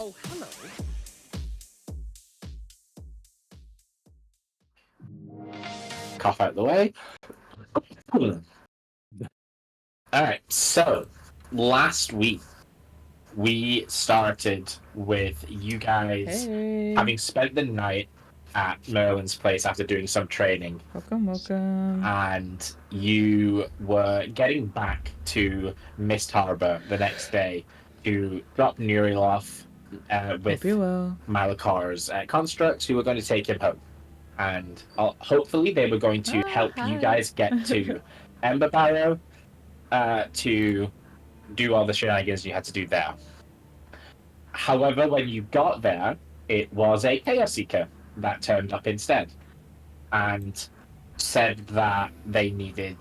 Oh, hello. Cough out the way. Alright, so last week we started with you guys Hey. having spent the night at Merlin's place after doing some training, Welcome. and you were getting back to Mist Harbor the next day to drop Nuriel off with Hope you will. Malakar's constructs who were going to take him home. And hopefully they were going to help you guys get to Ember Barrow to do all the shenanigans you had to do there. However, when you got there, it was a Chaos Seeker that turned up instead and said that they needed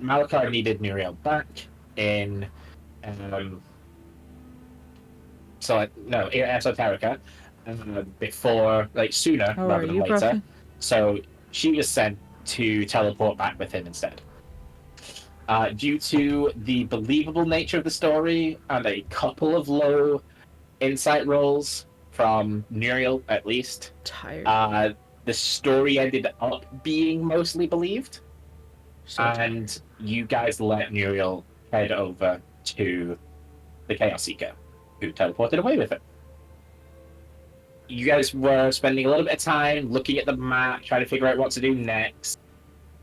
Malakar needed Nuriel back in Esoterica before, like, sooner rather than later. Gruffy? So she was sent to teleport back with him instead. Due to the believable nature of the story and a couple of low insight rolls from Nuriel, at least, Tired. the story ended up being mostly believed. So and you guys let Nuriel head over to the Chaos Seeker, who teleported away with it. You guys were spending a little bit of time looking at the map, trying to figure out what to do next.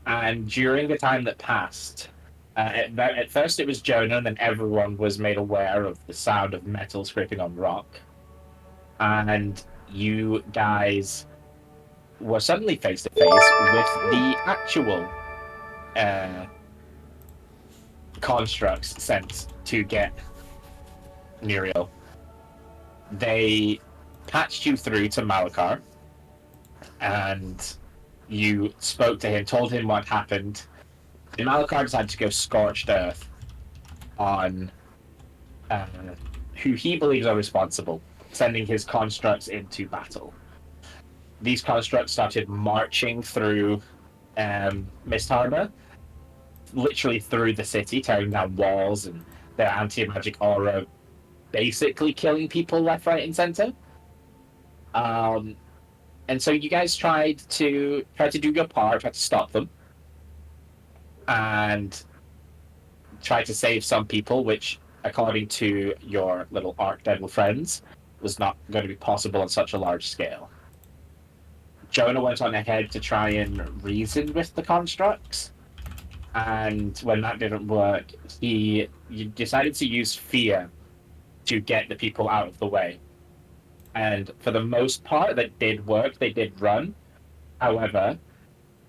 And during the time that passed, at first it was Jonah, and then everyone was made aware of the sound of metal scraping on rock. And you guys were suddenly face to face with the actual constructs sent to get Nuriel. They patched you through to Malakar, and you spoke to him, told him what happened. And Malakar decided to go scorched earth on who he believes are responsible, sending his constructs into battle. These constructs started marching through Mist Harbor, literally through the city, tearing down walls, and their anti-magic aura basically killing people left, right, and center. And so you guys tried to do your part, tried to stop them, and try to save some people, which, according to your little Archdevil friends, was not going to be possible on such a large scale. Jonah went on ahead to try and reason with the constructs, and when that didn't work, he decided to use fear to get the people out of the way. And for the most part, that did work. They did run. However,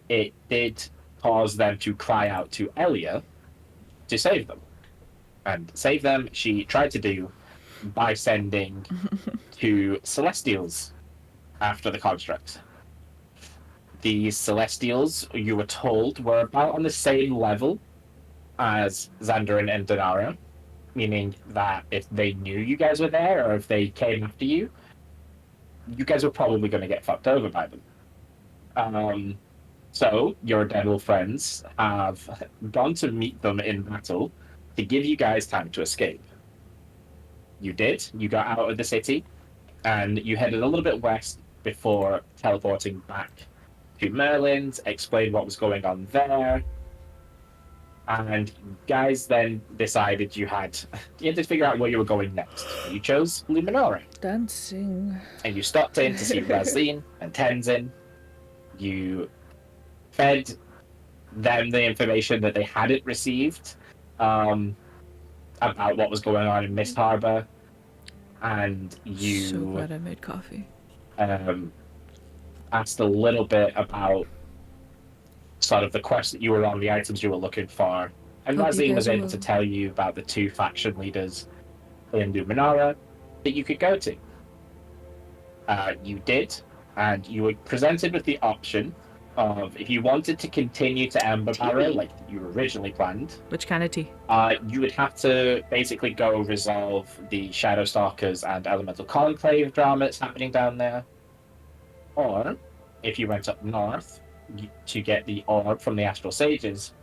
it did cause them to cry out to Elia to save them. And save them, she tried to do by sending two Celestials after the constructs. These Celestials, you were told, were about on the same level as Xandarin and Donara, meaning that if they knew you guys were there, or if they came after you, you guys were probably going to get fucked over by them. So your devil friends have gone to meet them in battle to give you guys time to escape. You did. You got out of the city, and you headed a little bit west before teleporting back to Merlin's, explained what was going on there, and guys then decided you had to figure out where you were going next. You chose Luminara. Dancing. And you stopped in to see Razine and Tenzin. You fed them the information that they hadn't received about what was going on in Mist Harbor, and you So glad I made coffee. Asked a little bit about sort of the quest that you were on, the items you were looking for, and Razine was able to tell you about the two faction leaders in Luminara that you could go to. You did, and you were presented with the option of, if you wanted to continue to Ember Barrow like you originally planned. Which kind of tea? You would have to basically go resolve the Shadow Stalkers and Elemental Conclave drama that's happening down there. Or, if you went up north to get the orb from the Astral Sages,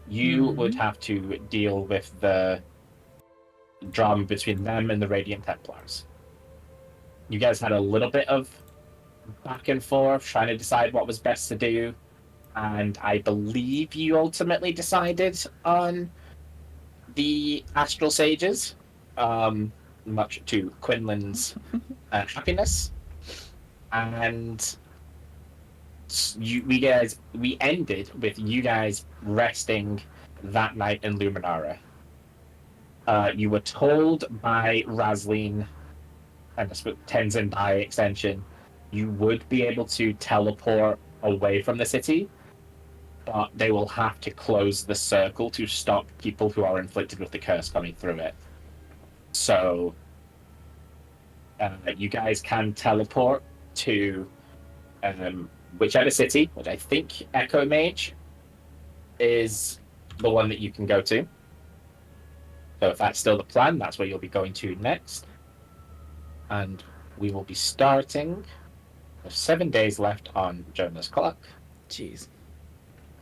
you would have to deal with the drama between them and the Radiant Templars. you guys had a little bit of back and forth trying to decide what was best to do, and I believe you ultimately decided on the Astral Sages, much to Quinlan's happiness. And we ended with you guys resting that night in Luminara. You were told by Razleen, and Tenzin by extension, you would be able to teleport away from the city, but they will have to close the circle to stop people who are inflicted with the curse coming through it. So, you guys can teleport to whichever city, which I think Echo Mage is the one that you can go to. So if that's still the plan, that's where you'll be going to next. And we will be starting with 7 days left on Jonah's clock. Jeez.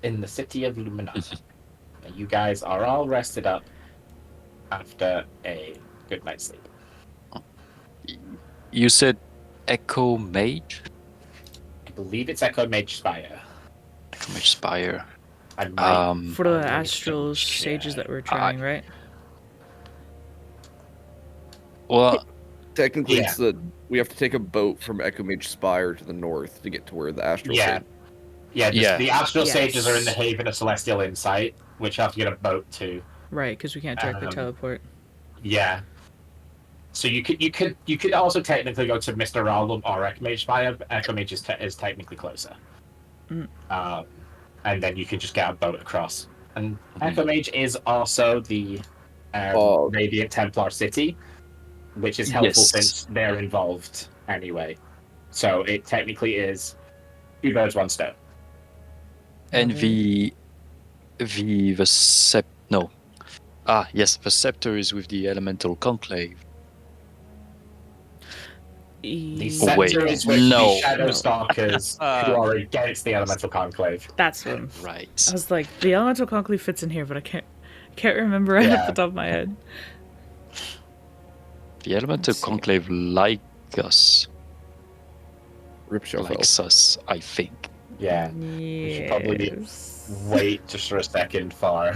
In the city of Luminara. You guys are all rested up after a good night's sleep. You said Echo Mage? I believe it's Echo Mage Spire. Echo Mage Spire. I might For the I'll astral check. sages that we're trying, right? Well, Technically, Yeah. it's we have to take a boat from Echo Mage Spire to the north to get to where the Astral Yeah. Sage- Yeah, the Astral Yes. Sages are in the Haven of Celestial Insight, which you have to get a boat to. Right, because we can't directly Um, teleport. Yeah. So you could also technically go to Mr. Ralum or Echo Mage Spire, but Echo Mage is technically closer. Mm. And then you can just get a boat across. And Echo Mage is also the Oh. Radiant Templar city, which is helpful Yes. since they're involved anyway. So it technically is 2 birds, 1 stone. and Mhm. the no. Yes, the scepter is with the Elemental Conclave. The E- center wait, is with no. the Shadow Stalkers who are against the Elemental Conclave. That's one. Right. I was like, the elemental conclave fits in here, but I can't remember right Yeah. off the top of my head. The Elemental Let's see. Conclave like us. Rip yourself. Likes us, I think. Yeah. should probably Yes. Wait just for a second for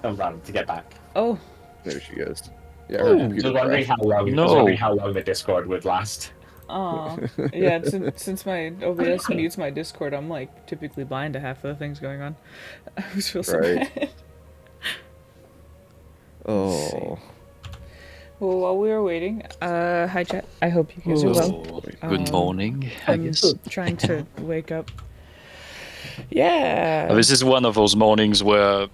Random to get back. Oh, There she goes. Yeah, Ooh. her computer Just wondering crashed. how long. No. Just wondering how long the Discord would last. aw. Yeah, since my OBS mutes my Discord, I'm like typically blind to half of the things going on. I always feel so Right. bad. Oh. Well, while we were waiting, hi chat. I hope you guys are well. Good Um, morning, I I'm guess. trying to wake up. Yeah. This is one of those mornings where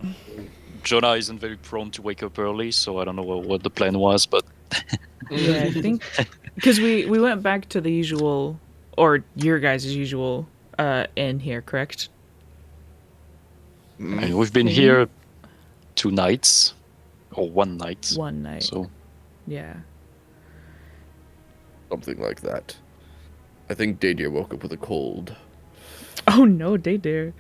Jonah isn't very prone to wake up early, so I don't know what the plan was, but Yeah, I think because we went back to the usual, or your guys' usual, inn here, correct? I mean, we've been Mhm. here 2 nights, or 1 night. One night. So Yeah. Something like that. I think Daydeer woke up with a cold. Oh no, they dare.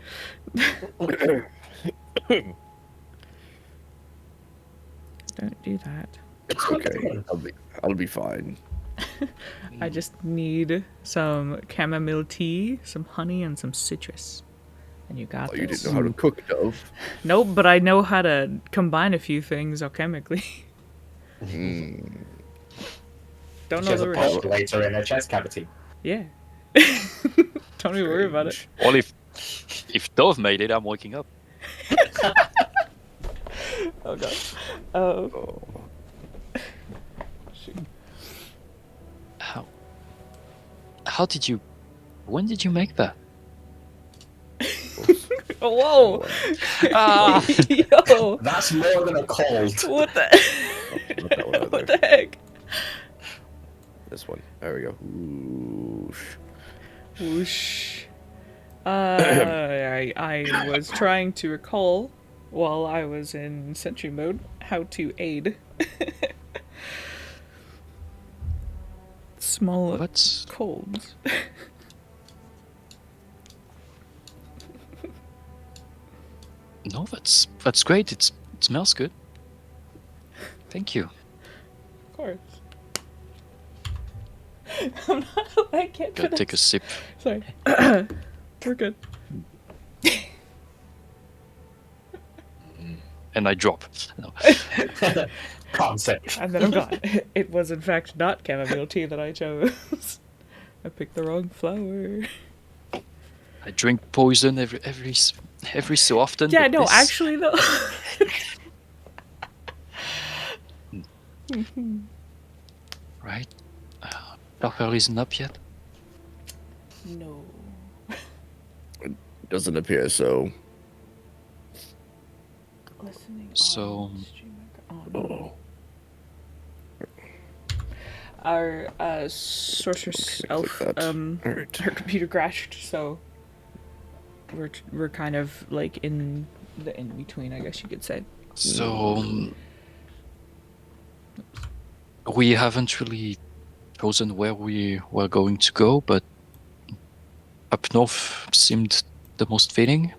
Don't do that. It's okay. I'll be fine. I just need some chamomile tea, some honey, and some citrus. And you got Oh, you this. didn't know how to cook, Dove. Nope, but I know how to combine a few things alchemically. Mm. Don't She know has the a recipe. postulator in her chest cavity. Yeah. Don't even worry about it. well, if Dove made it, I'm waking up. Oh god. Oh. Oh. How did you? When did you make that? Whoa. Ah, Yo. That's more than a cold. What the? Not that one either. What the heck? This one. There we go. Whoosh. Whoosh. I was trying to recall while I was in sentry mode how to aid. Small What's colds. no? That's great. It smells good. Thank you. Of course. I'm not. I can't. Gotta take a sip. Sorry. We're good. And I drop. No. Concept. And then I'm gone. It was in fact not chamomile tea that I chose. I picked the wrong flower. I drink poison every so often. Yeah, but no, this- actually though. Right? Shopper isn't up yet. No. Doesn't appear so. Listening. So- on stream record- Oh, no. Our sorceress Click elf that. her Alright. computer crashed, so we're kind of like in the in between, I guess you could say. So we haven't really chosen where we were going to go, but up north seemed the most fitting.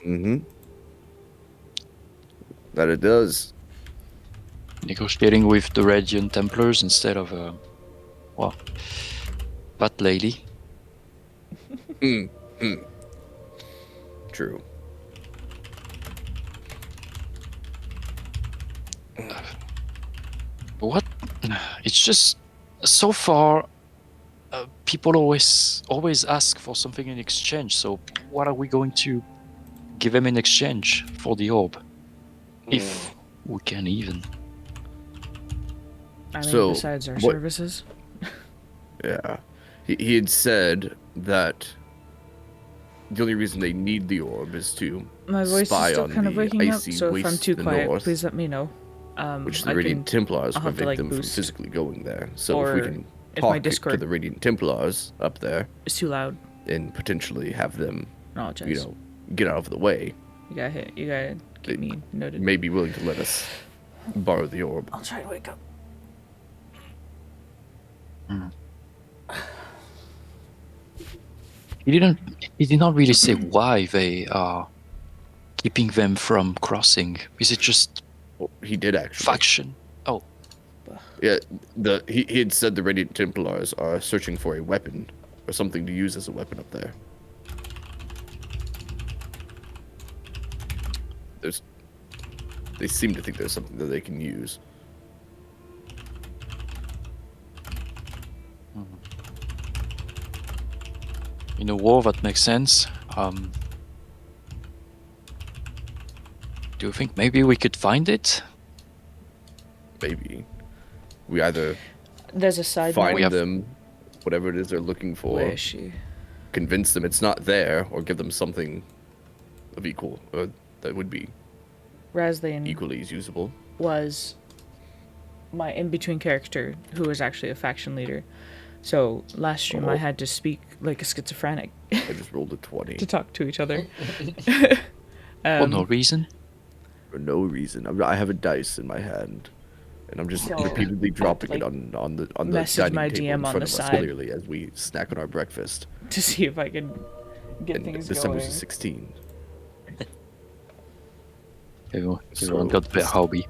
Mm-hmm. That it does. Negotiating with the Radiant Templars instead of well, that lady. True. What? It's just so far. People always ask for something in exchange. So what are we going to give them in exchange for the orb, if we can even? I mean, So, besides our what- services. Yeah. He had said that the only reason they need the orb is to My voice is spy still on kind of the waking up, icy so if I'm wastes too to the quiet, north, please let me know. which the I Radiant can, Templars I'll have to, prevent like, them from boost. physically going there. So if we Or can if my talk to Discord the Radiant Templars up there is too loud. and potentially have them, Apologize. you know, get out of the way, You gotta hit. You gotta They get me noted. may be willing to let us borrow the orb. I'll try to wake up. He did not really say why they are keeping them from crossing. Is it just Well, he did actually. faction? Oh, Yeah, he had said the Radiant Templars are searching for a weapon or something to use as a weapon up there. They seem to think there's something that they can use. in a war that makes sense. Do you think maybe we could find it? Maybe we either There's a side find note. We have- them, whatever it is they're looking for, Where is she? convince them it's not there, or give them something of equal that would be Razlian equally as usable. was my in-between character who was actually a faction leader. So last stream I Oh. had to speak like a schizophrenic I just rolled a 20 to talk to each other. For no reason? for no reason. I have a dice in my hand, and I'm just So, repeatedly dropping like, it on the message dining my table DM in on front the of us, side. clearly, as we snack on our breakfast. to see if I could get And things this going. number's a 16. Everyone So- got a bit hobby.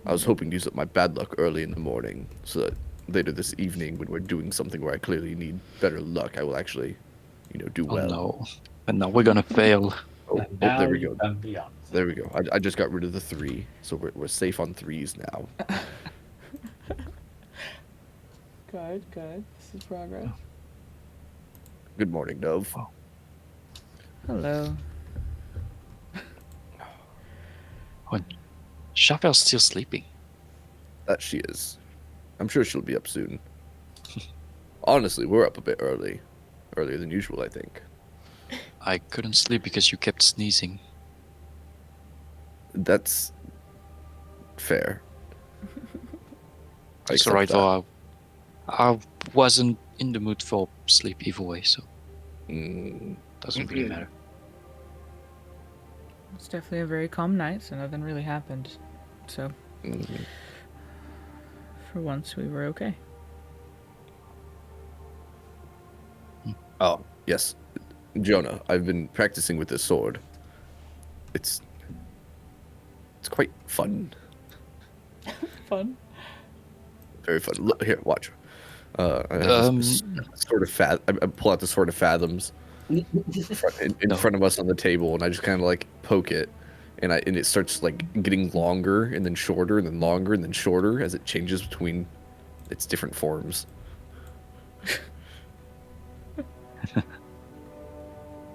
I was hoping to use up my bad luck early in the morning, so that later this evening, when we're doing something where I clearly need better luck, I will actually, do Oh well. no. And now we're gonna fail. Oh, And now there we you've go. done beyond. There we go. I just got rid of the 3, so we're safe on 3s now. Good. This is progress. Good morning, Dove. Hello. When Chappelle's still sleeping. That she is. I'm sure she'll be up soon. Honestly, we're up a bit early. Earlier than usual, I think. I couldn't sleep because you kept sneezing. That's fair. I It's accept alright that. though. I wasn't in the mood for sleep either way, so Mm, doesn't really matter. It's definitely a very calm night, so nothing really happened. So mm. for once we were okay. Oh, yes. Jonah, I've been practicing with this sword. It's quite fun. Fun. very fun. Look, here, watch. I have this sort of I pull out the Sword of Fathoms in No. front of us on the table, and I just kind of like poke it, and it starts like getting longer and then shorter and then longer and then shorter as it changes between its different forms.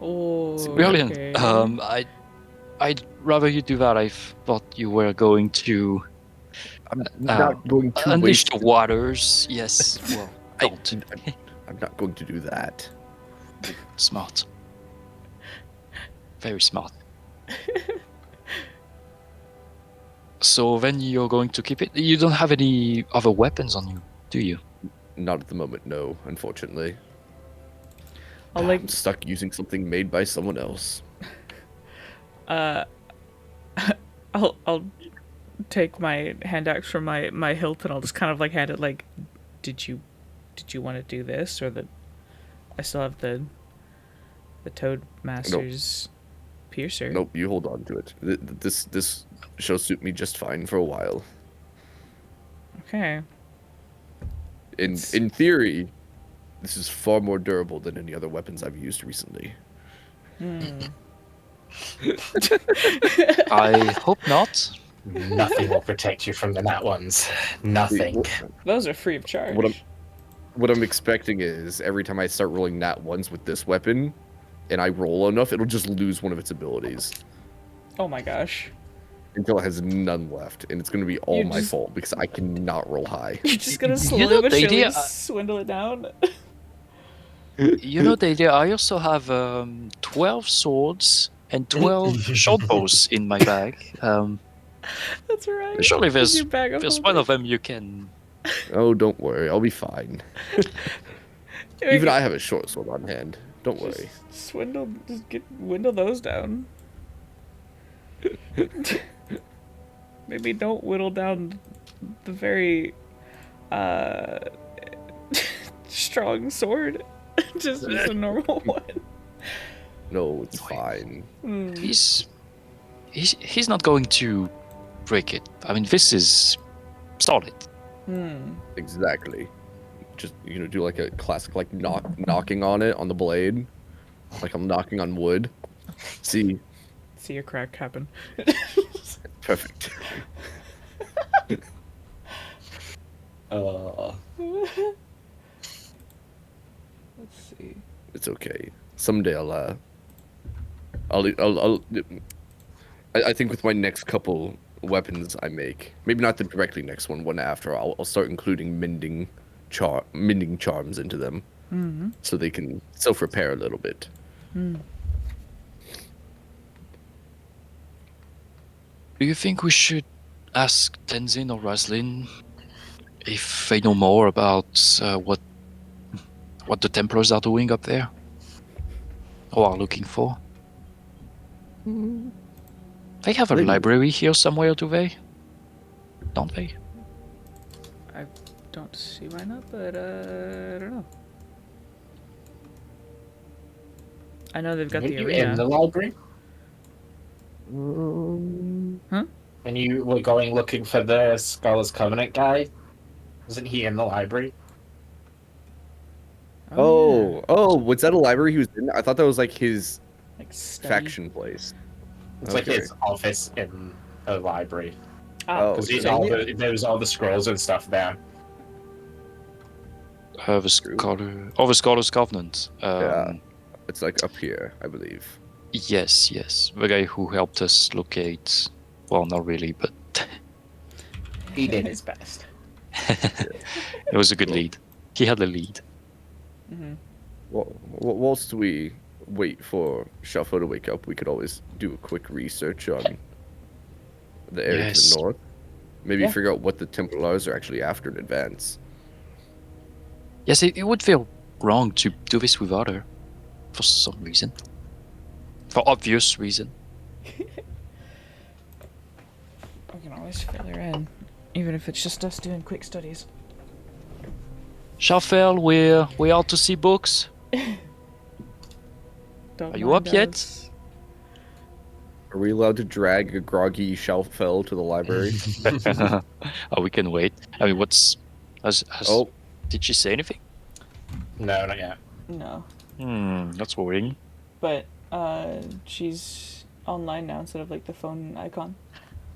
Oh, Brilliant. okay. I'd rather you do that. I thought you were going to I'm not going to unleash waste. the waters. Yes. Well, don't. I'm not going to do that. Smart. Very smart. So then you're going to keep it. You don't have any other weapons on you, do you? Not at the moment, no. Unfortunately, I'll like I'm stuck using something made by someone else. I'll take my hand axe from my hilt and I'll just kind of like hand it like, did you want to do this, or that I still have the Toad Master's piercer. Nope, you hold on to it. This shall suit me just fine for a while. Okay. In theory, this is far more durable than any other weapons I've used recently. I hope not. Nothing will protect you from the nat ones. Nothing. Those are free of charge. What I'm expecting is every time I start rolling nat ones with this weapon, and I roll enough, it'll just lose one of its abilities Oh my gosh. until it has none left, and it's going to be all You my just- fault because I cannot roll high. You're just gonna You slowly know, but the surely idea- swindle it down. You know the idea. I also have 12 swords and 12 short bows in my bag. That's right. Surely It's there's your bag of one of holding. them you can. Oh, don't worry, I'll be fine. Here, Even you I have a short sword on hand. Don't worry. just dwindle those down. Maybe don't whittle down the very strong sword. Just use a normal one. No, it's fine. Hmm. He's not going to break it. I mean, this is solid. Exactly. Just do like a classic like knocking on it on the blade, like I'm knocking on wood. See, See a crack happen. perfect. Let's see. It's okay. Someday I think with my next couple weapons I make, maybe not the directly next one after, I'll start including mending charms into them, so they can self-repair a little bit. Do you think we should ask Tenzin or Raslin if they know more about what the Templars are doing up there, or are looking for? They have a Maybe. library here somewhere, do they? Don't they? I don't see why not, but I don't know. I know they've got Were the you arena. in the library? Huh? When you were going looking for the Scholar's Covenant guy, wasn't he in the library? yeah. Oh, was that a library he was in? I thought that was like his Like study. faction place. It's like Okay. his office in a library. Ah, Oh, Because there was all the scrolls and stuff there. The Scholar's Covenant. Yeah. It's like up here, I believe. Yes, the guy who helped us locate. Well, not really, but He did his best. it was a good lead. He had the lead. Well, whilst we wait for Shuffle to wake up, we could always do a quick research on the area to Yes. the north. Maybe Yeah. figure out what the Templars are actually after in advance. Yes, it would feel wrong to do this without her, for some reason. For obvious reason. We can always fill her in, even if it's just us doing quick studies. Shafel, we out to see books. Don't Are you mind up yet? us. Are we allowed to drag a groggy Shalfell to the library? Oh, we can wait. I mean, what's Oh, Did she say anything? No, not yet. No, That's worrying. but she's online now instead of like the phone icon.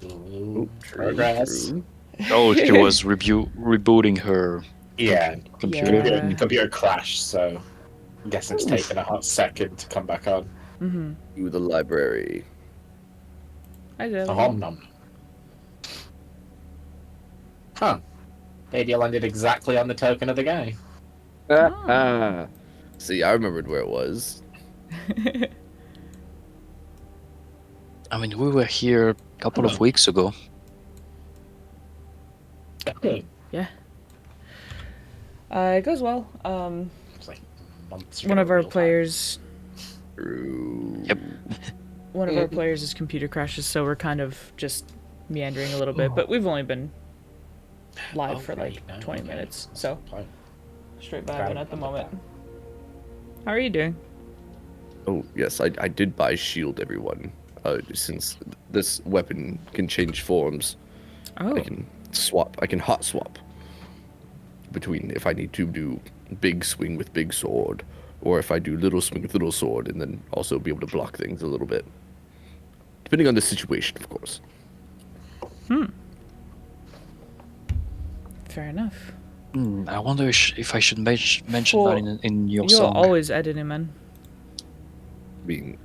Ooh, true, progress. true. Oh, she was rebooting her Yeah, computer. Yeah. computer crashed, so I guess it's taken a hot second to come back on. Mm-hmm. To the library. I did. Nom nom. Huh. ADL landed exactly on the token of the guy. See, I remembered where it was. I mean, we were here a couple of weeks ago. Yeah. It goes well. It's like months One ago, of our real time. players, True. Yep. one of our players' computer crashes, so we're kind of just meandering a little bit. But we've only been live for like 20 minutes, so straight vibing at the moment. How are you doing? Oh, yes, I did buy shield, everyone. Since this weapon can change forms, Oh, I can hot swap between if I need to do big swing with big sword, or if I do little swing with little sword, and then also be able to block things a little bit. Depending on the situation, of course. fair enough. I wonder if I should mention Well, that in your You're song. always editing, man. I mean,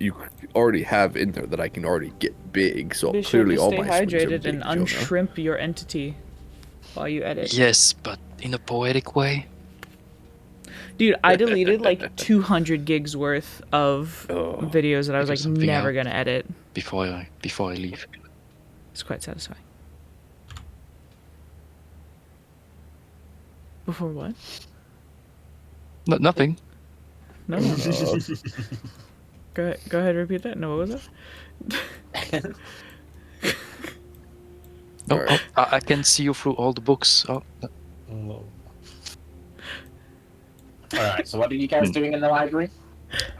you already have in there that I can already get big, so Be sure clearly to all stay my swings are hydrated big, and Jonah. unshrimp your entity while you edit. Yes, but in a poetic way. Dude, I deleted like 200 gigs worth of Oh, videos that I was figure like something never out. gonna edit. Before I leave. It's quite satisfying. Before what? Nothing. No. Go ahead, repeat that. No, what was it? No, Alright. I can see you through all the books. Oh, Alright, so what are you guys doing in the library?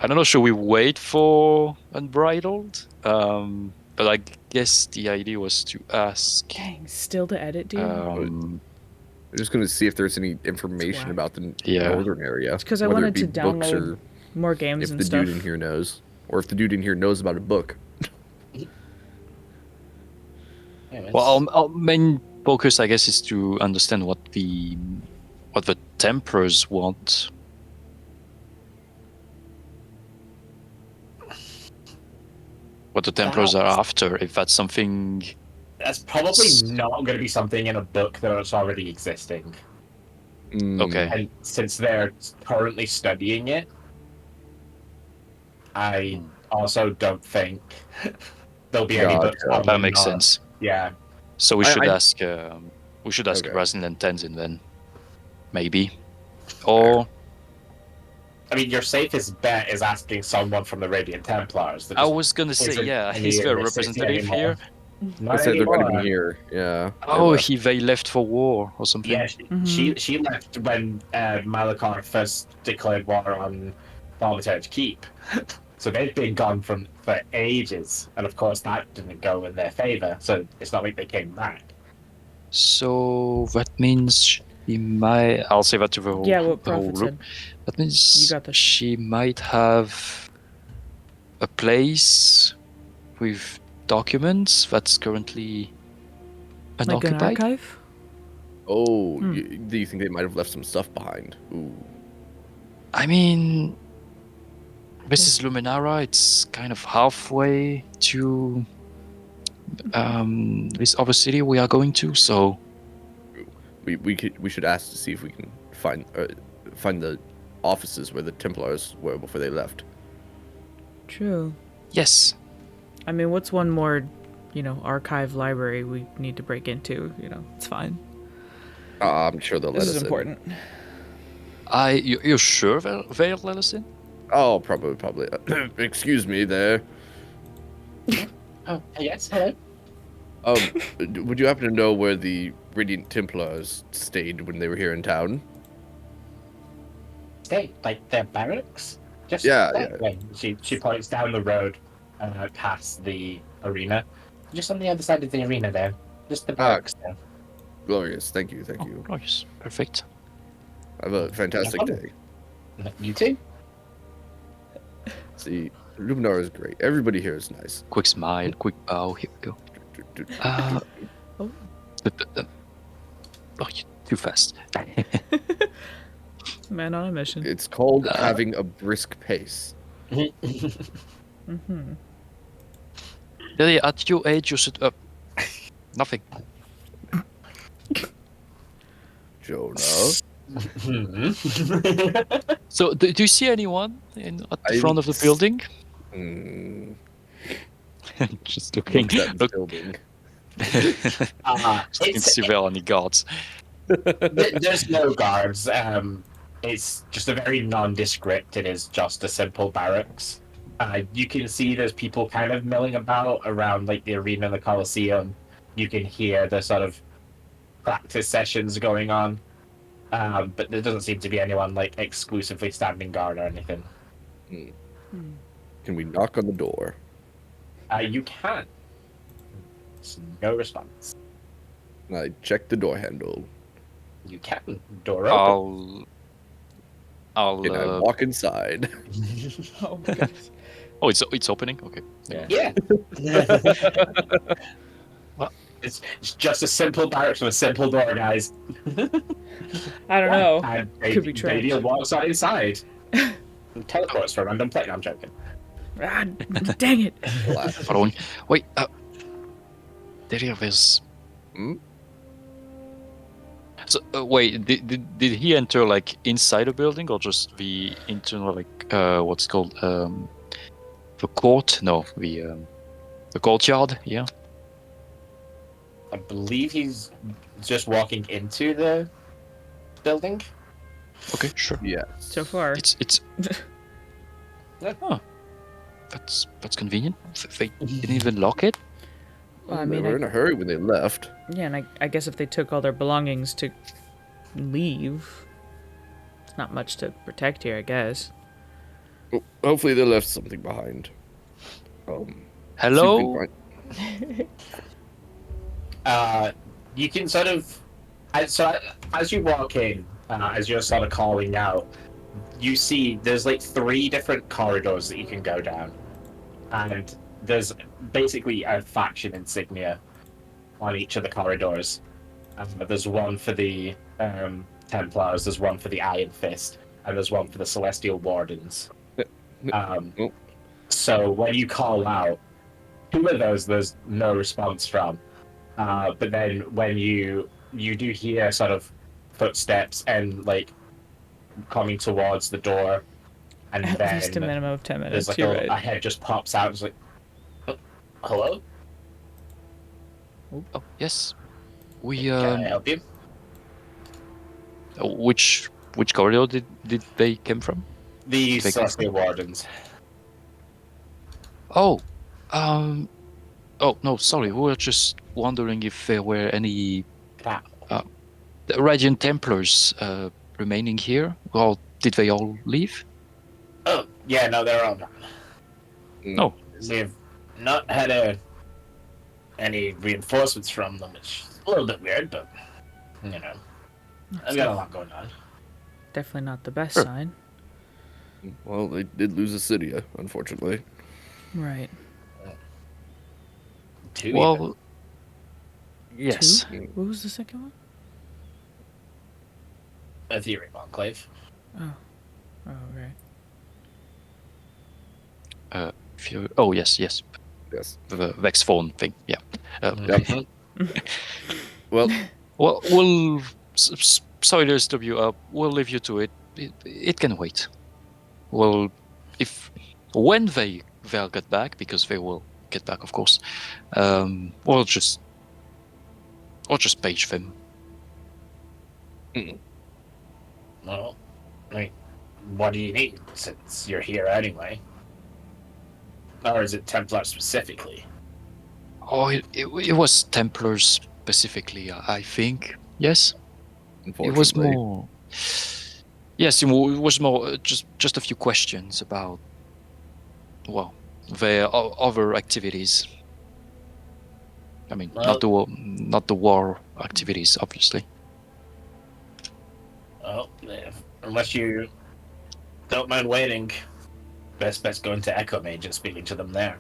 I don't know. Should we wait for Unbridled? But I guess the idea was to ask. Dang, still to edit, dude. Um, I'm just gonna see if there's any information whack. about the Yeah. northern area. It's 'cause I whether wanted it be to books download or More games if and the stuff. dude in here knows, or if the dude in here knows about a book. Anyways. well, our main focus, I guess, is to understand what the Templars want. What the Templars are after. If that's something. that's probably not going to be something in a book that's already existing. Okay. And since they're currently studying it, I also don't think there'll be any Gotcha. books on That makes not- sense. Yeah. So we I- should I- ask. We should ask Okay. Razin and Tenzin then. Maybe. Or I mean, your safest bet is asking someone from the Radiant Templars. that I just was gonna say, isn't yeah, any he's in the the city representative anymore. here. I Not said they're not anymore. even here. Yeah. Oh, they left. they left for war or something. Yeah, Mhm. she left when Malachar first declared war on Thaumaturge Keep. So they've been gone for ages, and of course that didn't go in their favor. So it's not like they came back. So that means she might. I'll say that to the whole, Yeah, what the whole Prophet group. said. That means You got this. she might have a place with documents that's currently Like an unoccupied. archive? Oh, do you think they might have left some stuff behind? Ooh. I mean, this is Luminara. It's kind of halfway to this other city we are going to. So We should ask to see if we can find the offices where the Templars were before they left. True. yes, I mean, what's one more, archive library we need to break into? It's fine. I'm sure they'll let This us is important. you're sure they'll let us in? Oh, probably. Excuse me there. Oh, yes, hello. Would you happen to know where the Radiant Templars stayed when they were here in town? Stay, like their barracks? Just Yeah, that yeah. way. She points down the road past the arena. Just on the other side of the arena there. Just the barracks there. Glorious. Thank you. Thank Oh, you. nice. Perfect. Have a fantastic No problem. day. You too. See, Luminar is great. Everybody here is nice. Quick smile, quick bow. Here we go. Uh, Oh. Oh, you're too fast. Man on a mission. It's called having a brisk pace. Mm-hmm. Lily, at your age, you should. Nothing. Jonah. So, do you see anyone at the front of the building? Mm, Just looking. look at the Look, building. just looking to see if there are any guards. There's no guards. It's just a very nondescript. It is just a simple barracks. You can see there's people kind of milling about around like the arena and the Coliseum. You can hear the sort of practice sessions going on. But there doesn't seem to be anyone like exclusively standing guard or anything. Can we knock on the door? You can. It's no response. I check the door handle. You can. Door open. I'll. And I walk inside. Oh my goodness. Oh, it's opening. Okay. Yeah. It's just a simple barracks with a simple door, guys. I don't know. And Could be trapped. Maybe walks on inside. And teleports for a random plane. I'm joking. Ah, dang it. Following. Wait. There's. Hmm? So wait, did he enter like inside a building or just the internal like what's called the court? No, the courtyard. Yeah. I believe he's just walking into the building. Okay, sure. Yeah. So far. It's. Oh, that's convenient. They didn't even lock it. Well, I They mean, were in a hurry when they left. yeah, and I guess if they took all their belongings to leave, it's not much to protect here, I guess. Well, hopefully they left something behind. See if we Hello. can find- You can sort of, as you walk in, as you're sort of calling out, you see there's like 3 different corridors that you can go down, and there's basically a faction insignia on each of the corridors. There's one for the Templars, there's one for the Iron Fist, and there's one for the Celestial Wardens. So when you call out, 2 of those there's no response from. But then when you do hear sort of footsteps and like coming towards the door, and At then least a minimum of 10 minutes, there's like you're a right. head just pops out and it's like, oh, hello? Oh yes. We Can I help you? which corridor did they come from? The Take- Celestial Wardens. Oh, oh no, sorry. We were just wondering if there were any Ah, the Radiant Templars remaining here, or did they all leave? oh, yeah, no, they're all gone. Oh. We've not had any reinforcements from them, which is a little bit weird, but, you know, I've got a lot going on. Definitely not the best Sure. sign. Well, they did lose a city, unfortunately. Right. 2 even. Well, yes. Two? What was the second one? Ethereum Enclave. Oh, right. Oh yes, yes. Yes. The Vex phone thing. Yeah. Mhm. Well, Well, we'll. Sorry, there's W. We'll leave you to it. It can wait. Well, when they'll get back, because they will get back, of course. We'll just page them. Well, I mean, what do you need, since you're here anyway? Or is it Templar specifically? Oh, it was Templars specifically, I think. Yes. It unfortunately. was more. Yes, it was more just a few questions about, well, their other activities. I mean, Well- not the war activities, obviously. Well, unless you don't mind waiting, best bet's going to Echo Mage and speaking to them there.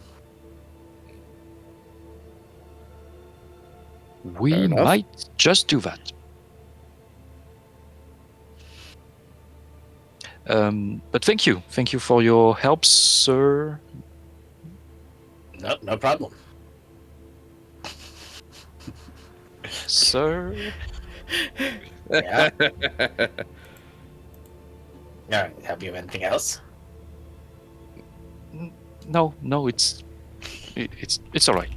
We Fair enough. might just do that. But thank you for your help, sir. No problem. Sir. Yeah. All right. Have you anything else? No, it's all right.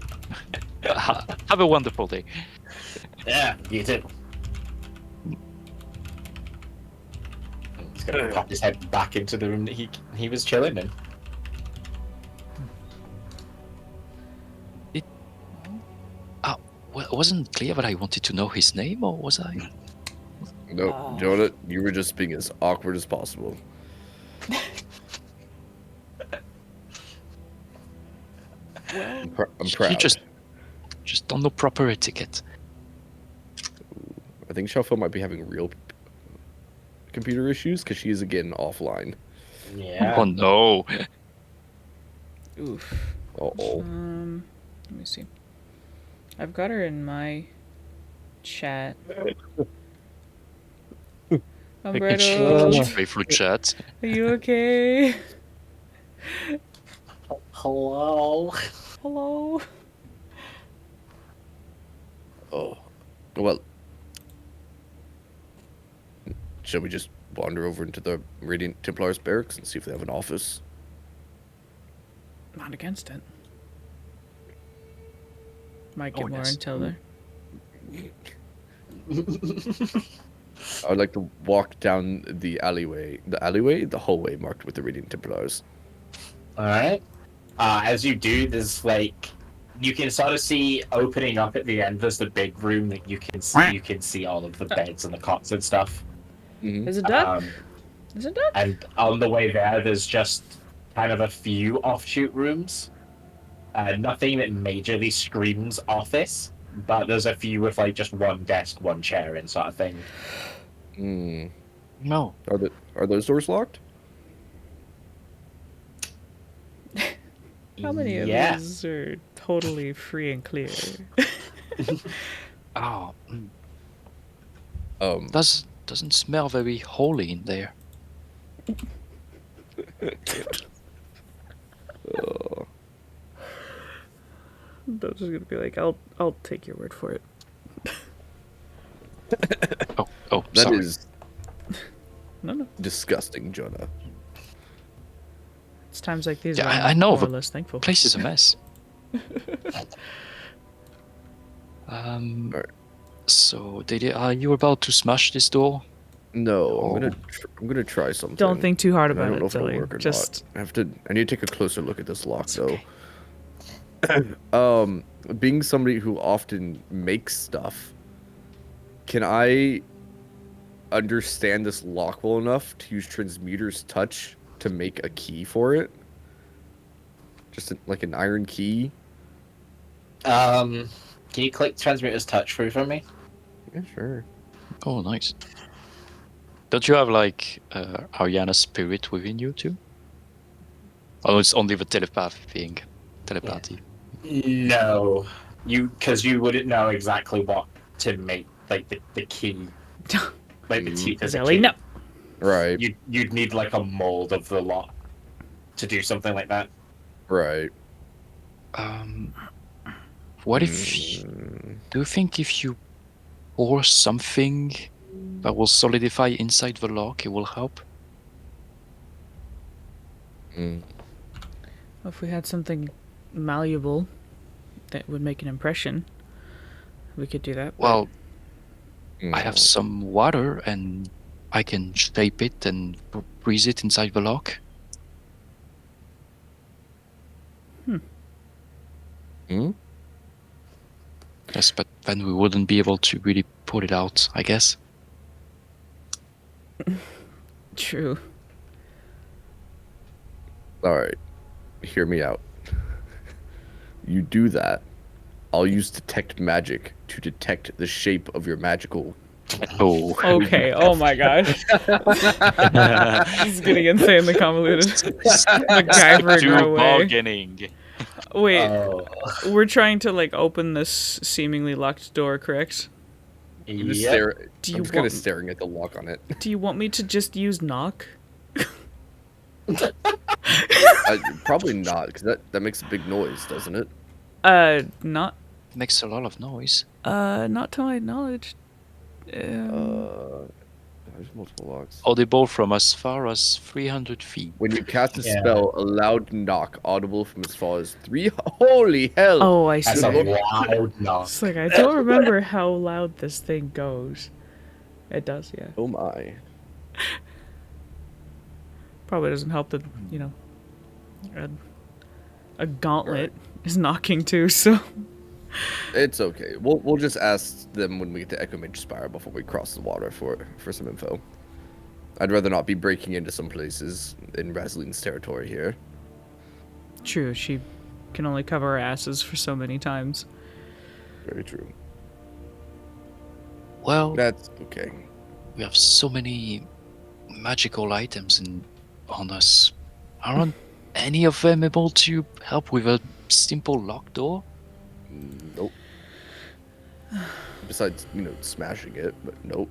Have a wonderful day. Yeah, you too. He's gonna pop his head back into the room that he was chilling in. Well, it wasn't clear that I wanted to know his name, or was I? No, Jonah, you were just being as awkward as possible. I'm You proud. just don't know proper etiquette. I think Shuffle might be having real computer issues because she is again offline. Yeah. Oh no. Oof. Uh-oh. Let me see. I've got her in my chat. Umberto, Faithful chat. are you okay? Hello. Hello. Oh. Well. Shall we just wander over into the Radiant Templars barracks and see if they have an office? Not against it. Might get Oh, more yes. intel there. I would like to walk down the alleyway. The hallway marked with the Radiant Templars. All right. As you do, there's like you can sort of see opening up at the end. There's the big room that you can see. You can see all of the beds and the cots and stuff. Mm-hmm. There's a duck? Um, There's a duck? and on the way there, there's just kind of a few offshoot rooms. Nothing that majorly screams office, but there's a few with like just one desk, one chair, and sort of thing. Mm. No. Are those doors locked? How many of Yeah. these are totally free and clear? Oh, doesn't smell very holy in there. I'm just gonna be like, I'll take your word for it. Oh, That sorry. is No. disgusting, Jonah. It's times like these Yeah, that I I'm know, more or but less thankful. Place is a mess. Alright. So are you about to smash this door? No, Oh. I'm gonna try something. Don't think too hard and I about don't know it, if it'll Tilly. work or Just not. I need to take a closer look at this lock, It's though. okay. Being somebody who often makes stuff, can I understand this lock well enough to use Transmuter's touch to make a key for it? Just like an iron key? Can you click Transmuter's touch through for me? Yeah, sure. Oh, nice. Don't you have like Ariana's spirit within you too? Oh, it's only the telepathy. No, because you wouldn't know exactly what to make like the key, like the key to the Zelly, key. no. Right, You'd need like a mold of the lock to do something like that. right. What if? Do you think if you pour something that will solidify inside the lock, it will help? If we had something malleable that would make an impression, we could do that. but- Well, I have some water and I can shape it and freeze it inside the lock. Yes, but then we wouldn't be able to really pull it out, I guess. True. All right, hear me out. You do that. I'll use detect magic to detect the shape of your magical. Oh. Okay. Oh my gosh. This is getting insanely convoluted. MacGyvering Do our way. bargaining. Wait, Oh, we're trying to like open this seemingly locked door, correct? I'm just, yep. Do I'm you just kind want? of staring at the lock on it. Do you want me to just use knock? Probably not, because that makes a big noise, doesn't it? Not. Makes a lot of noise. Not to my knowledge. There's multiple locks. Audible from as far as 300 feet. When you cast a Yeah. spell, a loud knock, audible from as far as 3. Holy hell! Oh, I That's see. a loud knock. It's like I don't remember how loud this thing goes. It does, yeah. Oh my! Probably doesn't help that a gauntlet is knocking too. So It's okay. We'll just ask them when we get to Echo Mage Spire before we cross the water for some info. I'd rather not be breaking into some places in Razline's territory here. true. She can only cover her asses for so many times. Very true. Well, That's okay. we have so many magical items on us. Aren't any of them able to help with a simple lock door? Nope. Besides, smashing it, but nope.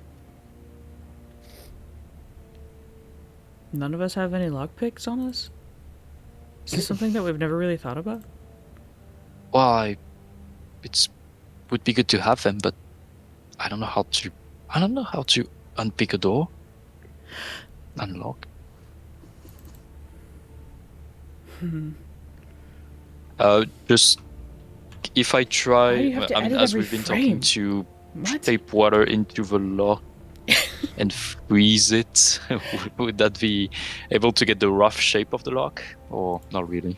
None of us have any lockpicks on us. Is this something that we've never really thought about? Well, it's would be good to have them, but I don't know how to. I don't know how to unpick a door. Unlock. Just if I try, Why do you have to edit as every we've been talking frame? to What? tape water into the lock and freeze it, would that be able to get the rough shape of the lock, or not really?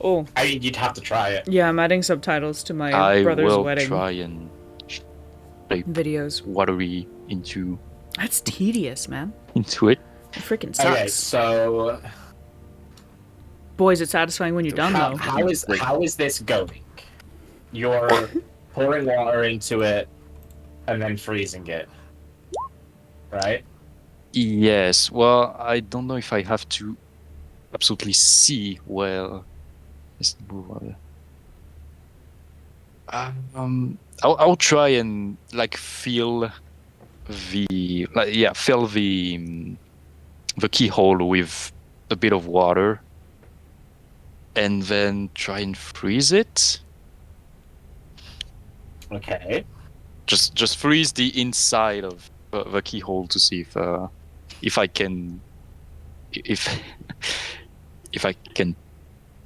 Oh, I mean, you'd have to try it. yeah. I'm adding subtitles to my I brother's will wedding try and shape videos. watery into That's tedious, man. it. It freaking sucks. Okay, so Boy, is it satisfying when you're done, though. how is this going? You're pouring water into it and then freezing it, right? Yes. Well, I don't know if I have to absolutely see where is the water. I'll try and feel the keyhole with a bit of water, and then try and freeze it. Okay. Just freeze the inside of the keyhole to see if I can if I can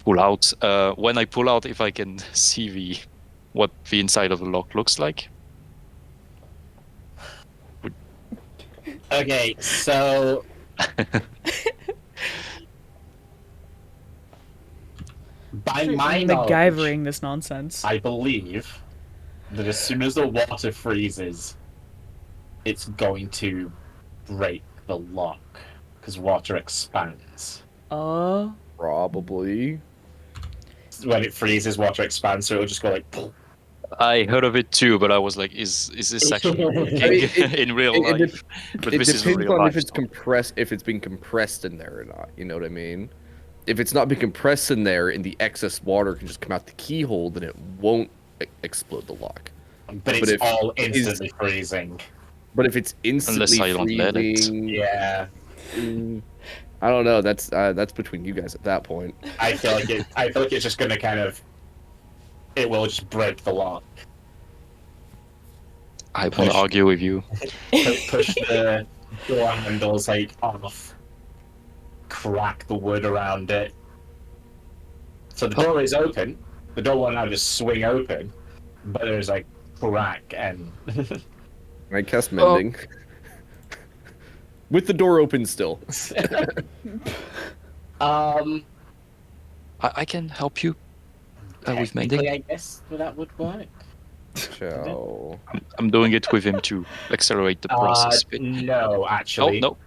pull out. When I pull out, if I can see what the inside of the lock looks like. Okay, so by my knowledge, MacGyvering this nonsense. I believe that as soon as the water freezes, it's going to break the lock because water expands. Probably. When it freezes, water expands, so it'll just go like. Poof. I heard of it too, but I was like, is this actually working in real life? But It this is depends real on life. if it's compressed, if it's being compressed in there or not. You know what I mean? If it's not being compressed in there and the excess water can just come out the keyhole, then it won't explode the lock. But it's if all it is- instantly freezing. But if it's instantly I don't let it. freezing, Yeah, I don't know. That's between you guys at that point. I feel like it's just gonna kind of. It will just break the lock. I won't argue with you. Push the door handles like off. Crack the wood around it. So the door is open. The door will now just swing open, but there's like crack and. I cast mending. With the door open still. I can help you with mending. technically, I guess that would work. Ciao. I'm doing it with him to accelerate the process a bit. No, Oh actually, no!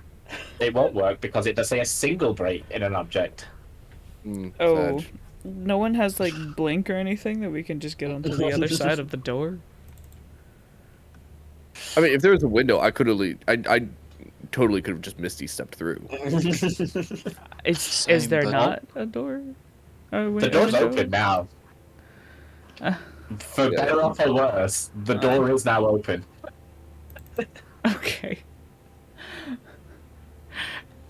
it won't work because it does say a single break in an object. Oh. Sad. no one has like blink or anything that we can just get onto the other side of the door. I mean, if there was a window, I totally could have just Misty stepped through. Is Same, there but- not a door? The door's open now. For Yeah. better or for worse, the door is now open. Okay.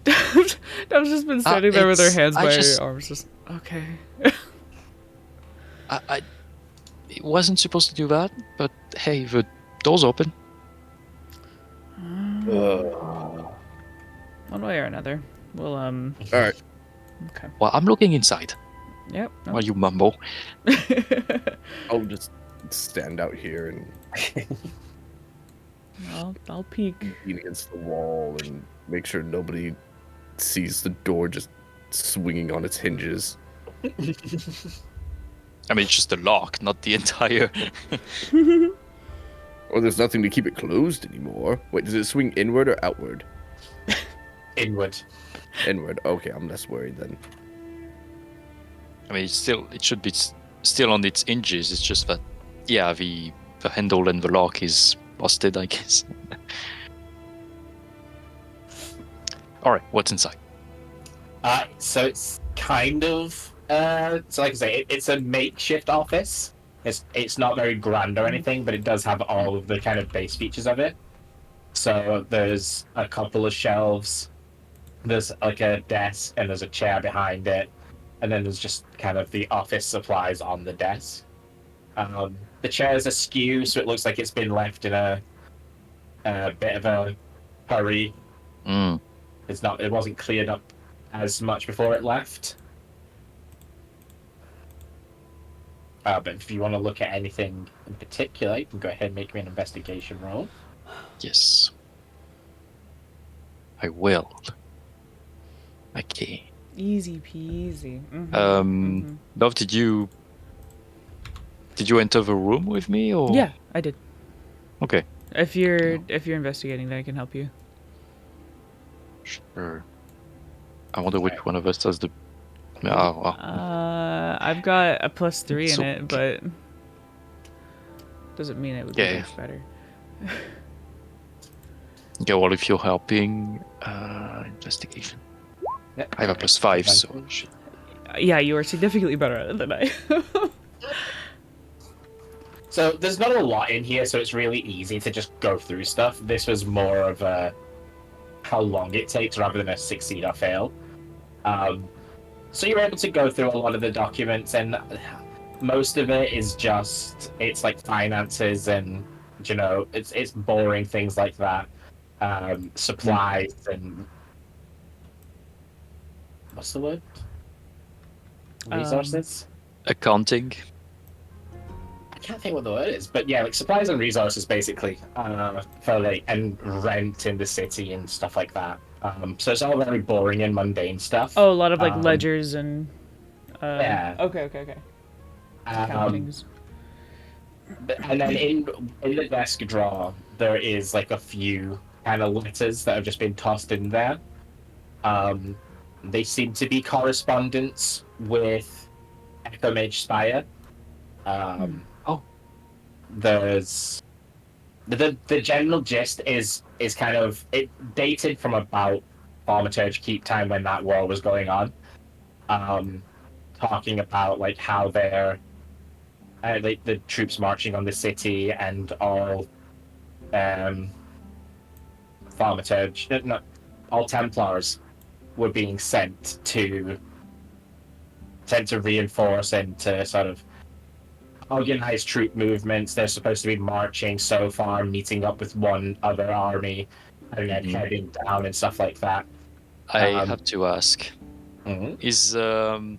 I've just been standing there with her it's- hands I by just- her arms. Just okay. It wasn't supposed to do that, but hey, the door's open. One way or another. We'll All right. Okay. Well, I'm looking inside Yep. no. while you mumble. I'll just stand out here and I'll peek. lean against the wall and make sure nobody sees the door just swinging on its hinges. I mean, it's just the lock, not the entire. Or there's nothing to keep it closed anymore. Wait, does it swing inward or outward? Inward. Inward. Okay, I'm less worried then. I mean, it should be still on its hinges. It's just that, yeah, the handle and the lock is busted, I guess. All right, what's inside? So it's kind of so like I say, it's a makeshift office. It's not very grand or anything, but it does have all of the kind of base features of it. So there's a couple of shelves, there's like a desk, and there's a chair behind it, and then there's just kind of the office supplies on the desk. The chair is askew, so it looks like it's been left in a bit of a hurry. Mm. It wasn't cleared up as much before it left. But if you want to look at anything in particular, you can go ahead and make me an investigation roll. Yes. I will. Okay. Easy peasy. Dove, did you enter the room with me or? Yeah, I did. Okay. If you're investigating, then I can help you. Sure. I wonder which one of us does the. Oh, well. I've got a +3 in So- it, but doesn't mean it would be Yeah. much better. Okay, well, if you're helping, investigation. I have a +5, so. Yeah, you are significantly better at it than I. So there's not a lot in here, so it's really easy to just go through stuff. This was more of a how long it takes rather than a succeed or fail. So you're able to go through a lot of the documents, and most of it is just it's like finances and it's boring things like that. Supplies and what's the word? Resources. Accounting. I can't think what the word is, but yeah, like supplies and resources basically for like and rent in the city and stuff like that. So it's all very boring and mundane stuff. Oh, a lot of like Um, ledgers and. yeah. Okay. Accountings. And then in the desk drawer there is like a few kind of letters that have just been tossed in there. They seem to be correspondence with Echo Mage Spire. There's the general gist is kind of it dated from about Thaumaturge Keep time when that war was going on. Talking about like how they're like the troops marching on the city and all Thaumaturge, not all Templars were being sent to reinforce and to sort of organize troop movements. They're supposed to be marching so far, meeting up with one other army, and then heading down and stuff like that. I have to ask. Mhm. Is I'm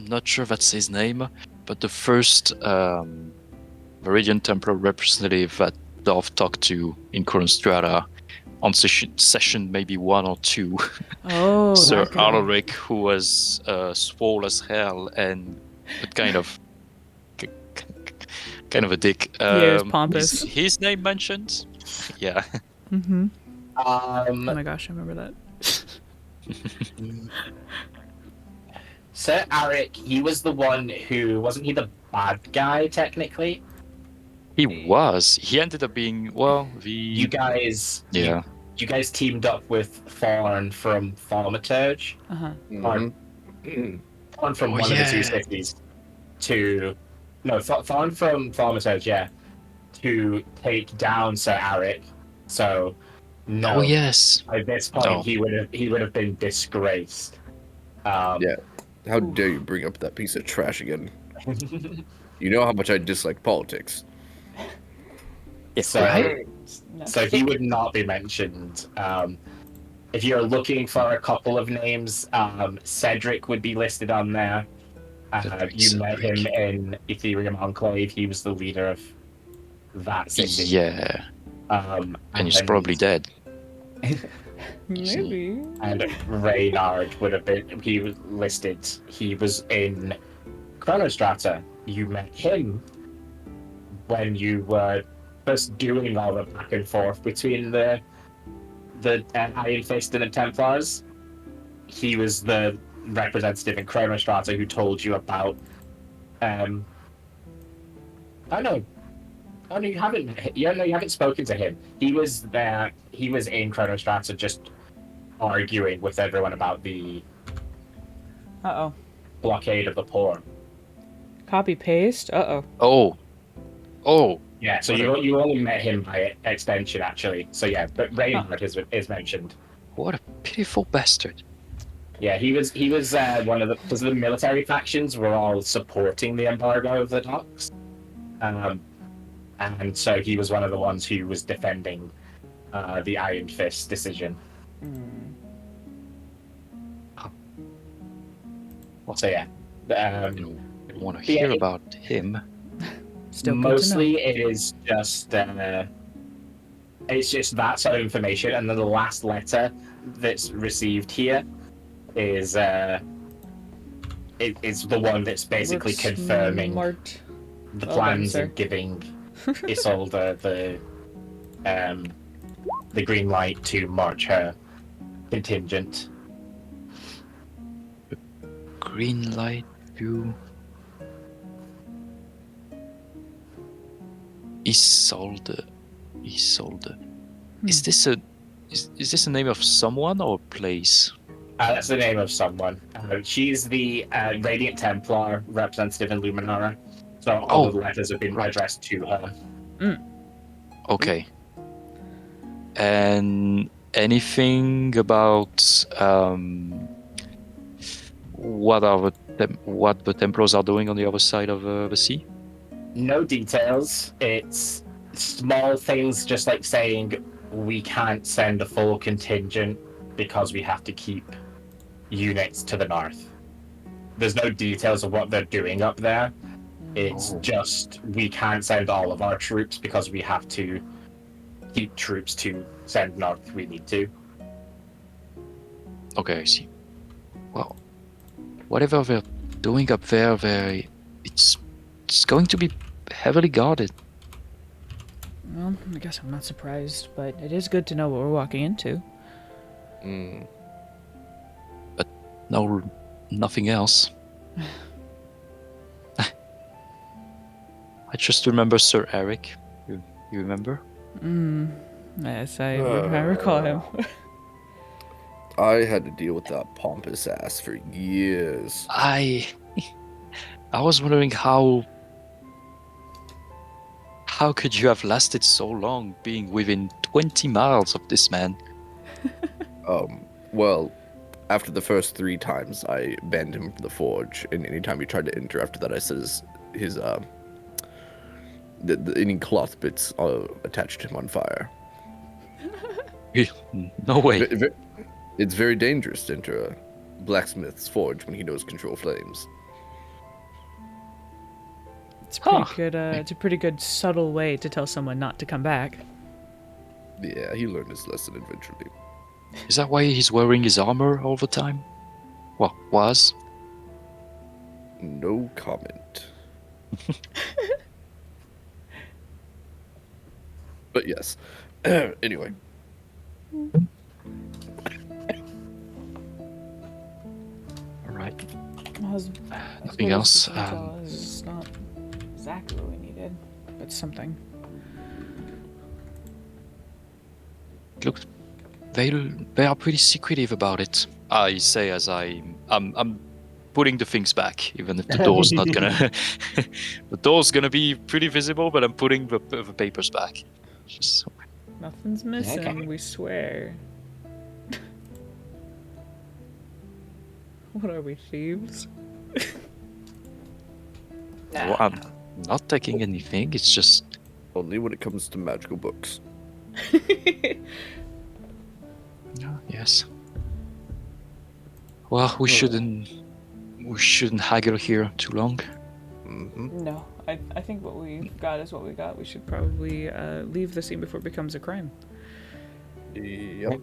not sure that's his name, but the first Meridian Templar representative that Dove talked to in Current Strata on session maybe 1 or 2, Oh, Sir that guy. Alaric, who was swole as hell and but kind of a dick. he was pompous. Is his name mentioned? Yeah. Oh my gosh, I remember that. Sir Arik, he was the one who wasn't he the bad guy technically? He was. He ended up being the. You guys, Yeah. you guys teamed up with Thorn from Thaumaturge, Uh-huh. Mhm. Thorn from Oh, one of the two yeah. cities, Thorn from Thaumaturge, yeah, to take down Sir Arik. So, no, Oh yes. at this point Oh. he would have been disgraced. Yeah. How dare you bring up that piece of trash again? You know how much I dislike politics. So, Right? so he would not be mentioned. If you're looking for a couple of names, Cedric would be listed on there. You met him Cedric. in Ethereum Enclave. He was the leader of that city. Yeah. And he's probably dead. Maybe. And Reynard would have been. He was listed. He was in Chronostrata. You met him when you were first doing all the back and forth between the Iron Fist and the Templars. He was the representative in Chronostrata who told you about. Oh no, you haven't. Yeah, no, you haven't spoken to him. He was there. He was in Chronostrata, just arguing with everyone about the Uh-oh. blockade of the port. Copy paste. Uh-oh. Oh. Yeah, so you only met him by extension, actually. So yeah, but Reynard is mentioned. What a pitiful bastard. Yeah, he was one of the, because the military factions were all supporting the embargo of the docks, and so he was one of the ones who was defending the Iron Fist decision. So yeah, I don't want to hear about him. Still good to mostly know. it is just it's just that sort of information, and then the last letter that's received here is it's the one that's basically Works confirming smart. the Well done, plans sir. and giving Isolde the green light to march her contingent. Green light view. Isolde. Is this is this the name of someone or a place? That's the name of someone. She's the Radiant Templar representative in Luminara. So all of the letters have been addressed to her. Okay. And anything about what the Templars are doing on the other side of the sea? No details. It's small things, just like saying we can't send a full contingent because we have to keep units to the north. There's no details of what they're doing up there. It's just we can't send all of our troops because we have to keep troops to send north if we need to. Okay, I see. Well, whatever they're doing up there, it's going to be heavily guarded. Well, I guess I'm not surprised, but it is good to know what we're walking into. But no, nothing else. I just remember Sir Eric. You remember? Yes, I recall him. I had to deal with that pompous ass for years. I was wondering how could you have lasted so long being within 20 miles of this man? Well, after the first 3 times, I banned him from the forge, and anytime he tried to enter after that, I said his any cloth bits attached to him on fire. No way. It's very dangerous to enter a blacksmith's forge when he knows control flames. It's pretty good. It's a pretty good subtle way to tell someone not to come back. Yeah, he learned his lesson eventually. Is that why he's wearing his armor all the time? Well, was? No comment. But yes. Anyway. Alright. Nothing else. It's not exactly what we needed. It's something. Look, they are pretty secretive about it. I say as I'm putting the things back, even if the door's not gonna. The door's gonna be pretty visible, but I'm putting the papers back. Just so. Nothing's missing, Okay. we swear. What are we, thieves? Well, I'm not taking anything. It's just Only when it comes to magical books. yes. Well, we shouldn't haggle here too long. Mm-hmm. No, I think what we got is what we got. We should probably leave the scene before it becomes a crime. Yep.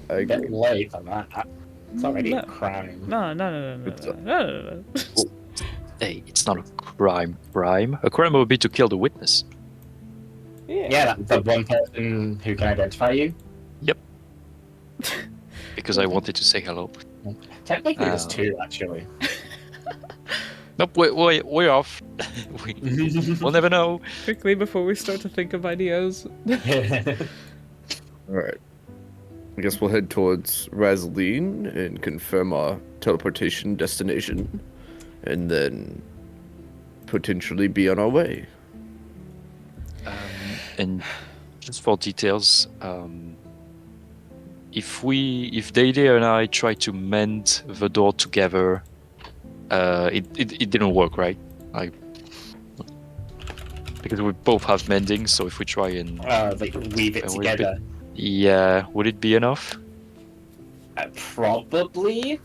I A bit agree. late on that. It's already No. a crime. No. No. Hey, it's not a crime. A crime would be to kill the witness. Yeah, the one person who can identify you. Because I wanted to say hello. Technically, there's two actually. Nope, we're off. We'll never know. Quickly before we start to think of ideas. All right. I guess we'll head towards Razeline and confirm our teleportation destination, and then potentially be on our way. And just for details, if Daily and I try to mend the door together, it didn't work, right? Because we both have mending, so if we try and like weave it weave together. yeah, would it be enough? Probably.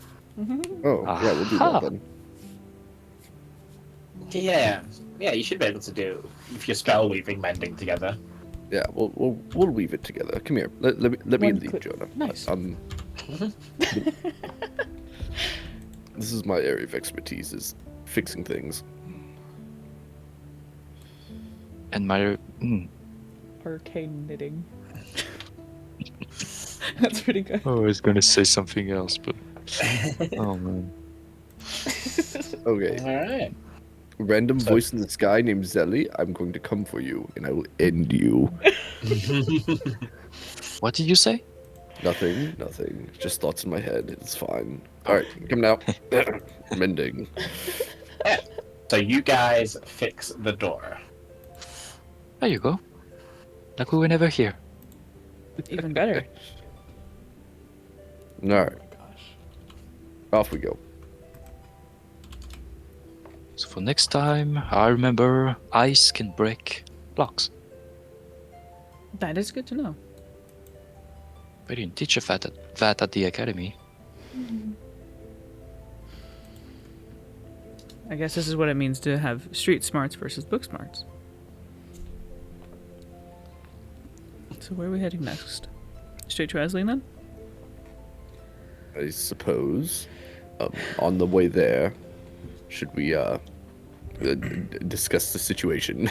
Oh, yeah, we'll do Aha. that then. Yeah, you should be able to do if you're spell weaving mending together. Yeah, we'll weave it together. Come here. Let me One lead, click. Jonah. Nice. This is my area of expertise, is fixing things. And my Arcane knitting. That's pretty good. I was gonna say something else, but oh man. Okay. All right. Random voice in the sky named Zelly, I'm going to come for you, and I will end you. What did you say? Nothing. Just thoughts in my head. It's fine. Alright, come now. Mending. So you guys fix the door. There you go. Like we were never here. Even better. Alright, Gosh. off we go. So for next time, I remember ice can break blocks. That is good to know. We didn't teach us that at the academy. I guess this is what it means to have street smarts versus book smarts. So where are we heading next? Straight to Razeline then? I suppose. On the way there, should we discuss the situation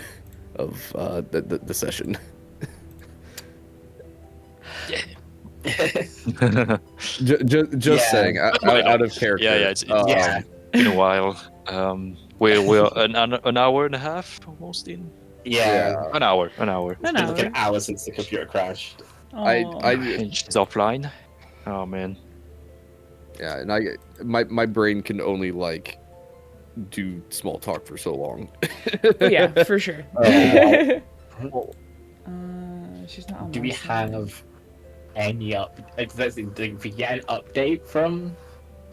of the session? Just Yeah. saying, out of character. Yeah, it's Yeah. been a while. We're an hour and a half almost in. Yeah. An hour. An It's been like hour. an hour since the computer crashed. Aw. And she's offline. Oh man. Yeah, and my brain can only like do small talk for so long. Oh, yeah, for sure. She's not on Do my we side. have any if we get an update from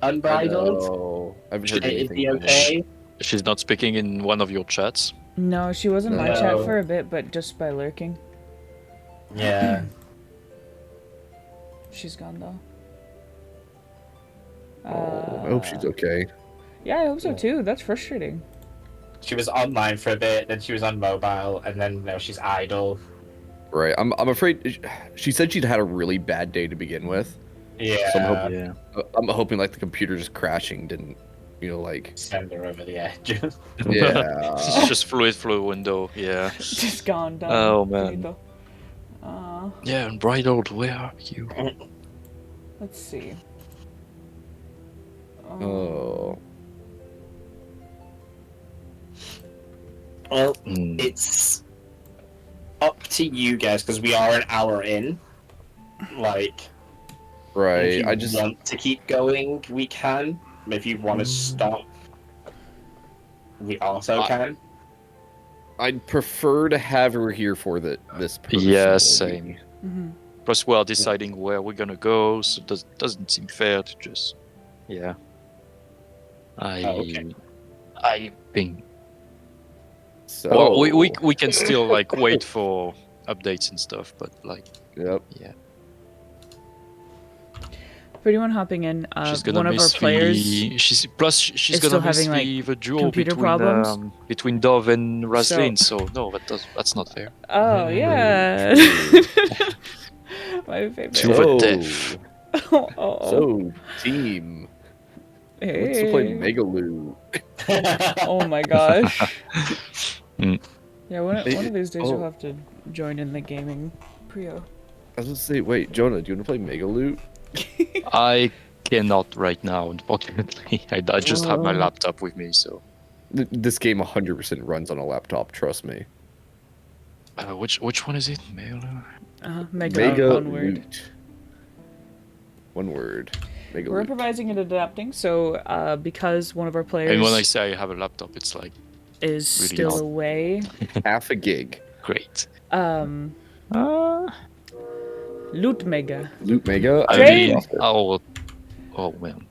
I Unbridled? know. I haven't heard Is anything he from her. okay? She's not speaking in one of your chats. No, she was in my No. chat for a bit, but just by lurking. Yeah. She's gone though. Oh, I hope she's okay. Yeah, I hope so too. That's frustrating. She was online for a bit, then she was on mobile, and then now she's idle. Right. I'm afraid she said she'd had a really bad day to begin with. Yeah. So I'm hoping- Yeah. I'm hoping like the computer just crashing didn't, like Send her over the edge. yeah. It's just fluid through a window. Yeah. Just gone down. Oh, man. Finito. Yeah, Unbridled, where are you? Let's see. Oh. Well, Hmm. it's up to you guys because we are an hour in. Like, if Right. you I just want to keep going, we can. If you want to stop, we also can. I'd prefer to have her here for this person. Yeah, same. Mm-hmm. Plus, we are deciding where we're gonna go, so it doesn't seem fair to just. Yeah. Okay. I think. So Well, we can still like wait for updates and stuff, but like, Yep. yeah. For anyone hopping in, She's gonna one of our miss players. she's is gonna still miss having, like, the duel computer between problems. between Dove and Raslin. So no, that's not fair. Oh yeah. My favorite. To the death. Oh. So team. Let's play Hey. Megaloo. Oh my gosh. Mm. Yeah, one of these days you'll Oh. have to join in the gaming Prio. I was gonna say, wait, Jonah, do you want to play Megaloot? I cannot right now, unfortunately. I just have my What? laptop with me, so. This game 100% runs on a laptop. Trust me. Which one is it? Mail? Mega one word. Megaloot. One word. We're Megaloot. improvising and adapting, so because one of our players And when I say I have a laptop, it's like is really still not. away, Half a gig. great. Loot Mega. Loot Mega. I Train! mean, oh man.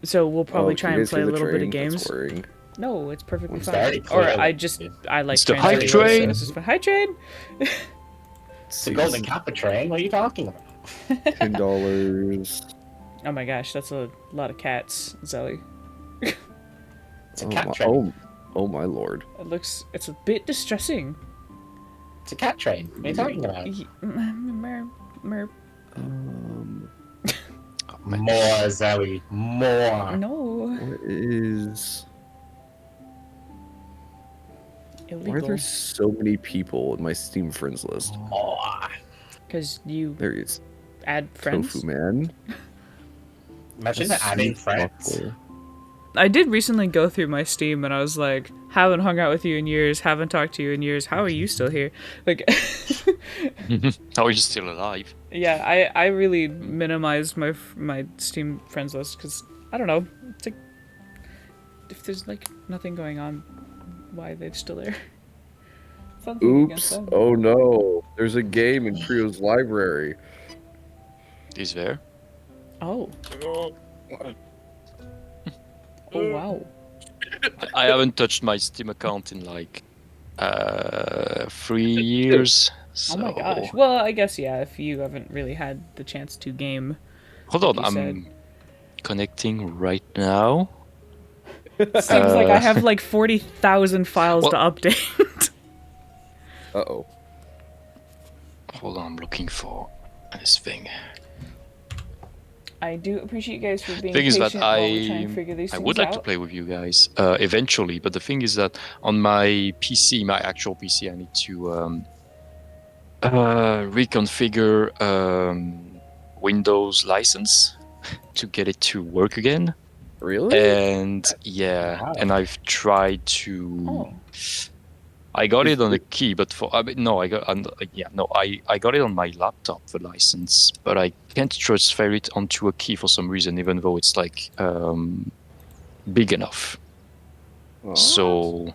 So we'll probably try can and you guys play hear a the little bit of train that's games. whirring? No, it's perfectly It's fine. already Or clear. I like It's the trains hype anyway, so train. this is fun. Hi train. It's the Golden Kappa train. What are you talking about? $10. Oh my gosh, that's a lot of cats, Zelly. It's a Oh cat my, train. oh my lord. It's a bit distressing. It's a cat train. What are you talking about? Mer. More, Zoe. More. No, What is? Why are illegal. there so many people in my Steam friends list? More. Because you There he is. add friends. Tofu Man. Imagine That's adding sweet friends. fucker. I did recently go through my Steam and I was like, haven't hung out with you in years, haven't talked to you in years. How are you still here? Like, How are you still alive? yeah, I really minimized my Steam friends list because I don't know. It's like if there's like nothing going on, why are they still there? Something against Oops. them. Oh no. There's a game in Trio's library. Is there? Oh. Oh wow. I haven't touched my Steam account in like 3 years. So... Oh my gosh. Well, I guess yeah. If you haven't really had the chance to game, Hold on, you I'm said. connecting right now. Seems like I have like 40,000 files to update. Uh-oh. Hold on, I'm looking for this thing. I do appreciate you guys for being Thing is patient that while we try and figure these I things would like out. to play with you guys eventually, but the thing is that on my PC, my actual PC, I need to reconfigure Windows license to get it to work again. Really? And yeah, Wow. and I've tried to. Oh. I got it on a key, but I got it on my laptop, the license, but I can't transfer it onto a key for some reason, even though it's like big enough. Aw. So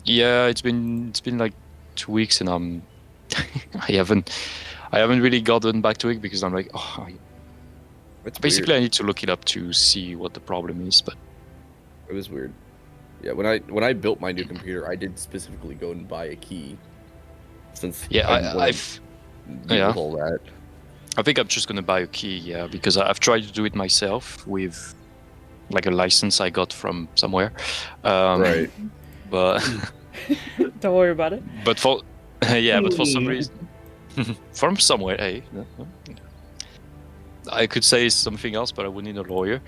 yeah, it's been like 2 weeks, and I haven't really gotten back to it because I'm like, That's basically weird. I need to look it up to see what the problem is, but It was weird. Yeah, when I built my new computer, I did specifically go and buy a key. Since yeah, I've yeah. all that. I think I'm just gonna buy a key, yeah, because I've tried to do it myself with like a license I got from somewhere. Right. But Don't worry about it. but for but for some reason from somewhere, hey. I could say something else, but I would need a lawyer.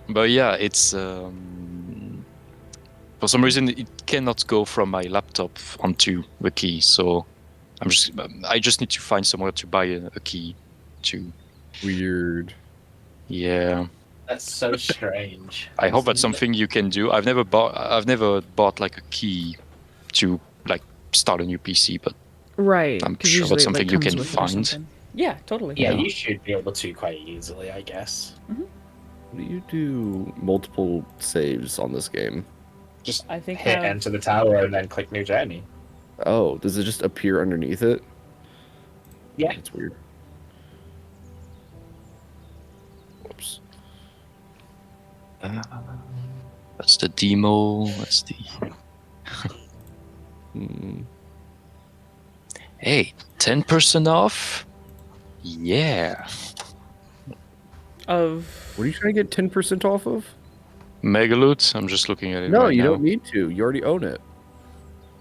But yeah, it's for some reason it cannot go from my laptop onto the key, so I just need to find somewhere to buy a key to. Weird. Yeah. That's so strange. I hope that's something you can do. I've never bought like a key to like start a new PC, but Right. I'm 'cause sure usually that's it, like, something you comes can with it or find. something. Yeah, totally. Yeah, Yeah. you should be able to quite easily, I guess. Do you do multiple saves on this game? Just I think hit enter the tower and then click new journey. Oh, does it just appear underneath it? Yeah. That's weird. Whoops. That's the demo. That's the. Hmm. Hey, 10% off. Yeah, of What are you trying to get 10% off of? Megaloot. I'm just looking at it. No, right you now. don't need to. You already own it.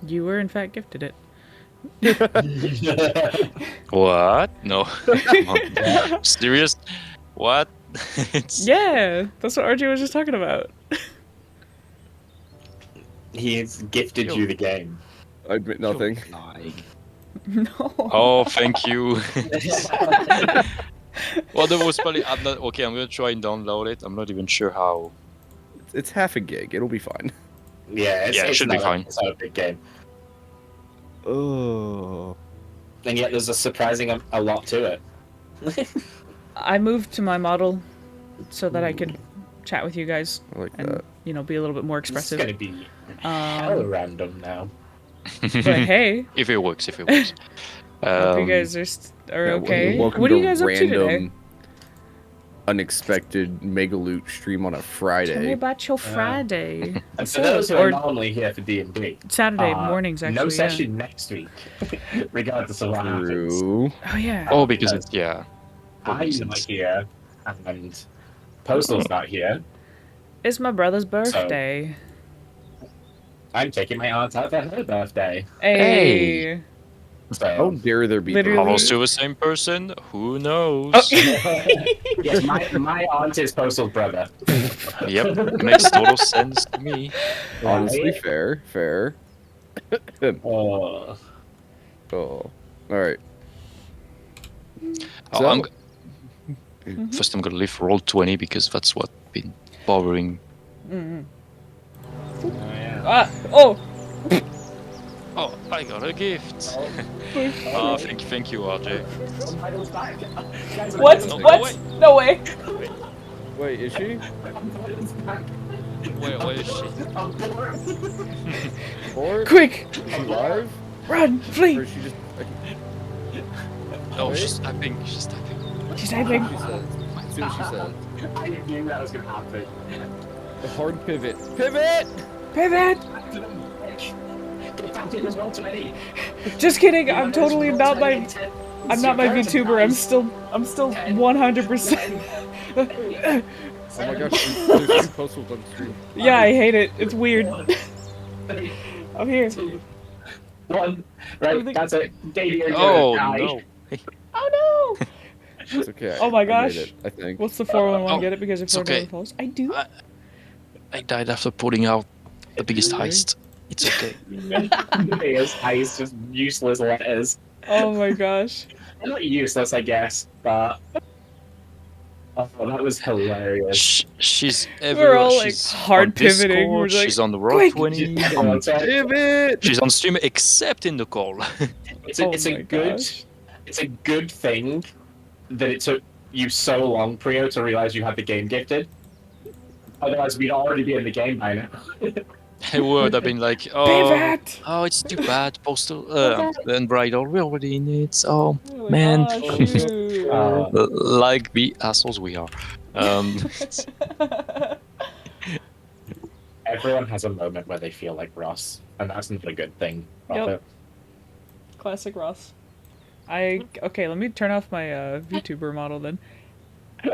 you were in fact gifted it. What? No. Come on. Serious? What? It's... Yeah, that's what RJ was just talking about. He's gifted Yo. you the game. I admit nothing. Like... No. Oh, thank you. Well, the most probably I'm not okay. I'm gonna try and download it. I'm not even sure how. It's half a gig. It'll be fine. Yeah, Yeah, it it's should be not fine. It's not a big game. Oh. And yet there's a surprising a lot to it. I moved to my model so that I could chat with you guys I like and that. be a little bit more This is expressive. going to be hella random now. But hey, If it works, if it works. hope you guys are Yeah, okay. welcome What are to you guys up to today? random, unexpected Megaloot stream on a Tell me Friday. about your Friday. And for those who Or- are normally here for D&D, Saturday mornings, actually. no yeah. session next week, regardless of what happens. True. Oh yeah. Oh, because it's yeah. I'm not here, and Postal's not here. It's my brother's birthday. I'm taking my aunt out for her birthday. Hey. So, How dare there be Literally- Almost to the same person? Who knows? Oh. yes, my aunt is Postal's brother. Yep, makes total sense to me. honestly Right? fair? Oh. Oh, all right. Oh, So- First, I'm gonna leave roll 20 because that's what been bothering. Mm-hmm. Oh, yeah. Ah. Oh. Oh, I got a gift. Oh, Thank you, RJ. Title's back. Guys, What? No, What? No way. Wait, is she? Where is she? Or Quick, is she live? run, Or flee. is she just? Oh, Wait. she's typing. She's typing. She's typing. She says. As soon as she says. I knew that was going to happen. The hard pivot. Pivot! Pivot. Just kidding. I'm totally not my. I'm not my VTuber. I'm still 100%. Oh my gosh, there's two postals on stream. Yeah, I hate it. It's weird. I'm here. One. Right, that's it. Davey, you're Oh gonna die. no! Oh no! It's okay. Oh my I made gosh. it, I think. What's the 411? Oh, Get it because if it's 411 okay. falls. I do. I died after pulling out the biggest Really? heist. It's okay. His heist, just useless letters. Oh my gosh. Not useless, I guess, but. Oh, that was hilarious. She's We're everywhere. all like She's hard on pivoting. We're Discord, like, she's on the Roll quick! 20. Pivot! She's on stream except in the call. It's a, Oh it's my a good, gosh. it's a good thing that it took you so long, Prio, to realize you had the game gifted. Otherwise, we'd already be in the game by now. I would have been like, oh, Pivot! oh, it's too bad. Postal and Bridal, we're already in it. Oh, Oh my Man. gosh, dude. like the assholes we are. Everyone has a moment where they feel like Ross, and that's not a good thing. Yep. Classic Ross. Okay, let me turn off my VTuber model then. I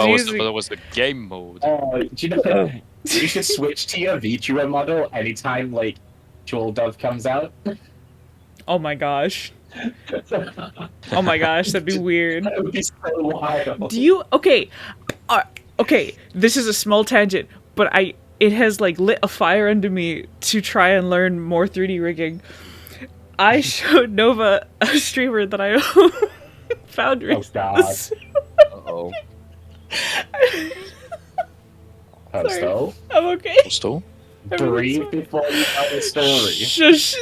was that was the game mode. Do you know you should switch to your VTuber model anytime like Jewel Dove comes out? Oh my gosh. Oh my gosh, that'd be weird. That would be so wild. Do you okay? Okay, this is a small tangent, but it has like lit a fire under me to try and learn more 3D rigging. I showed Nova a streamer that I found Oh, God. recently. Uh-oh. Coastal, I'm okay. Coastal. Everyone's breathe fine. before you tell the story. Shush.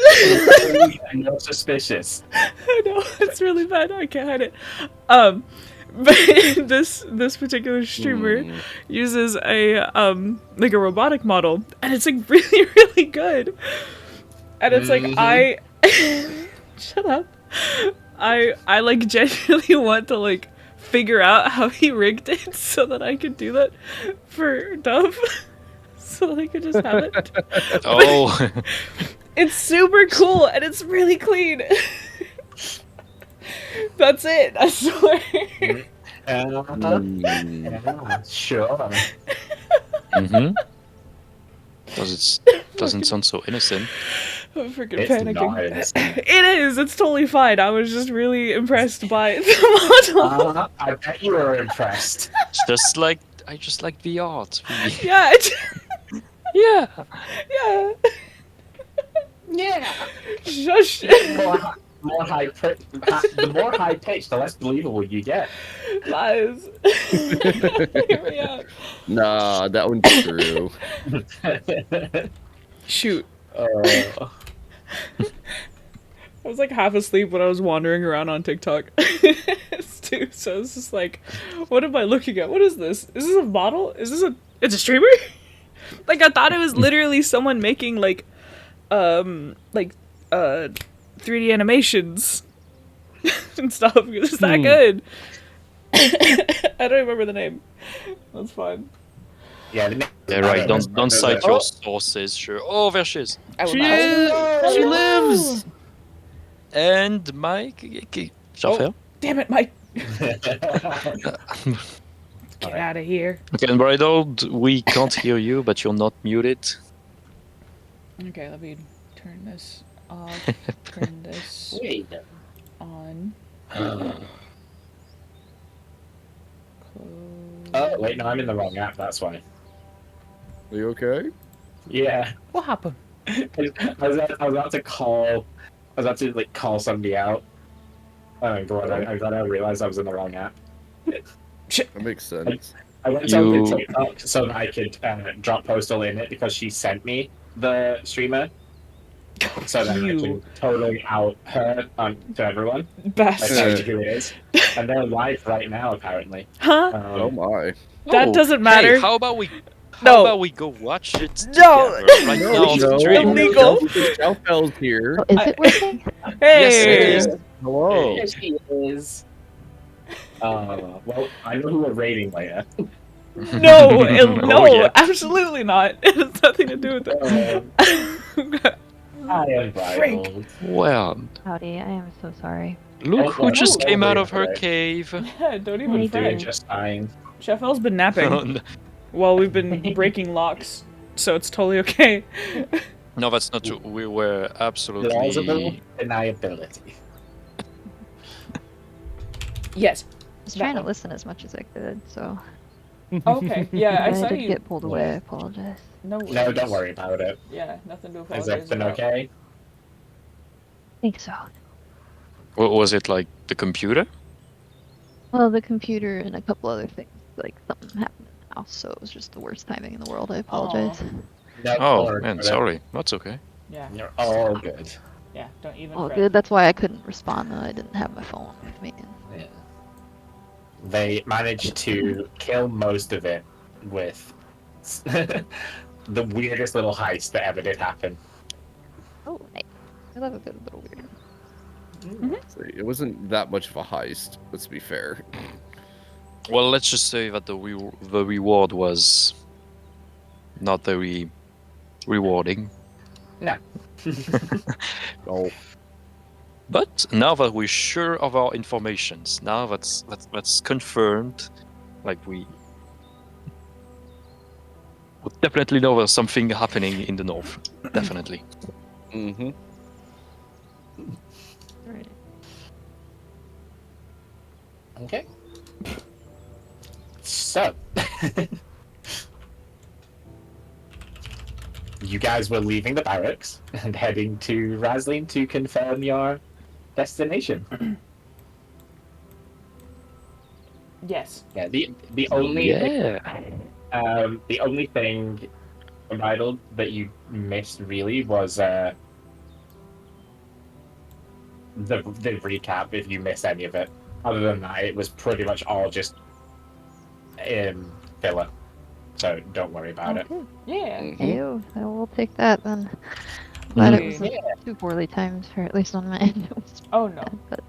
And you're suspicious. I know it's really bad. I can't hide it. But this particular streamer Hmm. uses a like a robotic model, and it's like really really good. And it's like I shut up. I like genuinely want to like figure out how he rigged it so that I could do that for Dove. So that I could just have it. Oh, It's super cool and it's really clean. That's it, I swear. Hmm. Yeah, sure. mm-hmm. Doesn't sound so innocent. I'm freaking It's panicking. not innocent. It is, it's totally fine. I was just really impressed by the model. I bet you were impressed. I just like the art. Really. Yeah, Yeah. yeah. Yeah. Shush. More high the more high pitched, the less believable you get. Lies. Hear me out. Nah, that one's true. Shoot. Uh, I was like half asleep when I was wandering around on TikTok. Too, so it's just like, what am I looking at? What is this? Is this a model? Is this it's a streamer? Like I thought it was literally someone making like 3D animations and stuff because it's that good. I don't remember the name. That's fine. yeah, Yeah, right. Don't cite Oh. your sources. Sure. Oh, there she is. I will She not. is! She lives! And Mike. Jean-Fer. Damn it, Mike. the Get out of here. Okay, and Bridal, we can't hear you, but you're not muted. Okay, let me turn this off. Turn this Wait. on. Oh, Close. wait, no, I'm in the wrong app, that's why. Are you okay? Yeah. What happened? I was about to like call somebody out. Oh god, I thought I realized I was in the wrong app. That makes sense. I went You- on to TikTok so that I could drop Postal in it because she sent me the streamer. So that I You can totally out her to everyone. Like, bastard. who it is. And they're live right now, apparently. Huh? Oh my. That doesn't matter. Hey, how about we go watch it No. together right now on no. stream? Illegal. Shelfell's here. Oh, is it working? Hey! Yes, it is. Hello. Yes, she is. Well, I know who we're raiding later. No, no, Oh, yeah. absolutely not. It has nothing to do with that. I am bridled. Well, Howdy, I am so sorry. look who Oh, just oh, came oh, out of her right. cave. Yeah, don't even Hey, Doing fret. just fine. Chef L's been napping Oh, no. while we've been breaking locks, so it's totally okay. No, that's not true. We were Plausible absolutely. deniability. Yes. I was trying to listen as much as I could, so Okay. Yeah, I if saw did you. get pulled away. I apologize. No, No, don't worry about it. Yeah, nothing to Is apologize everything about. okay? I think so. What was it like? The computer? Well, the computer and a couple other things, like something happened in the house, so it was just the worst timing in the world. I apologize. No, don't Oh worry man, about it. sorry. That's okay. Yeah, You're all good. yeah. Don't even. Oh, fret. good. That's why I couldn't respond. Though I didn't have my phone with me. Yeah. They managed to kill most of it with the weirdest little heist that ever did happen. Oh, nice. I love a good little weird. It wasn't that much of a heist, let's be fair. Well, let's just say that the reward was not very rewarding. No. Oh, But now that we're sure of our informations, now that's confirmed, like we definitely know there's something happening in the north. Definitely. mm-hmm. Right. Okay. So, you guys were leaving the barracks and heading to Raslin to confirm your destination. Yes. Yeah. The only the only thing Vital that you missed really was the recap. If you missed any of it, other than that, it was pretty much all just filler. So don't worry about it. Okay. Yeah. Ew, I will take that then. Glad it Mm. wasn't too poorly timed, or at least on my end. It was Oh no. bad, but...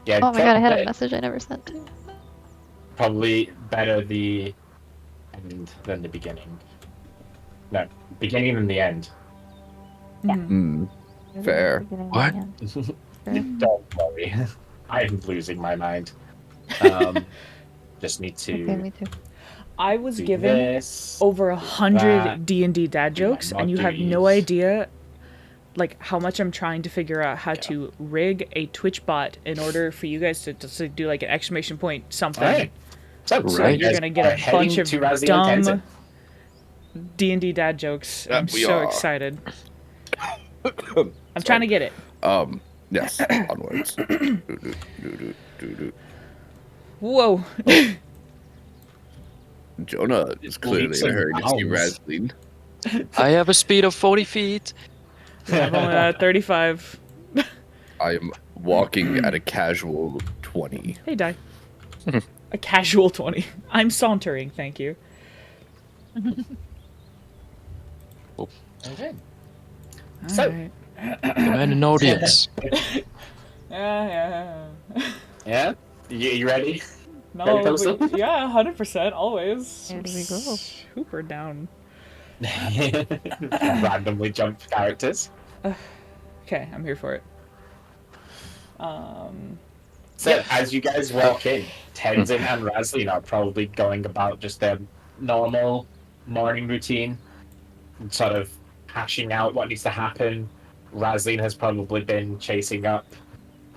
Yeah. Oh my god, I had a message I never sent to. Probably better the end than the beginning. No, beginning than the end. Mhm. Fair. Beginning What? and the end. Sure. Don't worry. I'm losing my mind. Just need to Okay, me too. I was do given this. over that, 100 D&D dad do my jokes, and mod you have no duties. idea like how much I'm trying to figure out how to rig a Twitch bot in order for you guys to do like an exclamation point something. Alright. So, Right. So you you're guys gonna get are a heading bunch of to Razzie dumb Intensive. D&D dad jokes. That I'm we so are. excited. I'm trying to get it. Yes. Onwards. Do. Whoa. Jonah is clearly Leaps in a and hurry to see bounds. Razlin. I have a speed of 40 feet. I'm only at 35. I am walking at a casual 20. Hey, die. A casual 20. I'm sauntering, thank you. Okay. So- Alright. I'm an audience. Yeah. Yeah? You ready? No, Ready, Postal? but yeah, 100%, always. Here we go. Super down. Randomly jump characters. Okay, I'm here for it. So, as you guys walk in, Tenzin and Razlin are probably going about just their normal morning routine, sort of hashing out what needs to happen. Razlin has probably been chasing up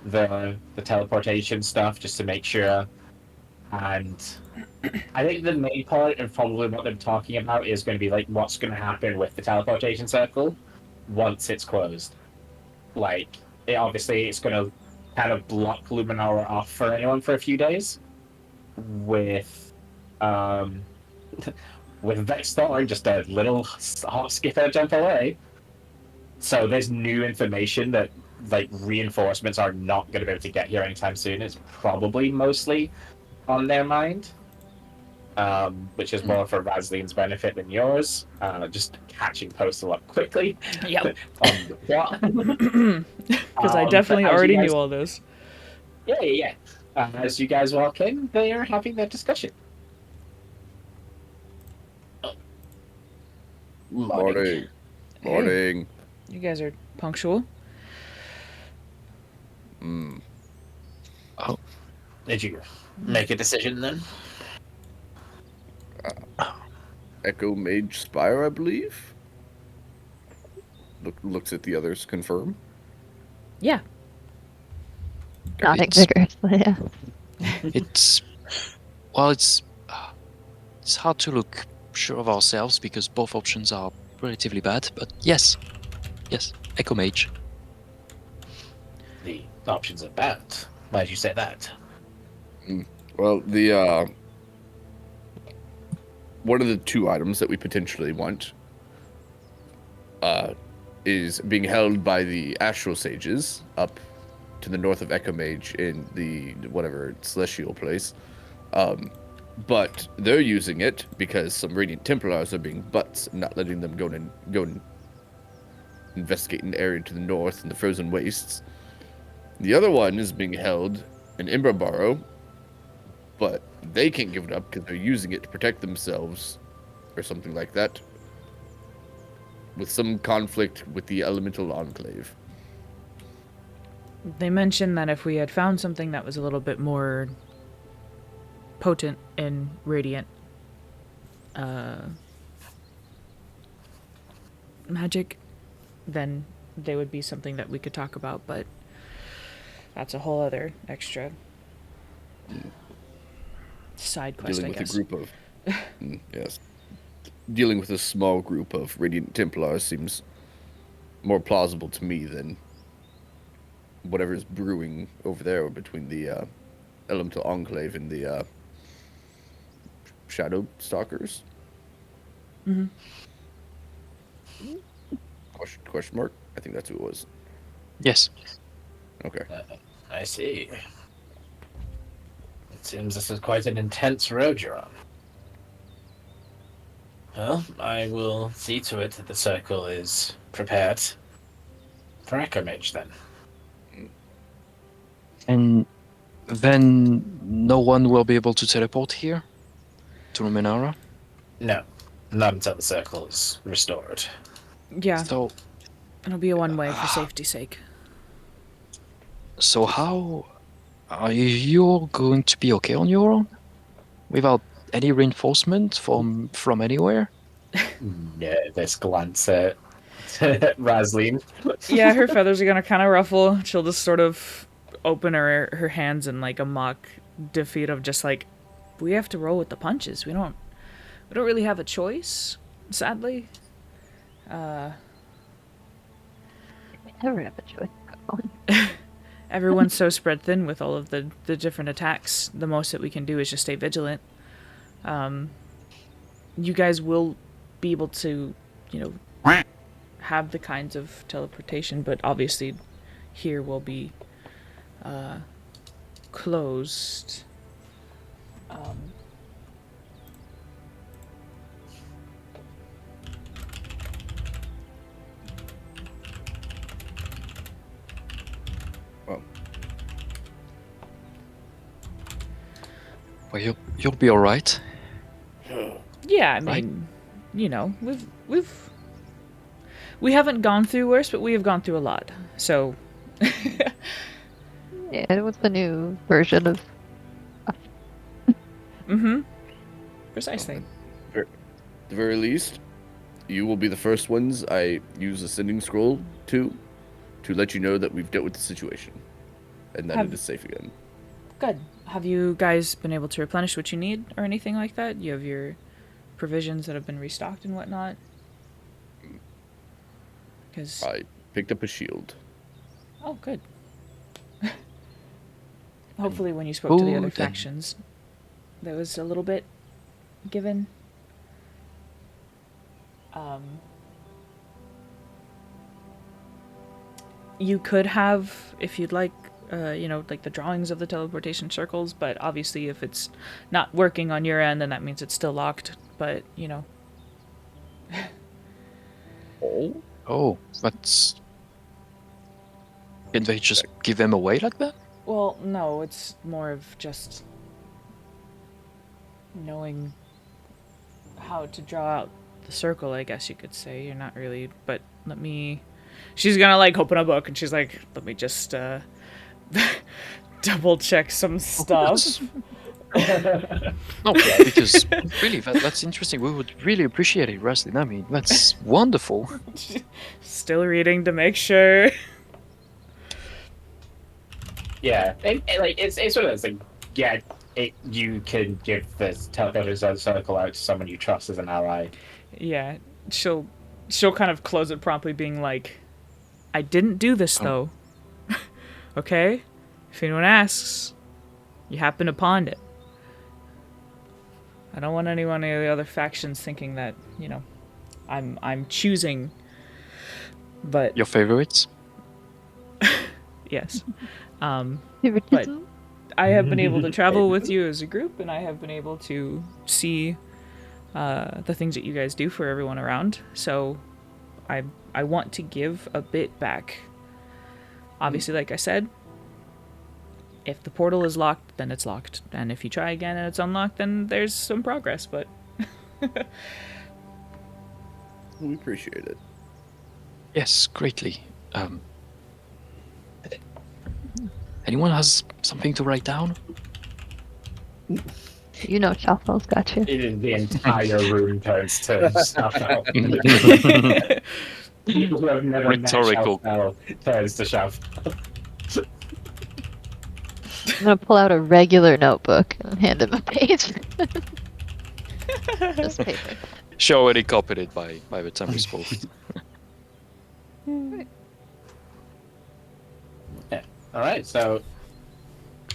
the teleportation stuff just to make sure. And I think the main part and probably what they're talking about is going to be like what's going to happen with the teleportation circle once it's closed. Like, obviously, it's going to kind of block Luminara off for anyone for a few days. With with Vexthorn just a little hop, skip, and a jump away. So there's new information that like reinforcements are not going to be able to get here anytime soon. It's probably mostly on their mind, which is more for Razlin's benefit than yours. Just catching Postal up quickly Yep. on the plot. Because I definitely but as already you guys- knew all this. Yeah. As you guys walk in, they are having their discussion. Morning. Morning. You guys are punctual. Mm. Did you make a decision then? Echo Mage Spire, I believe. Looks at the others, confirm. Yeah. Nodding It's- vigorously, yeah. It's hard to look sure of ourselves because both options are relatively bad. But yes, Echo Mage. The options are bad. Why did you say that? Well, the one of the two items that we potentially want is being held by the Astral Sages up to the north of Echo Mage in the whatever celestial place. But they're using it because some Radiant Templars are being butts and not letting them go and investigate an area to the north in the frozen wastes. The other one is being held in Imbrabaro, but they can't give it up because they're using it to protect themselves or something like that, with some conflict with the Elemental Enclave. They mentioned that if we had found something that was a little bit more potent in Radiant magic, then they would be something that we could talk about, but that's a whole other extra side quest, Dealing I with guess. a group of yes, dealing with a small group of Radiant Templars seems more plausible to me than whatever's brewing over there between the Elemental Enclave and the shadow stalkers? Mhm. Question mark? I think that's who it was. Yes. Okay. I see. It seems this is quite an intense road you're on. Well, I will see to it that the circle is prepared for Echo Mage then. And then no one will be able to teleport here to Luminara. No, not until the circle is restored. Yeah, So, it'll be a one-way for safety's sake. so how are you going to be okay on your own without any reinforcement from anywhere? Nervous glance at Raslin. Yeah, her feathers are gonna kind of ruffle. She'll just sort of open her hands in like a mock defeat of just like, we have to roll with the punches. We don't really have a choice, sadly. We never have a choice. Everyone's so spread thin with all of the different attacks. The most that we can do is just stay vigilant. You guys will be able to, have the kinds of teleportation, but obviously here will be closed. Well, you'll be all right. Yeah, I Right. mean, we haven't gone through worse, but we have gone through a lot. So Yeah, it was the new version of. precisely. At the very least, you will be the first ones I use the sending scroll to let you know that we've dealt with the situation and that Have- it is safe again. Good. Have you guys been able to replenish what you need or anything like that? You have your provisions that have been restocked and whatnot? Because I picked up a shield. oh, good. Hopefully, when you spoke to the Who other then? factions, there was a little bit given. You could have, if you'd like, like the drawings of the teleportation circles, but obviously if it's not working on your end, then that means it's still locked. But, Oh? Oh, but can they just give them away like that? well, no, it's more of just knowing how to draw out the circle, I guess you could say. You're not really, but let me... She's gonna, like, open a book, and she's like, let me just, double check some stuff. No, because really, that's interesting. We would really appreciate it, Raslin. I mean, that's wonderful. Still reading to make sure. Yeah, it's one of those things. Yeah, you can give the teleporter circle out to someone you trust as an ally. Yeah, she'll kind of close it promptly, being like, I didn't do this, though. Okay? If anyone asks, you happened upon it. I don't want anyone of the other factions thinking that, I'm choosing. But Your favorites? yes. Favoritism? I have been able to travel with you as a group, and I have been able to see the things that you guys do for everyone around. So I want to give a bit back. Obviously, like I said, if the portal is locked, then it's locked. And if you try again and it's unlocked, then there's some progress, but... We appreciate it. Yes, greatly. Anyone has something to write down? You know Shuffle's got you. The entire room turns to Shuffle. People who have never Rhetorical. met Shuffle turns to Shuffle. I'm gonna pull out a regular notebook and hand him a page. Just paper. She already copied it by the time we spoke. All right, so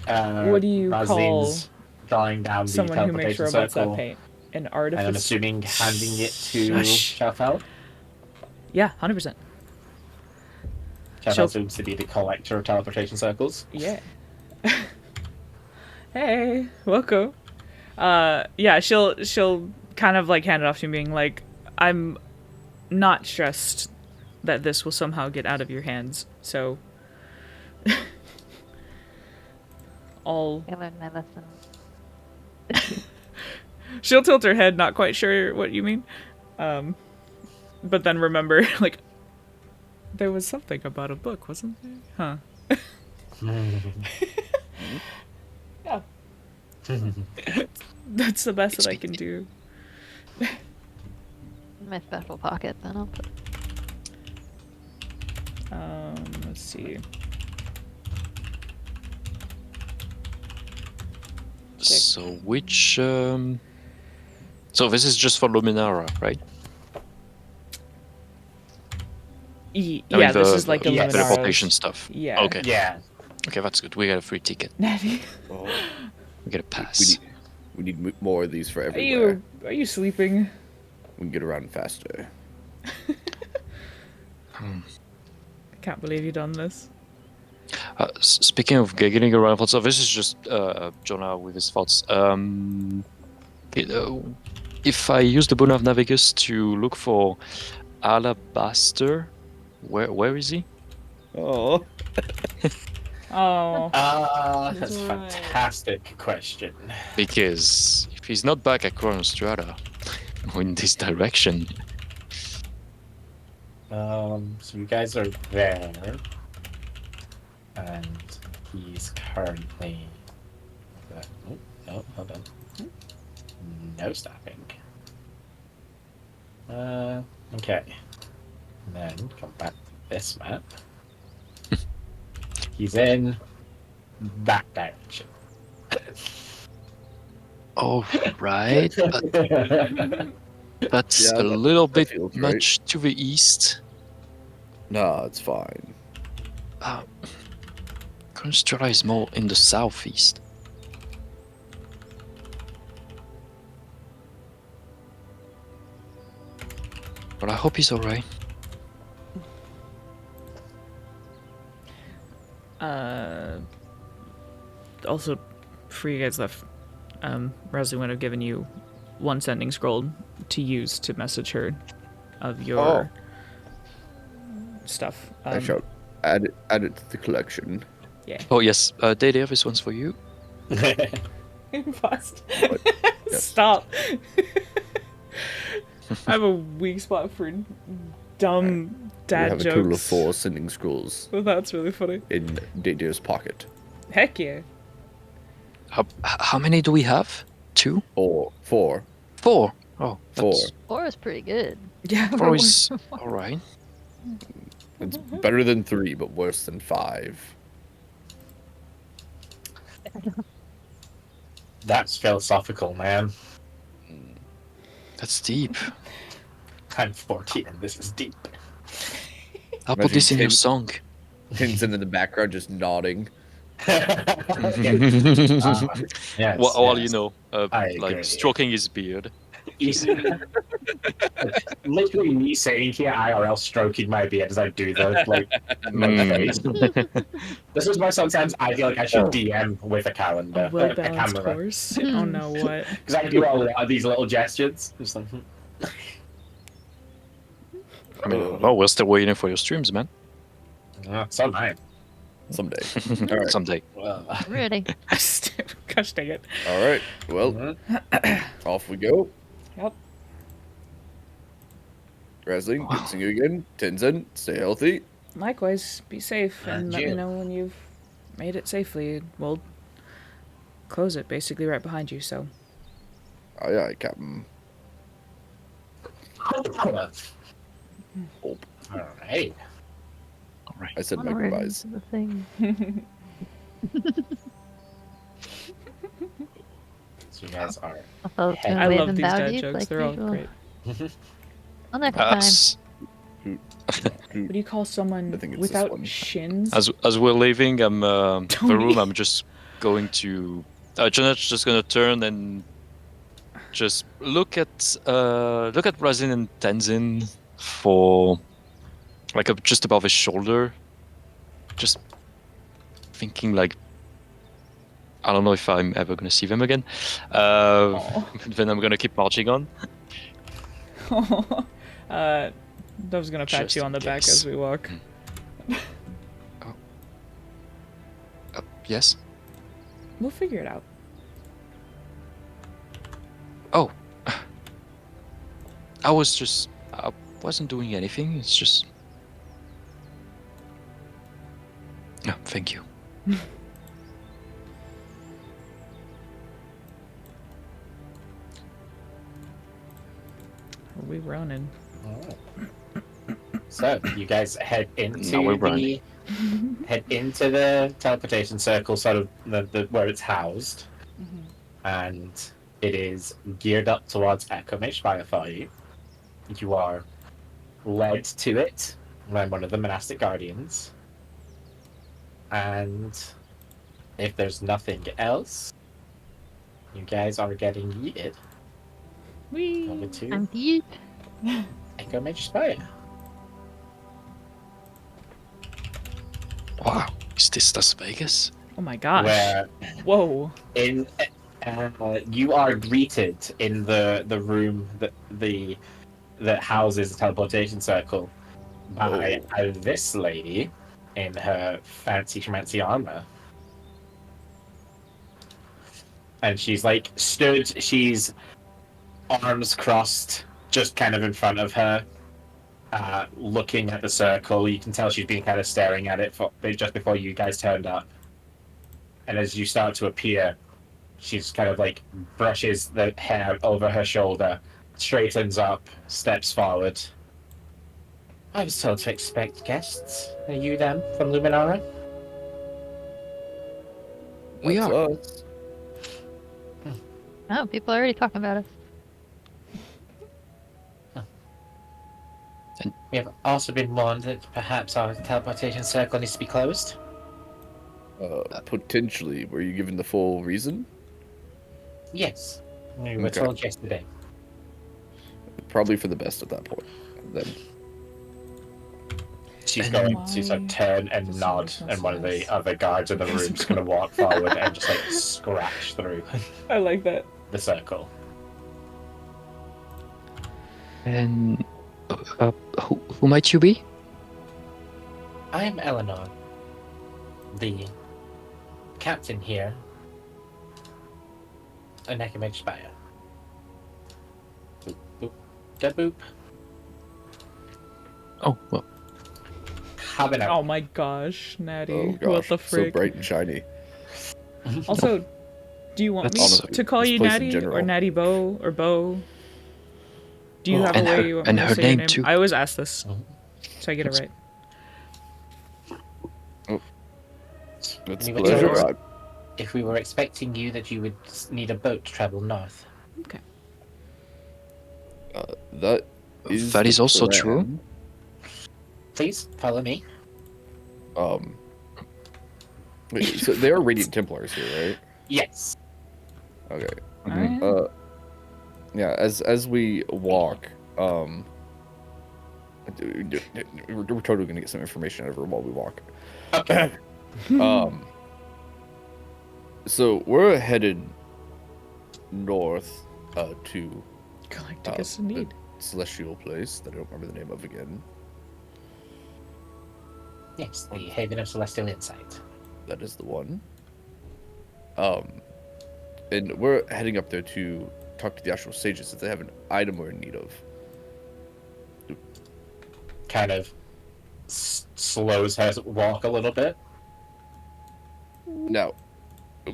What do you Roslin's drawing down the Someone who makes teleportation robots that circle. paint. an And artifice. I'm assuming handing it to Shush. Shafel. Yeah, 100%. Shafel She'll- seems to be the collector of teleportation circles. Yeah. Hey, welcome. Yeah, she'll kind of like hand it off to me, being like, I'm not stressed that this will somehow get out of your hands, so I'll. I learned my lesson. She'll tilt her head, not quite sure what you mean, but then remember, like, there was something about a book, wasn't there? Huh. Yeah. That's the best that I can do. In my special pocket, then I'll put. Let's see. So which so this is just for Luminara, right? I mean, Yeah, this is like a yeah, Luminara's- teleportation stuff. Yeah. Okay. Yeah. Okay, that's good. We got a free ticket. Natty, Oh, We get a pass. we need more of these for are everywhere. you sleeping? We can get around faster. I can't believe you done this. Speaking of getting around, so this is just Jonah with his thoughts. If I use the Boon of Navigus to look for Alabaster, where is he? Oh, Oh, That's a Right. fantastic question. Because if he's not back at Chronostrata, or in this direction, So you guys are there, and he's currently. Oh, no, hold on. No stopping. Okay. And then come back to this map. He's in that direction. oh right, but that's Yeah, a that- little that bit feels right. much to the east. no, it's fine. Chronostrata is more in the southeast. But I hope he's alright. Also, for you guys left, Rosalie would have given you one sending scroll to use to message her of your stuff. I shall add it to the collection. Oh yes, Dahlia, this one's for you. Fast. Yes. Stop. I have a weak spot for dumb We dad have a total of jokes. 4 sending scrolls Well, that's really funny. in Dahlia's pocket. Heck yeah. How many do we have? 2? Or 4. 4. Oh, 4. that's 4 is pretty good. Yeah. 4 is alright. It's better than 3, but worse than 5. That's philosophical, man. That's deep. I'm 14 and this is deep. I'll put Imagine this in your Tim- song. Tinson in the background just nodding. Yes, While you yes. know, I agree. like stroking his beard. Literally me sitting here IRL stroking my beard as I do the like my face. This is why sometimes I feel like I should DM with a calendar, A well a balanced camera, horse. Oh no, what? because I do a lot of these little gestures. Just like, I mean, well, we're still waiting for your streams, man. so am I. Someday. All right. Someday. Well, Ready. Gosh dang it. All right. Well, mhm. off we go. Yep. Wrestling, good seeing you again. Tenzin, stay healthy. Likewise, be safe and let me you. know when you've made it safely. We'll close it basically right behind you, so. Aye, aye, Captain. All right. I said my Onward goodbyes. to the thing. So you guys are. Also, I I wave love and these bow dad to you jokes. like They're all usual. great. Till next time. As, What do you call someone I think it's this without one. shins? as we're leaving, the Tony. room, I'm just going to. Jonathan's just gonna turn and just look at Razin and Tenzin for like just above his shoulder. Just thinking like, I don't know if I'm ever gonna see them again. Then I'm gonna keep marching on. Dove's gonna pat Just you on the in back case. as we walk. Yes. We'll figure it out. Oh. I wasn't doing anything. It's just. No, thank you. Are we running? So you guys head Now into we're the teleportation circle, sort of the where it's housed, and it is geared up towards Echo Mage for you. You are led to it by one of the monastic guardians, and if there's nothing else, you guys are getting yeeted over Whee! to I'm deep. Echo Mage Spire. Wow. Is this Las Vegas? Oh my gosh. Where Whoa. in you are greeted in the room that houses the teleportation circle by this lady in her fancy schmancy armor, and she's like stood. She's arms crossed, just kind of in front of her, looking at the circle. You can tell she's been kind of staring at it just before you guys turned up. And as you start to appear, she's kind of like brushes the hair over her shoulder, straightens up, steps forward. I was told to expect guests. Are you them from Luminara? We That's are. us. Oh, people are already talking about us. We have also been warned that perhaps our teleportation circle needs to be closed. Potentially. Were you given the full reason? Yes, we were Okay. told yesterday. Probably for the best at that point. Then. She's And going to sort of why turn and does nod, this make and one of the sense? other guards in the room is going to walk forward and just like scratch through I like that. the circle. And who might you be? I am Eleanor, the captain here in Echo Spire. Boop, boop, da boop. Oh, well. Having a Oh my gosh, Natty. Oh What gosh, the so frick? bright and shiny. Also, do you want me That's- to call This you place in Natty or general. Natty Bo or Bo? Do you Oh. have a And way her- you want and me to her say your name name? too. I always ask this, Mhm. so I get it That's- right. It's a We were pleasure. told if we were expecting you that you would need a boat to travel north. Okay. That is That the is also plan. true. Please follow me. Wait, so they are Radiant Templars here, right? Yes. Okay. Alright. Yeah. As we walk, we're totally gonna get some information out of her while we walk. Okay. So we're headed north to Galacticus in the need. celestial place that I don't remember the name of again. Yes, the Haven of Celestial Insight. That is the one. And we're heading up there to talk to the actual sages if they have an item we're in need of. Kind of slows her walk a little bit. Now,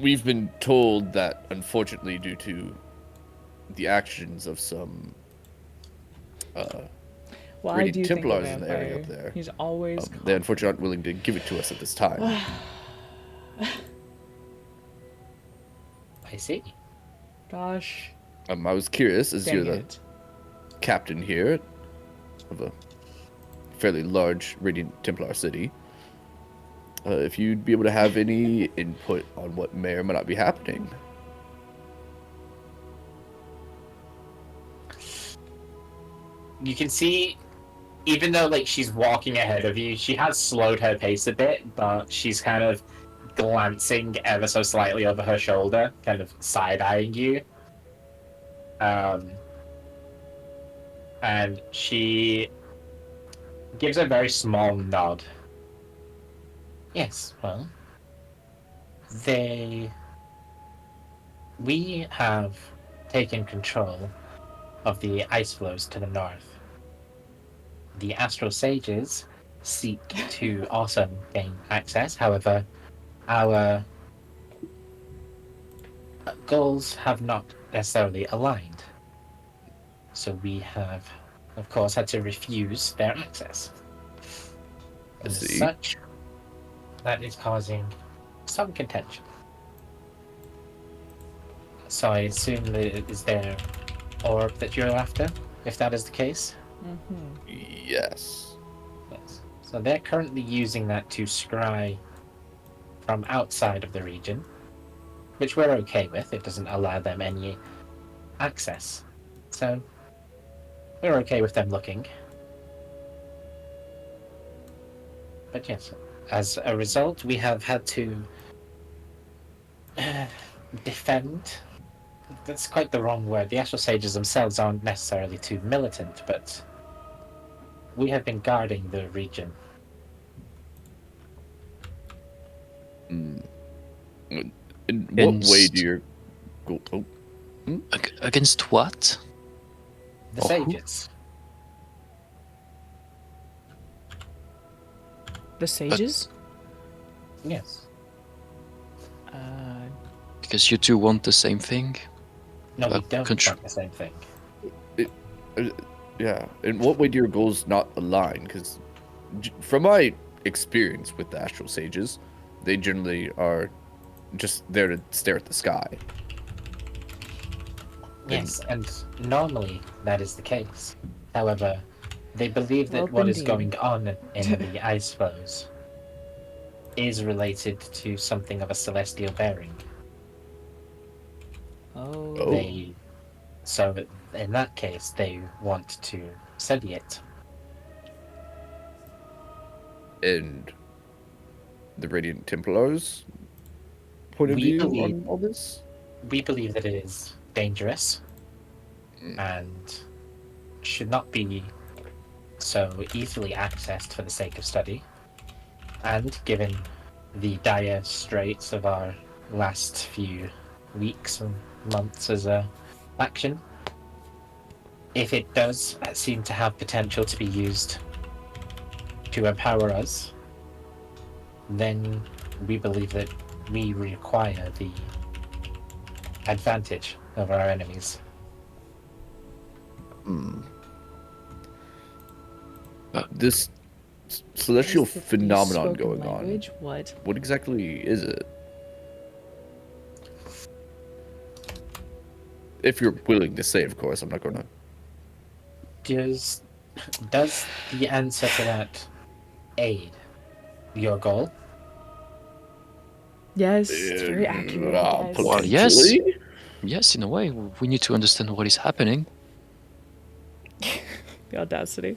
we've been told that, unfortunately, due to the actions of some Well, I Radiant do think a Templars in the area vampire. up there. He's always. they unfortunately aren't willing to give it to us at this time. I see. Gosh. I was curious, as you're Dang the it. captain here of a fairly large Radiant Templar city, if you'd be able to have any input on what may or may not be happening. you can see, even though like she's walking ahead of you, she has slowed her pace a bit, but she's kind of glancing ever so slightly over her shoulder, kind of side-eyeing you. And she gives a very small nod. Yes, well, we have taken control of the ice flows to the north. The Astral Sages seek to also gain access. However, our goals have not necessarily aligned. So we have, of course, had to refuse their access. I And as see. such, that is causing some contention. So I assume that it is their orb that you're after, if that is the case. Yes. Yes. So they're currently using that to scry from outside of the region, which we're okay with. It doesn't allow them any access. So we're okay with them looking. But yes, as a result, we have had to defend. That's quite the wrong word. The Astral Sages themselves aren't necessarily too militant, but we have been guarding the region. In what way Against- do your go? Oh, Against what? The Oh, who? Sages. The sages? Yes. Because you two want the same thing. No, we don't Control. want the same thing. yeah. In what way do your goals not align? Because from my experience with the Astral Sages, they generally are just there to stare at the sky. Yes, and normally that is the case. However, they believe that Well, what is indeed. going on in the ice flows is related to something of a celestial bearing. Oh. Oh. So in that case, they want to study it. And the Radiant Templars' point of We view believe- on all this? We believe that it is dangerous and should not be so easily accessed for the sake of study. And given the dire straits of our last few weeks and months as a faction, if it does seem to have potential to be used to empower us, then we believe that we require the advantage of our enemies. This celestial Is the phenomenon spoken going language? What? on. What exactly is it? If you're willing to say, of course. I'm not gonna. Does the answer to that aid your goal? Yes, it's very accurate. Yes. Well, yes. potentially? Yes, in a way, we need to understand what is happening. The audacity.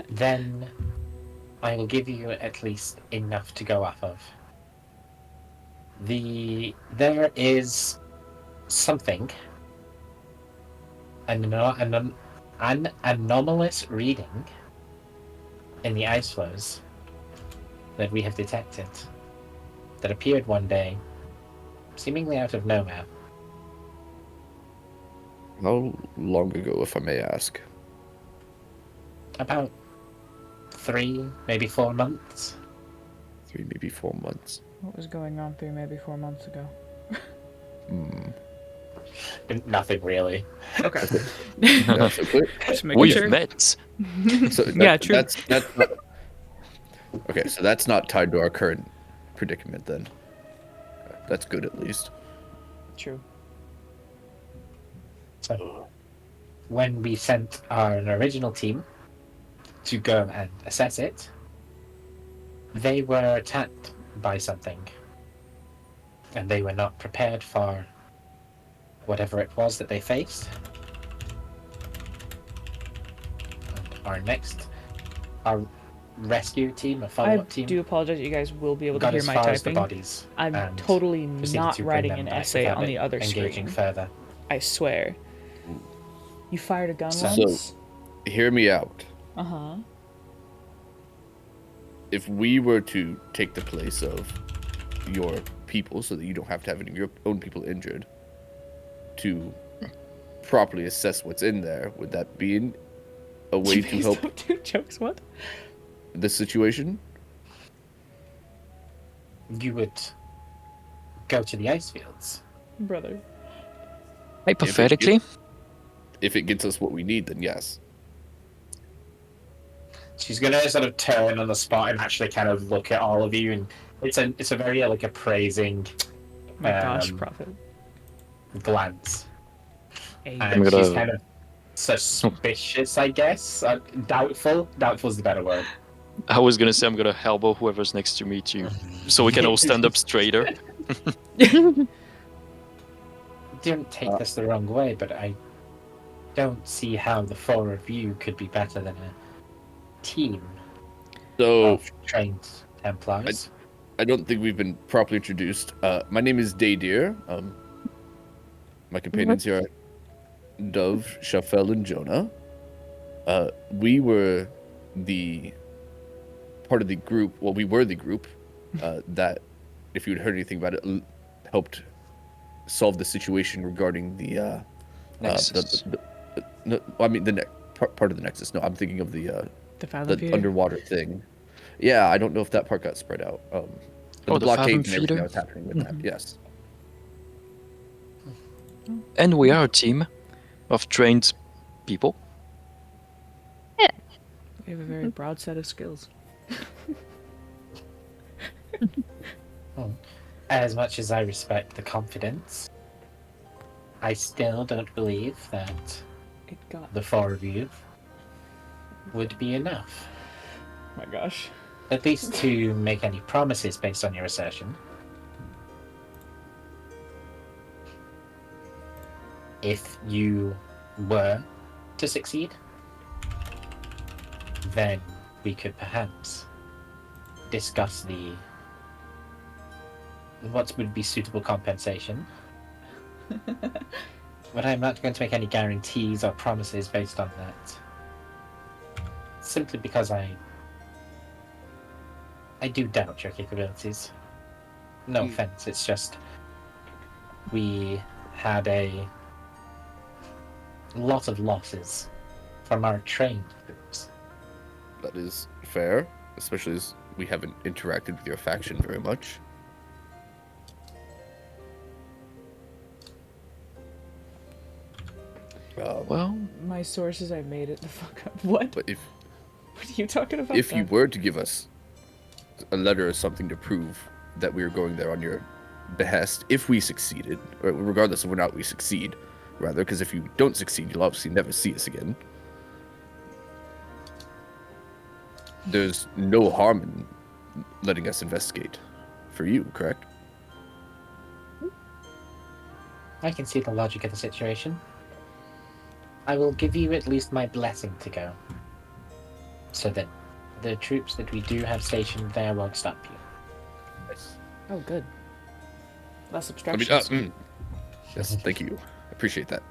Then I will give you at least enough to go off of. There is something, an anomalous reading in the ice flows that we have detected that appeared one day, seemingly out of nowhere. How long ago, if I may ask? About 3, maybe 4 months. 3, maybe 4 months. What was going on 3, maybe 4 months ago? Nothing really. Okay. Yeah, so quick. Just making We've sure. met. So Yeah, true. That's not, okay, so that's not tied to our current predicament then. That's good at least. True. So, when we sent our original team to go and assess it, they were attacked by something. And they were not prepared for whatever it was that they faced. our rescue team, a I follow-up team, do apologize. You guys will be able to got hear as my far as the typing. bodies. I'm and totally proceeded not to bring writing them an back essay without on the other engaging screen. further. I swear. You fired a gun So- once? Hear me out. Uh-huh. If we were to take the place of your people so that you don't have to have any of your own people injured to properly assess what's in there, would that be a way You to guys help don't do jokes, what? this situation? You would go to the ice fields. Brother. Hypothetically, If it gets us what we need, then yes. She's gonna sort of turn on the spot and actually kind of look at all of you, and it's a very like appraising My gosh, Um, Prophet. glance, Hey, and gonna- she's kind of suspicious, I guess. Doubtful. Doubtful's the better word. I was gonna say I'm gonna elbow whoever's next to me too, so we can all stand up straighter. Don't take this the wrong way, but I don't see how the four of you could be better than a team So of trained Templars. I don't think we've been properly introduced. My name is Daydeer. My companions here are Dove, Shafel, and Jonah. We were the part of the group. Well, we were the group that, if you'd heard anything about it, helped solve the situation regarding the Nexus. no, I mean the part of the Nexus. No, I'm thinking of the Fathom the Feeder? underwater thing. Yeah, I don't know if that part got spread out. Oh, the the blockade Fathom and everything Feeder? that was happening with that. Yes. And we are a team of trained people. We have a very broad set of skills. As much as I respect the confidence, I still don't believe that It got... the four of you would be enough. my gosh. At least to make any promises based on your assertion. If you were to succeed, then we could perhaps discuss what would be suitable compensation. But I'm not going to make any guarantees or promises based on that. Simply because I do doubt your capabilities. No offense, it's just we had a lot of losses from our trained groups. That is fair, especially as we haven't interacted with your faction very much. Well, My sources, I made it the fuck up. What? But What are you talking about? if you then? were to give us a letter or something to prove that we were going there on your behest, if we succeeded, or regardless of whether or not we succeed, rather, because if you don't succeed, you'll obviously never see us again. There's no harm in letting us investigate for you, correct? I can see the logic of the situation. I will give you at least my blessing to go, so that the troops that we do have stationed there won't stop you. Oh, good. Less I mean, obstructions. yes, thank you. Appreciate that.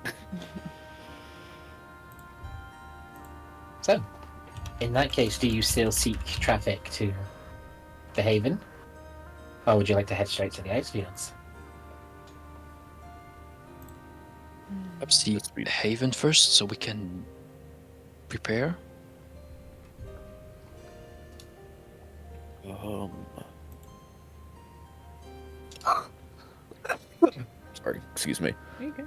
So, in that case, do you still seek traffic to the Haven? Or would you like to head straight to the ice fields? perhaps the Haven first, so we can prepare. Sorry, excuse me. Okay.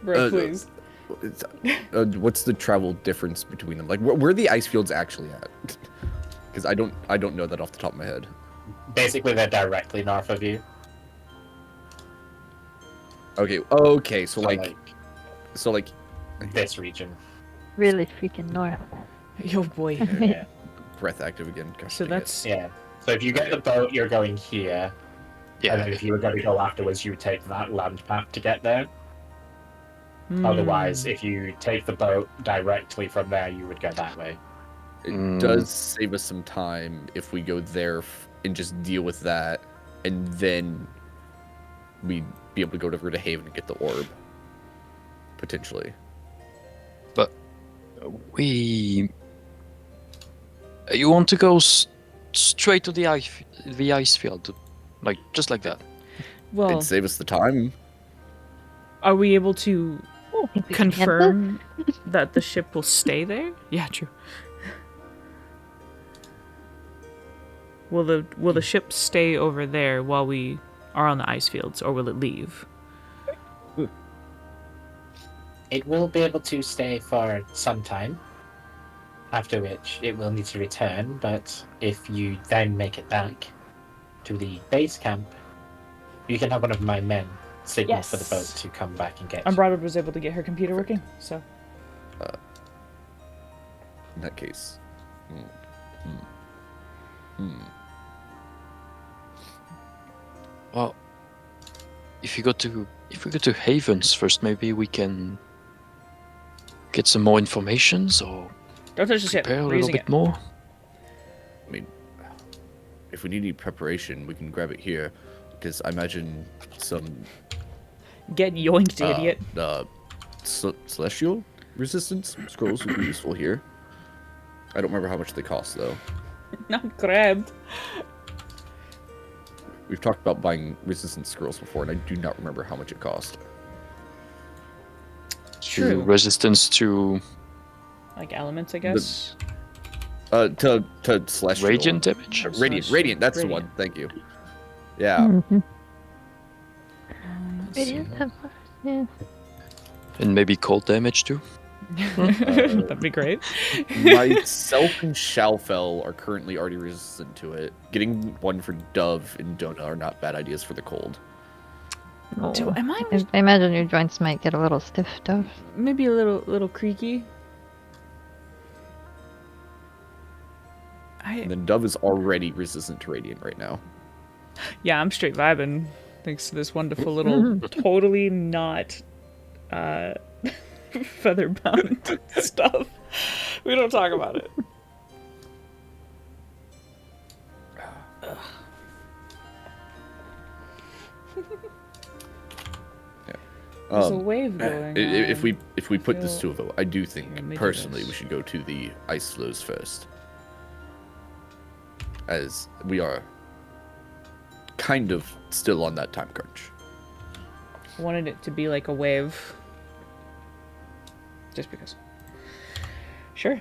Bro, please. What's the travel difference between them? Like, where are the ice fields actually at? Because I don't know that off the top of my head. Basically, they're directly north of you. Okay, so like This region. Really freaking north. Yo, boy. Yeah. breath active again. Gosh, So dang it. that's... Yeah. So if you get the boat, you're going here. And then Yeah. if you were going to go afterwards, you would take that land path to get there. Otherwise, if you take the boat directly from there, you would go that way. It does save us some time if we go there and just deal with that, and then we'd be able to go to Haven and get the orb. Potentially. But you want to go straight to the ice field, like just like that. Well, It'd save us the time. are we able to I think we can handle confirm that the ship will stay there? Yeah, true. Will the ship stay over there while we are on the ice fields, or will it leave? It will be able to stay for some time, after which it will need to return, but if you then make it back to the base camp, you can have one of my men signal for the boat Yes. to come back and get And you. Broadwood was able to get her computer working, so In that case. Well, if we go to Havens first, maybe we can get some more information, or don't touch this yet. prepare a We're little using bit it. more. I mean, if we need any preparation, we can grab it here. Because I imagine some Get yoinked, idiot. celestial resistance scrolls would be useful here. I don't remember how much they cost though. Not grabbed. We've talked about buying resistance scrolls before, and I do not remember how much it cost. True. Resistance to Like elements, I guess. To celestial. radiant damage. Radiant. Radiant. That's the one. Radiant. Thank you. Yeah. Mhm. Let's see. Radiant Templar, yeah. And maybe cold damage too. That'd be great. Myself and Shalfel are currently already resistant to it. Getting one for Dove and Donut are not bad ideas for the cold. Do, Oh. am I I imagine your joints might get a little stiff, though. maybe a little creaky? And then Dove is already resistant to Radiant right now. Yeah, I'm straight vibing thanks to this wonderful little totally not feather bound stuff. We don't talk about it. There's a wave going If on. we put this to Feel- a vote, I do Here, think let me do personally this. we should go to the ice flows first, as we are kind of still on that time crunch. I wanted it to be like a wave. Just because. Sure.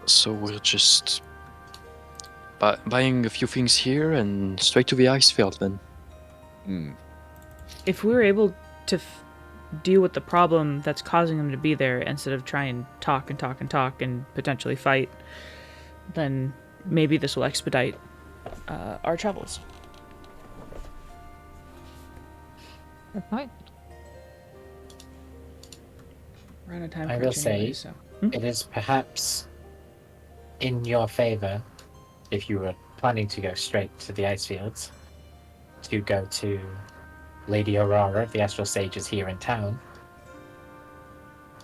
So we'll just buying a few things here and straight to the ice field then. Hmm. If we were able to deal with the problem that's causing them to be there instead of try and talk and talk and talk and potentially fight, then maybe this will expedite our travels. Good point. We're on a time I will crunch anyway, say- so. It is perhaps in your favor, if you were planning to go straight to the ice fields, to go to Lady Aurora, the Astral Sages here in town,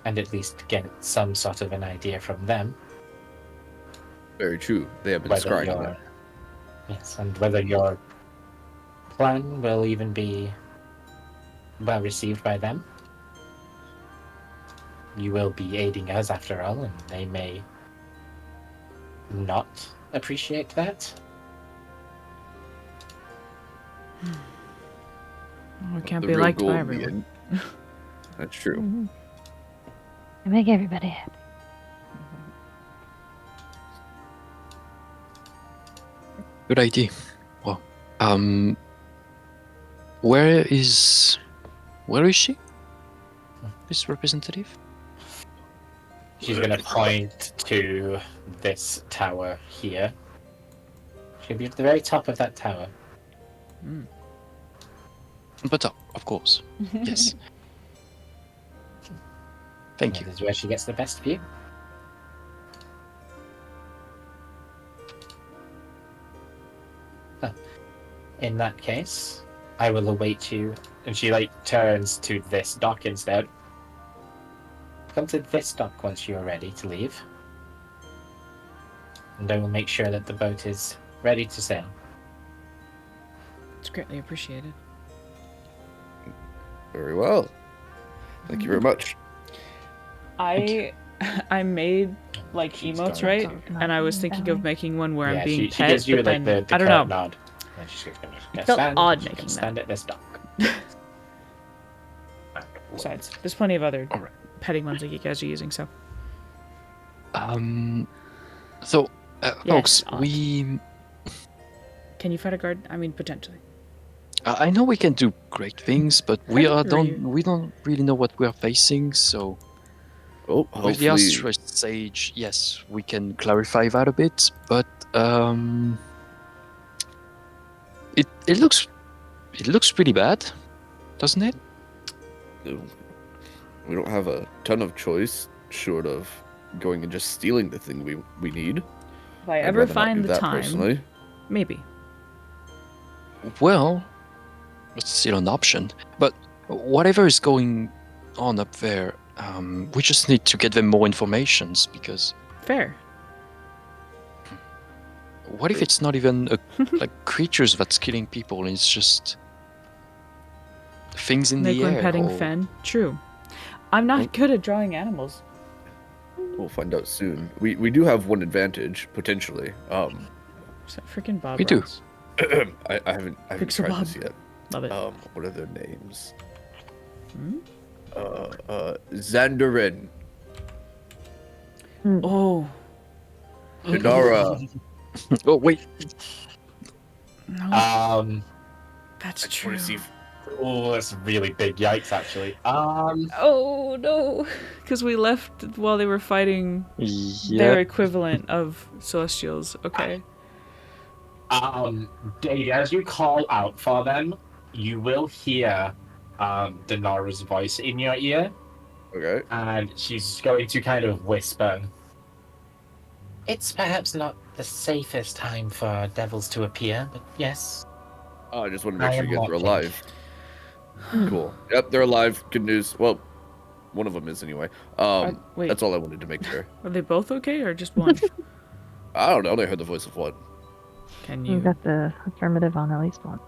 and at least get some sort of an idea from them Very true. They have been whether scrying on your that. yes, and whether your plan will even be well received by them. You will be aiding us after all, and they may not appreciate that. Oh, it can't The be real liked goal by in the everyone. end. That's true. Mhm. And make everybody happy. Good idea. Well, where is she? This representative? She's going to point to this tower here. She'll be at the very top of that tower. But of course. Yes. Thank you. This is where she gets the best view. In that case, I will await you And she like turns to this dock instead. Come to this dock once you are ready to leave. And I will make sure that the boat is ready to sail. It's greatly appreciated. Very well. Thank you very much. I made like She's emotes, done. right? And I was thinking of making one where I'm being she pet, gives you but like then the I don't current know. nod. And she's gonna felt stand, odd she making can that. stand at this dock. Besides, there's plenty of other Alright. petting ones that you guys are using. So So, Yes, folks, odd. we. can you fight a guard? I mean, potentially. I know we can do great things, but I agree. we don't really know what we are facing. So Oh, with the hopefully. Astral Sage, yes, we can clarify that a bit. But it looks pretty bad, doesn't it? We don't have a ton of choice short of going and just stealing the thing we need. If I I'd ever rather not find do the that time, personally. maybe. Well, it's still an option. But whatever is going on up there, we just need to get them more informations because Fair. what if it's not even like creatures that's killing people and it's just things in Make the one air? petting or- Fen. True. I'm not good at drawing animals. We'll find out soon. We do have one advantage potentially. Is that freaking Bob We do. Ross? I haven't Pixel tried this Bob. yet. Love it. What are their names? Hmm? Xandarin, Oh. Shadara. Oh wait, No, that's I just true. want to see. Oh, that's a really big yikes, actually. Oh no, because we left while they were fighting yeah. their equivalent of Celestials. Okay. Dave, as you call out for them, you will hear Denara's voice in your ear, Okay. and she's going to kind of whisper. It's perhaps not the safest time for devils to appear, but yes. Oh, I just want to make I sure am you guys are watching. alive. Cool. Yep, they're alive. Good news. Well, one of them is anyway. Wait, That's all I wanted to make sure. are they both okay or just one? I don't know. I only heard the voice of one. Can You you? got the affirmative on at least one.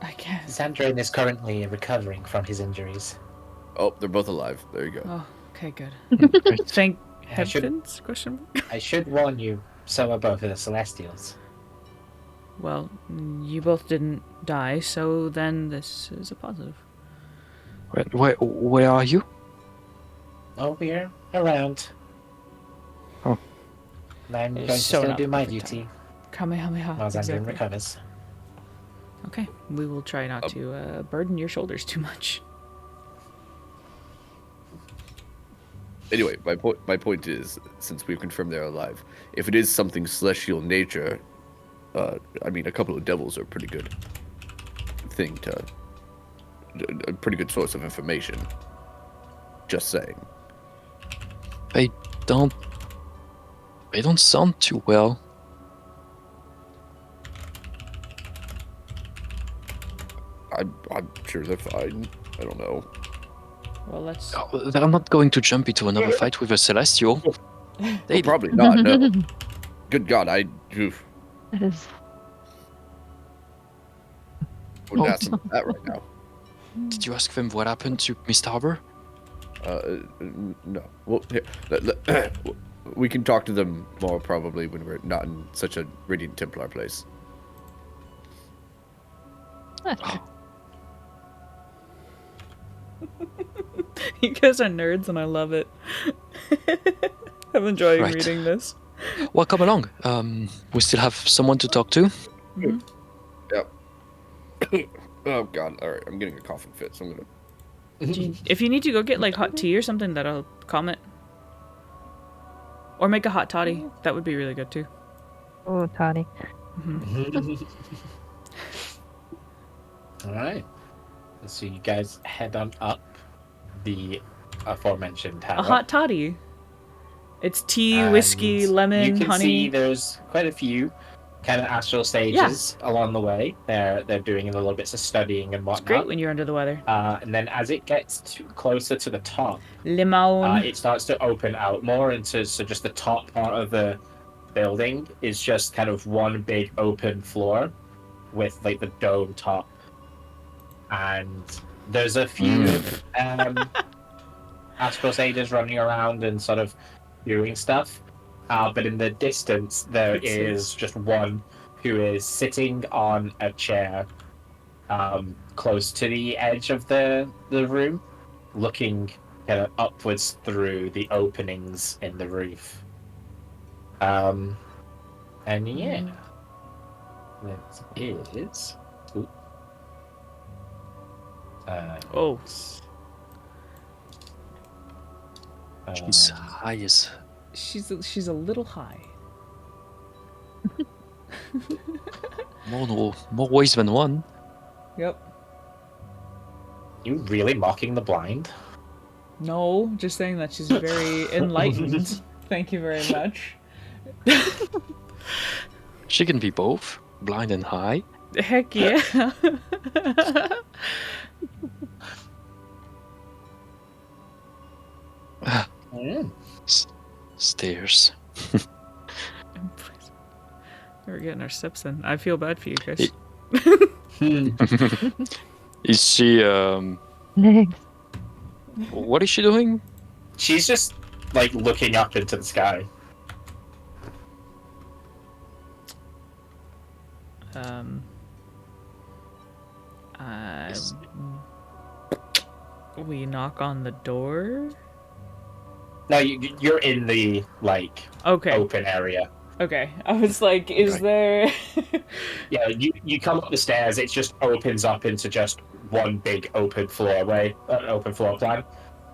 I guess. Xandrin is currently recovering from his injuries. Oh, they're both alive. There you go. Oh, okay, good. Great. Thank I should- heavens? Question mark. I should warn you, so are both of the Celestials. Well, you both didn't die, so then this is a positive. Where are you? Oh, we're around. Oh. And I'm It's going to so still not do my perfect duty Kamehameha. while Xandrin Exactly. recovers. Okay, we will try not to burden your shoulders too much. Anyway, my point is, since we've confirmed they're alive, if it is something celestial nature, I mean, a couple of devils are a pretty good thing to, a pretty good source of information. Just saying. They don't sound too well. I'm sure they're fine. I don't know. Well, let's. Oh, they're not going to jump into another fight with a Celestial. They Probably not. No. Good God, oof, That is. wouldn't Oh. ask them that right now. Did you ask them what happened to Mr. Harbor? No. Well, here, we can talk to them more probably when we're not in such a Radiant Templar place. You guys are nerds, and I love it. I'm enjoying Right. reading this. Well, come along. We still have someone to talk to. Yep. Oh God! All right, I'm getting a coughing fit, so I'm gonna. If you need to go get like hot tea or something, that'll comment. Or make a hot toddy. That would be really good too. Oh, Toddy. Alright. So you guys head on up the aforementioned tower. A hot toddy. It's tea, And whiskey, lemon, you can honey. see there's quite a few kind of astral stages along the way. They're doing a little bits of studying and It's great whatnot. when you're under the weather. And then as it gets closer to the top, Limon. it starts to open out more into just the top part of the building is just kind of one big open floor with like the dome top, and there's a few astral sages running around and sort of doing stuff. But in the distance, there is just one who is sitting on a chair close to the edge of the room, looking kind of upwards through the openings in the roof. And yeah, that is. Ooh. Oh. She's high as. She's a little high. More ways than one. Yep. You really mocking the blind? No, just saying that she's very enlightened. Thank you very much. She can be both, blind and high. Heck yeah. Stairs. We're getting our steps in. I feel bad for you guys. Is she Thanks. what is she doing? She's just like looking up into the sky. We knock on the door. No, you're in the like Okay. open area. Okay. I was like, is there? Yeah, you come up the stairs. It just opens up into just one big open open floor plan,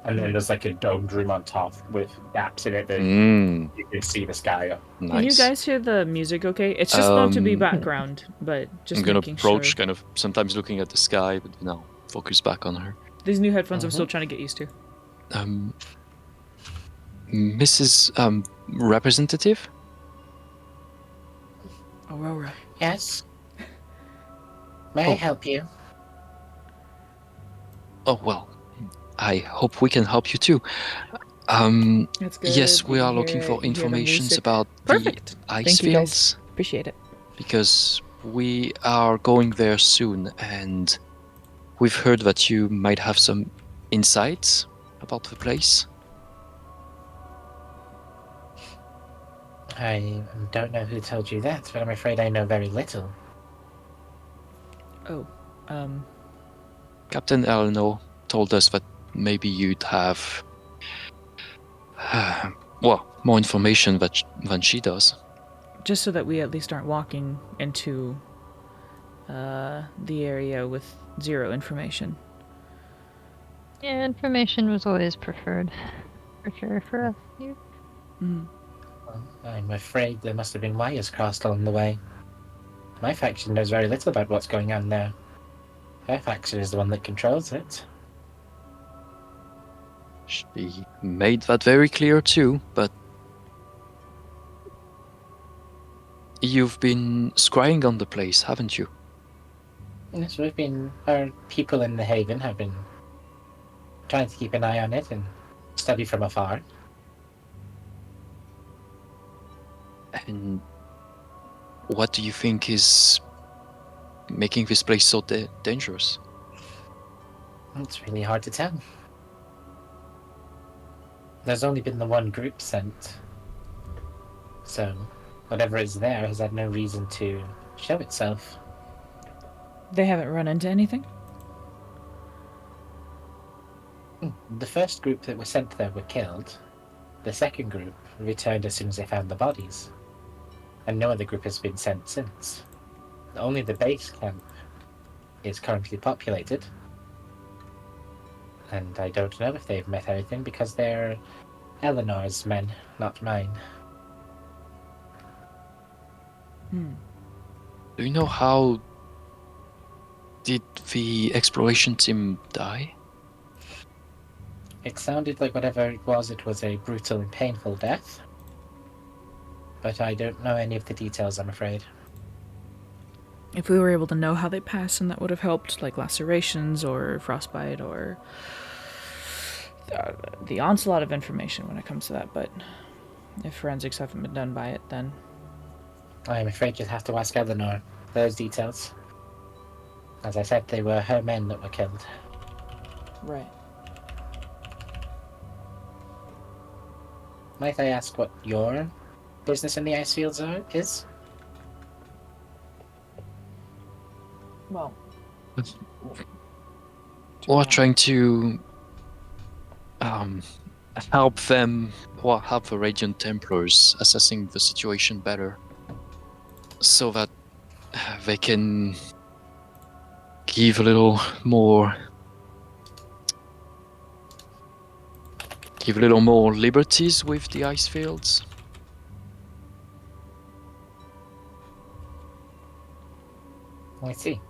and then there's like a domed room on top with gaps in it that you can see the sky up. Nice. Can you guys hear the music? Okay, it's just meant to be Um, background, but just I'm gonna making approach, sure. kind of sometimes looking at the sky, but now focus back on her. These new headphones, I'm still trying to get used to. Mrs. Representative? Aurora. Yes. May I help you? Oh well, I hope we can help you too. That's good. Yes, we are hear looking it, for you hear the information music. about Perfect. the ice Thank you, guys. fields Appreciate it. because we are going there soon, and we've heard that you might have some insights about the place. I don't know who told you that, but I'm afraid I know very little. Oh, Captain Eleanor told us that maybe you'd have, well, more information than she does. just so that we at least aren't walking into the area with zero information. Yeah, information was always preferred, for sure, for us here. Well, I'm afraid there must have been wires crossed along the way. My faction knows very little about what's going on there. Her faction is the one that controls it. She made that very clear too, but you've been scrying on the place, haven't you? Yes, our people in the Haven have been trying to keep an eye on it and study from afar. And what do you think is making this place so dangerous? It's really hard to tell. There's only been the one group sent, so whatever is there has had no reason to show itself. They haven't run into anything? The first group that were sent there were killed. The second group returned as soon as they found the bodies. And no other group has been sent since. Only the base camp is currently populated. And I don't know if they've met anything because they're Eleanor's men, not mine. Do you know how did the exploration team die? It sounded like whatever it was a brutal and painful death. But I don't know any of the details, I'm afraid. if we were able to know how they pass, and that would have helped, like lacerations or frostbite or the onslaught of information when it comes to that. But if forensics haven't been done by it, then I'm afraid you'd have to ask Eleanor those details. As I said, they were her men that were killed. right. Might I ask what your business in the ice fields is? Well, Or trying to help them, or help the Radiant Templars assessing the situation better, so that they can give a little more liberties with the ice fields. I see.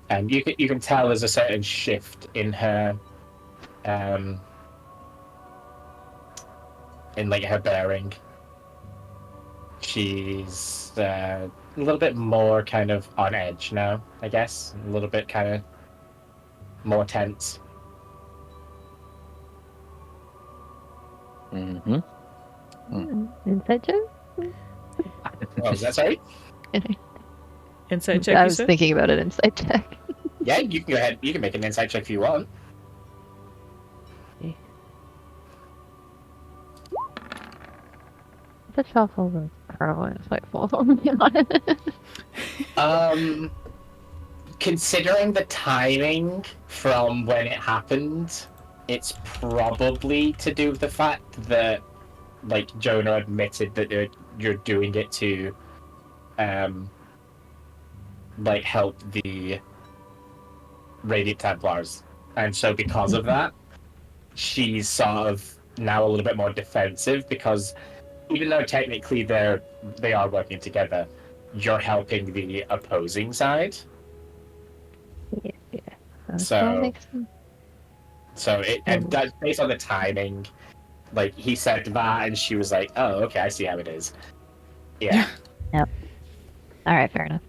And you can tell there's a certain shift in her, in like her bearing. She's a little bit more kind of on edge now, I guess. A little bit kind of more tense. Mm-hmm. Inside joke? Oh, is that sorry? insight check. I You was said? thinking about it inside check. Yeah, you can go ahead. You can make an insight check if you want. The shuffle was probably insightful, to be honest. Considering the timing from when it happened, it's probably to do with the fact that, like, Jonah admitted that you're doing it to, like, help the Radiant Templars, and so because of that, she's sort of now a little bit more defensive because even though technically they are working together, you're helping the opposing side. Yeah. So- That makes sense. So and that's based on the timing. Like he said that, and she was like, "Oh, okay, I see how it is." Yeah. Alright, fair enough.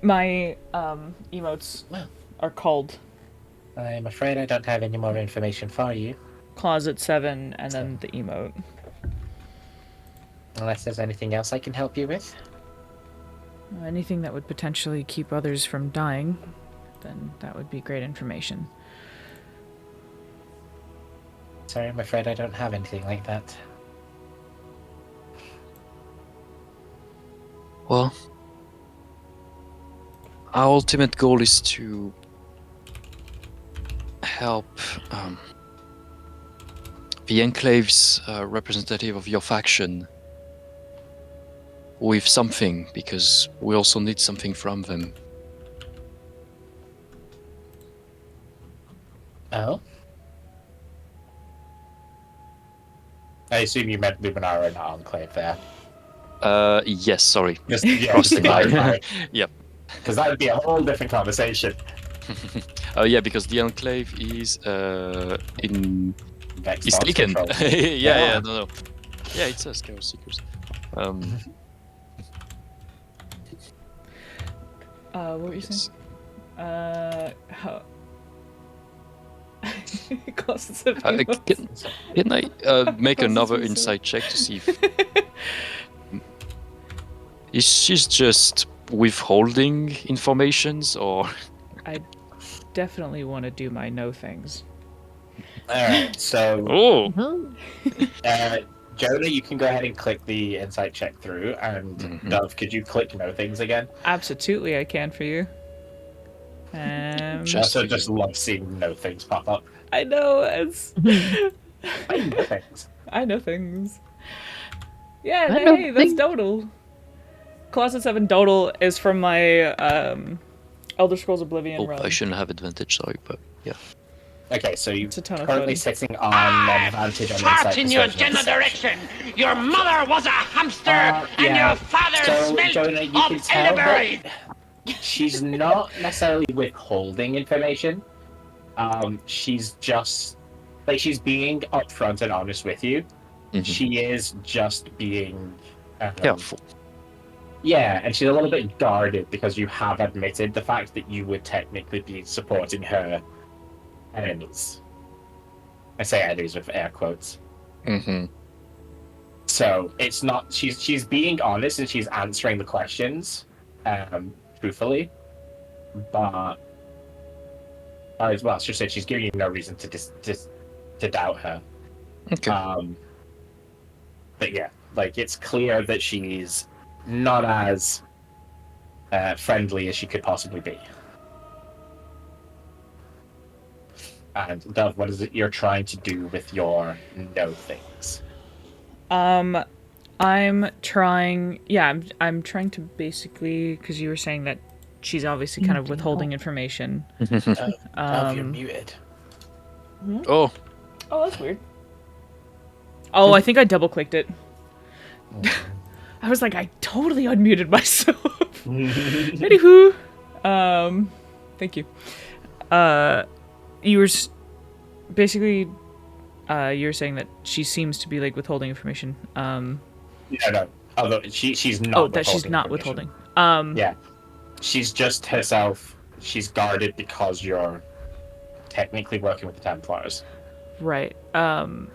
My emotes are called I'm afraid I don't have any more information for you, Closet 7 and then the emote. unless there's anything else I can help you with. Anything that would potentially keep others from dying, then that would be great information. Sorry, I'm afraid I don't have anything like that. Well, our ultimate goal is to help the Enclave's representative of your faction with something, because we also need something from them. Oh? I assume you meant Luminara and Enclave there. Yes, sorry. Just yeah, Crossed just to the line. clarify. Yep. Because that would be a whole different conversation. Yeah, because the Enclave is in Next is boss taken. control. yeah, no. Yeah, it says Chaos Seekers. What were you saying? How... Closet 7 emotes. Can I make Closet another 7. insight check to see if she's just withholding informations, or I definitely want to do my no things. Alright, so oh, Jonah, you can go ahead and click the insight check through, and Mhm. Dove, could you click no things again? Absolutely, I can for you. I also just love seeing no things pop up. I know, it's... I know things. I know things. Yeah, I know hey, that's things. Dodal. Closet 7 Dodal is from my Elder Scrolls Oblivion oh, run. I shouldn't have advantage, sorry, but yeah. Okay, so you're It's a ton of currently fun. sitting on an advantage on Fart insight in your persuasion general deception. direction. Your mother was a hamster, and Yeah. your father So, smelt Jonah, you of can tell elderberry. that she's not necessarily withholding information. She's just like she's being upfront and honest with you. Mhm. She is just being Careful. Yeah, and she's a little bit guarded because you have admitted the fact that you would technically be supporting her enemies. I say enemies with air quotes. Mm-hmm. So it's not she's being honest and she's answering the questions, truthfully, but as well, she said she's giving you no reason to doubt her. Okay. But yeah, like it's clear that she's not as friendly as she could possibly be. And Dove, what is it you're trying to do with your no things? I'm trying. Yeah, I'm trying to basically, because you were saying that she's obviously kind of withholding information. Dove, you're muted. Oh, Oh, that's weird. Oh, I think I double clicked it. I was like, I totally unmuted myself. Anywho, thank you. You were basically, you were saying that she seems to be like withholding information. No. Although she's not. Oh, that she's not information. withholding. Yeah, she's just herself. She's guarded because you're technically working with the Templars. Right. I'm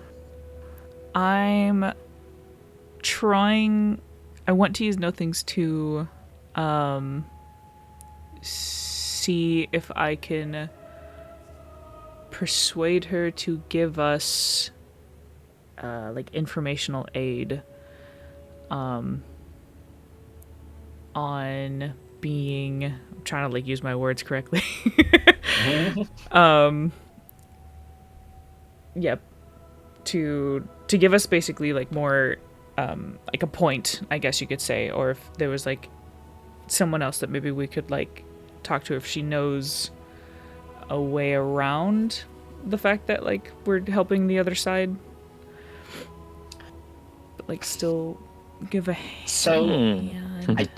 trying. I want to use no things to, see if I can persuade her to give us, like informational aid, on being. I'm trying to like use my words correctly. Yep. To give us basically like more like a point, I guess you could say, or if there was like someone else that maybe we could like talk to if she knows a way around the fact that like we're helping the other side, but like still give a So hand.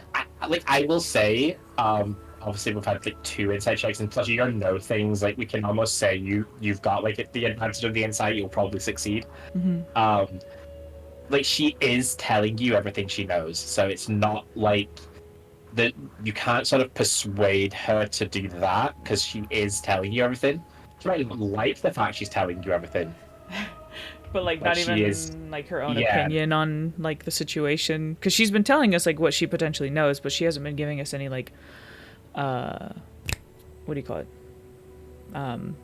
I will say, obviously we've had like 2 insight checks, and plus you know things like we can almost say you've got like the advantage of the insight. You'll probably succeed. Mm-hmm. Like she is telling you everything she knows, so it's not like that you can't sort of persuade her to do that because she is telling you everything. She might even like the fact she's telling you everything, But like but not she even is- like her own yeah. opinion on like the situation, because she's been telling us like what she potentially knows, but she hasn't been giving us any like what do you call it,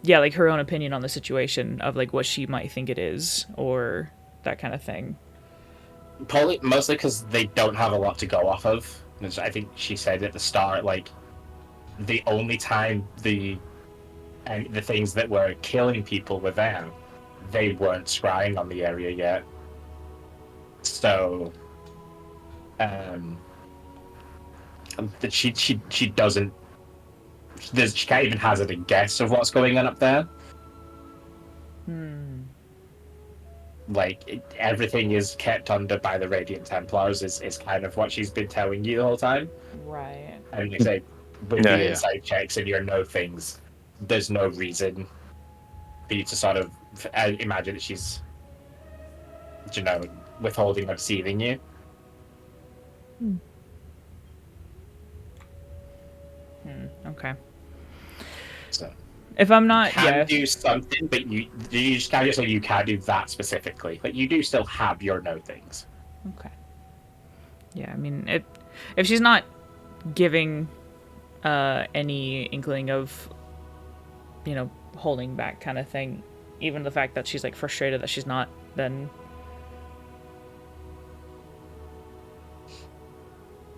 yeah, like her own opinion on the situation of like what she might think it is or that kind of thing. Probably mostly because they don't have a lot to go off of. As I think she said at the start, like the only time the things that were killing people were them, they weren't scrying on the area yet. So, that she doesn't. She can't even hazard a guess of what's going on up there. Like everything is kept under by the Radiant Templars is kind of what she's been telling you the whole time. Right. And you say with Yeah, the yeah. inside checks and your know things, there's no reason for you to sort of imagine that she's, withholding or deceiving you. Okay. So If I'm not, can yeah. do something, but you just can't just say you can't do that specifically. But you do still have your know things. Okay. Yeah, I mean, if she's not giving any inkling of, holding back kind of thing, even the fact that she's like frustrated that she's not, then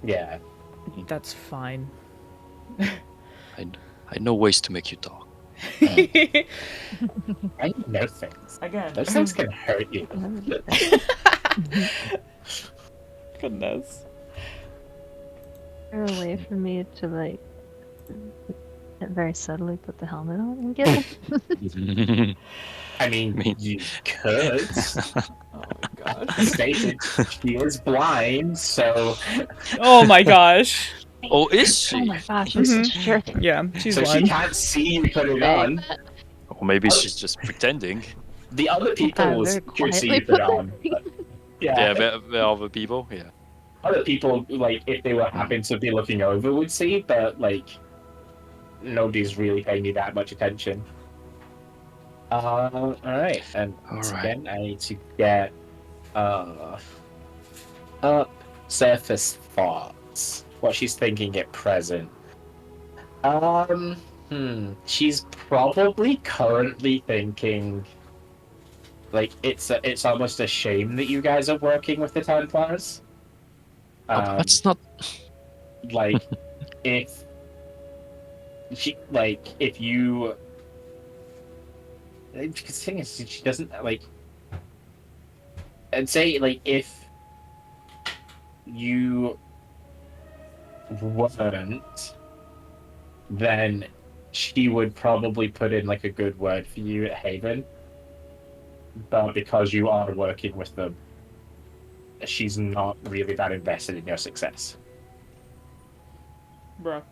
Yeah. that's fine. I know ways to make you talk. I know things. Again. Those things can hurt you. Goodness. There a way for me to like very subtly put the helmet on and get it? I mean, Me. you could. Oh my god. Stated she is blind, so Oh my gosh. Oh, is she? Oh my gosh, I'm such a jerk. Yeah, she's so she blind. can't see you put it on. Or maybe she's just pretending. The other people very could see quietly you put it put on. but- yeah. Yeah, there are other people. Yeah. other people, like, if they were happen to be looking over, would see, but, like, nobody's really paying me that much attention. Alright, and once Alright. again, I need to get, up surface thoughts. What she's thinking at present. She's probably currently thinking, like, it's almost a shame that you guys are working with the Templars. That's not. Like, if you, because the thing is, she doesn't, like, I'd say, like, if you weren't, then she would probably put in, like, a good word for you at Haven. But because you are working with them, she's not really that invested in your success. Bruh.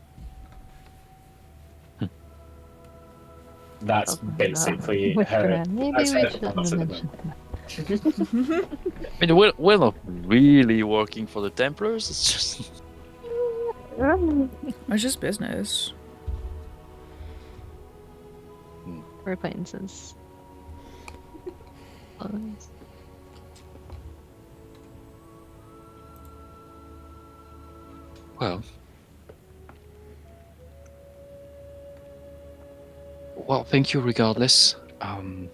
That's basically Whisper, her. maybe that's we her shouldn't thoughts have at the mentioned that. I mean, we're not really working for the Templars. It's just. It's just business. We're acquaintances. Well, thank you regardless. Of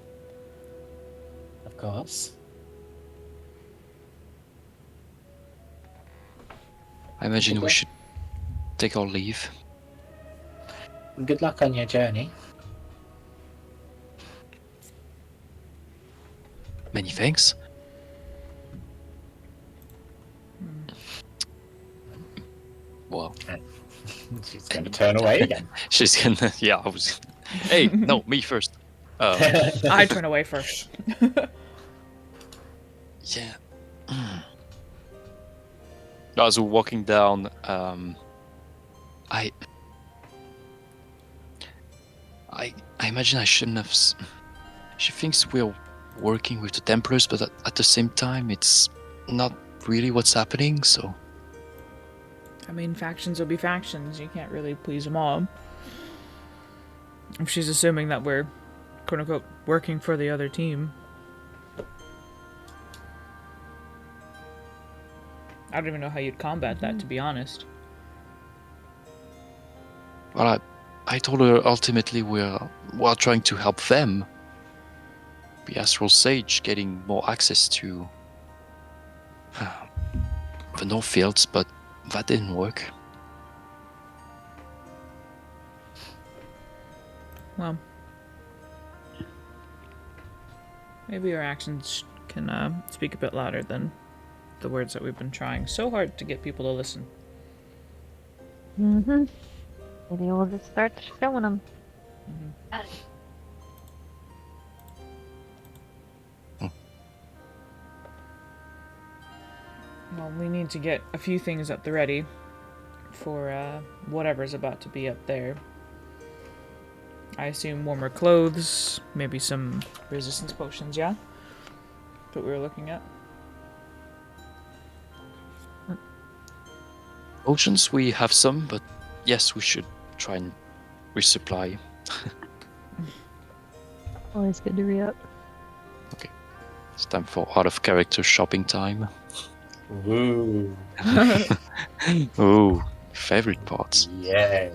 course. I imagine we should take our leave. Good luck on your journey. Many thanks. Well, She's going to turn away again. she's gonna. Yeah, I was. Hey, no, me first. I turn away first. Yeah. As we're walking down, I imagine I shouldn't have. She thinks we're working with the Templars, but at the same time, it's not really what's happening. So I mean, factions will be factions. You can't really please them all. If she's assuming that we're, quote unquote, working for the other team. I don't even know how you'd combat that, to be honest. well, I told her ultimately we're trying to help them. The Astral Sage getting more access to the Northfields, but that didn't work. Well, maybe our actions can speak a bit louder than the words that we've been trying so hard to get people to listen. Mm-hmm. Maybe we'll just start showing them. Well, we need to get a few things at the ready for whatever's about to be up there. I assume warmer clothes, maybe some resistance potions, yeah? That's what we were looking at. Potions, we have some, but yes, we should try and resupply. Always good to re-up. It's time for out of character shopping time. Woo. Oh, favorite parts. Yeah.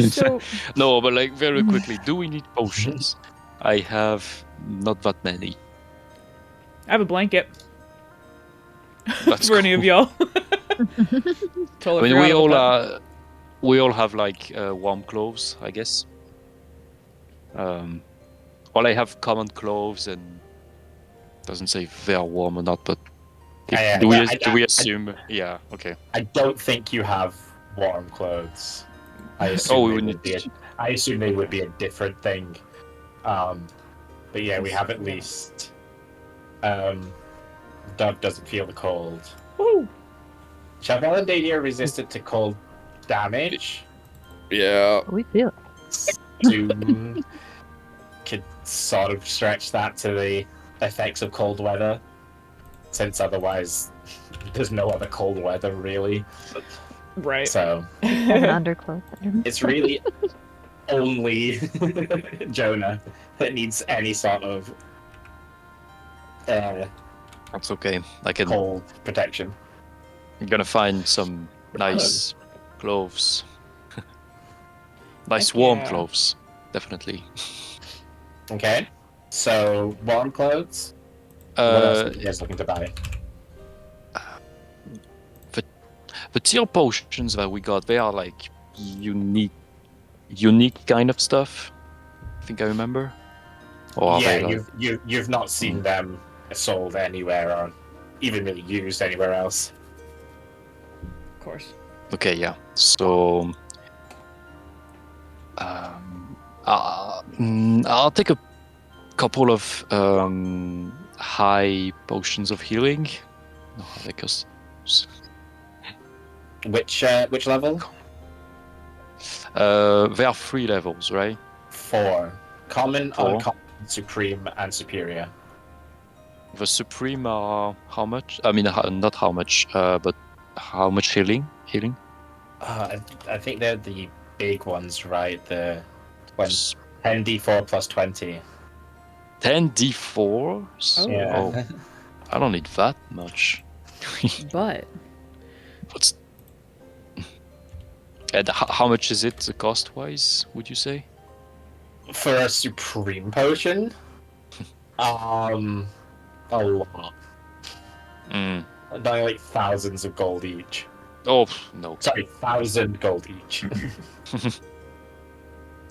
So, No, but like very quickly, do we need potions? I have not that many. I have a blanket That's for any of y'all. I mean, we all have like warm clothes, I guess. Well, I have common clothes, and doesn't say if they are warm or not, but do we assume? Yeah, okay. I don't think you have warm clothes. I assume Oh, we they would would be. I assume they would be a different thing. But yeah, we have at least. Dove doesn't feel the cold. Woo! Shall Valendadia resistant to cold damage? Yeah. We feel it. Doom could sort of stretch that to the effects of cold weather, since otherwise there's no other cold weather really. Right. So I have an undercloak. it's really only Jonah that needs any sort of That's okay. I can. cold protection. I'm gonna find some nice clothes. Nice Heck warm yeah. clothes, definitely. Okay, so warm clothes. What else are you guys looking to buy? The tier potions that we got, they are like unique kind of stuff. I think I remember. Or are Yeah, they like... you've not seen them sold anywhere or even really used anywhere else. Of course. Okay, yeah. So, I'll take a couple of high potions of healing. No, because Which level? there are 3 levels, right? 4. Common, 4. uncommon, supreme, and superior. The supreme are how much? I mean, not how much, but how much healing? Healing. I think they're the big ones, right? The 10d4 plus 20. 10d4. Yeah. Oh, I don't need that much. But What's... And how much is it cost-wise, would you say? For a supreme potion, a lot. Mm. They're like thousands of gold each. Oh, no. Sorry, 1,000 gold each.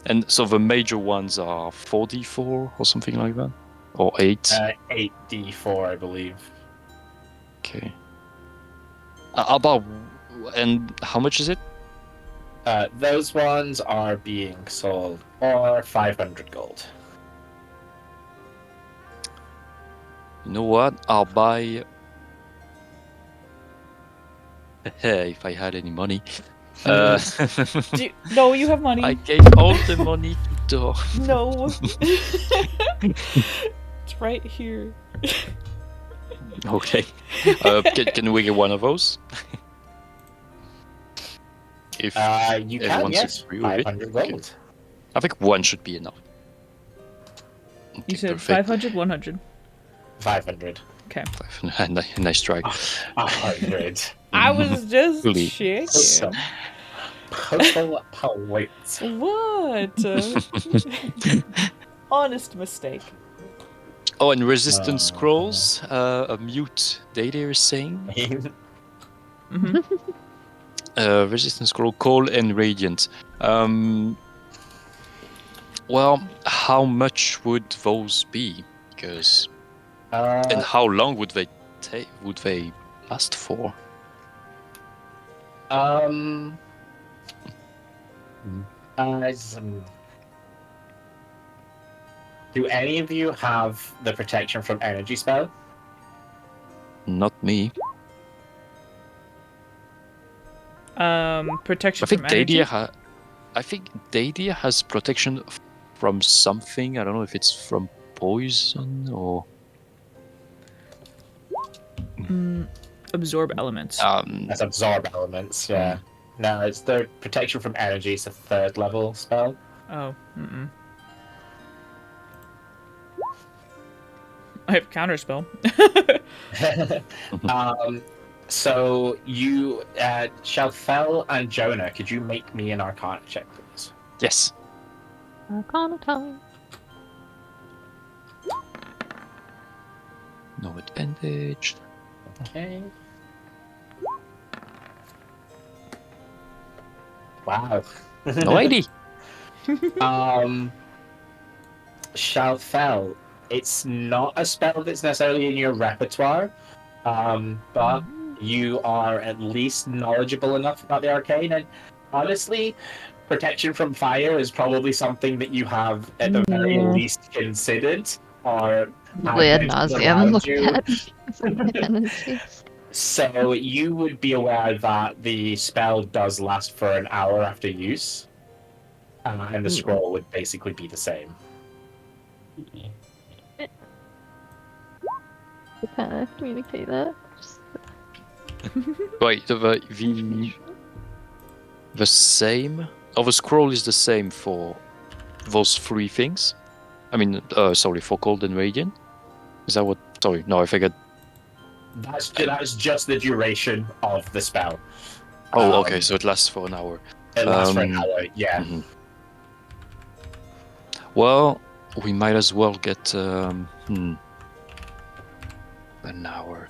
And so the major ones are 4d4 or something like that? Or 8? 8d4, I believe. Okay. About... And how much is it? Those ones are being sold for 500 gold. You know what? I'll buy... if I had any money. no, you have money. I gave all the money to Dor. No. It's right here. Okay. Can we get one of those? If You can, everyone's yes. agree with it. 500 Okay. gold. I think one should be enough. You Okay, said perfect. 500, 100. 500. Okay. Nice try. 100. I was just Really? checking. So, purple points. What? Honest mistake. Oh, and resistance scrolls. A mute data is saying. Hmm. Resistance scroll, cold and radiant. Well, how much would those be? Because and how long would they take? Would they last for? Do any of you have the protection from energy spell? Not me. Protection I think from energy. Dadia has protection from something. I don't know if it's from poison or Absorb elements. That's absorb elements, yeah. No, it's the protection from energy. It's a 3rd level spell. Oh. I have counterspell. So you, Shalfel and Jonah, could you make me an Arcana check, please? yes. Arcana time. No advantage. Okay. Wow. No ID. Shalfel, it's not a spell that's necessarily in your repertoire, but you are at least knowledgeable enough about the arcane, and honestly, protection from fire is probably something that you have at the very least considered, or Ad nauseam. Look you. at tendencies. So you would be aware that the spell does last for an hour after use, and the scroll would basically be the same. Kind of communicate that. Wait, the same? Oh, the scroll is the same for those three things? I mean, sorry, for cold and radiant? Is that what? Sorry, no, I forget. That's just the duration of the spell. Oh, okay, so it lasts for an hour. It lasts for an Um, hour, yeah. Mhm. Well, we might as well get an hour.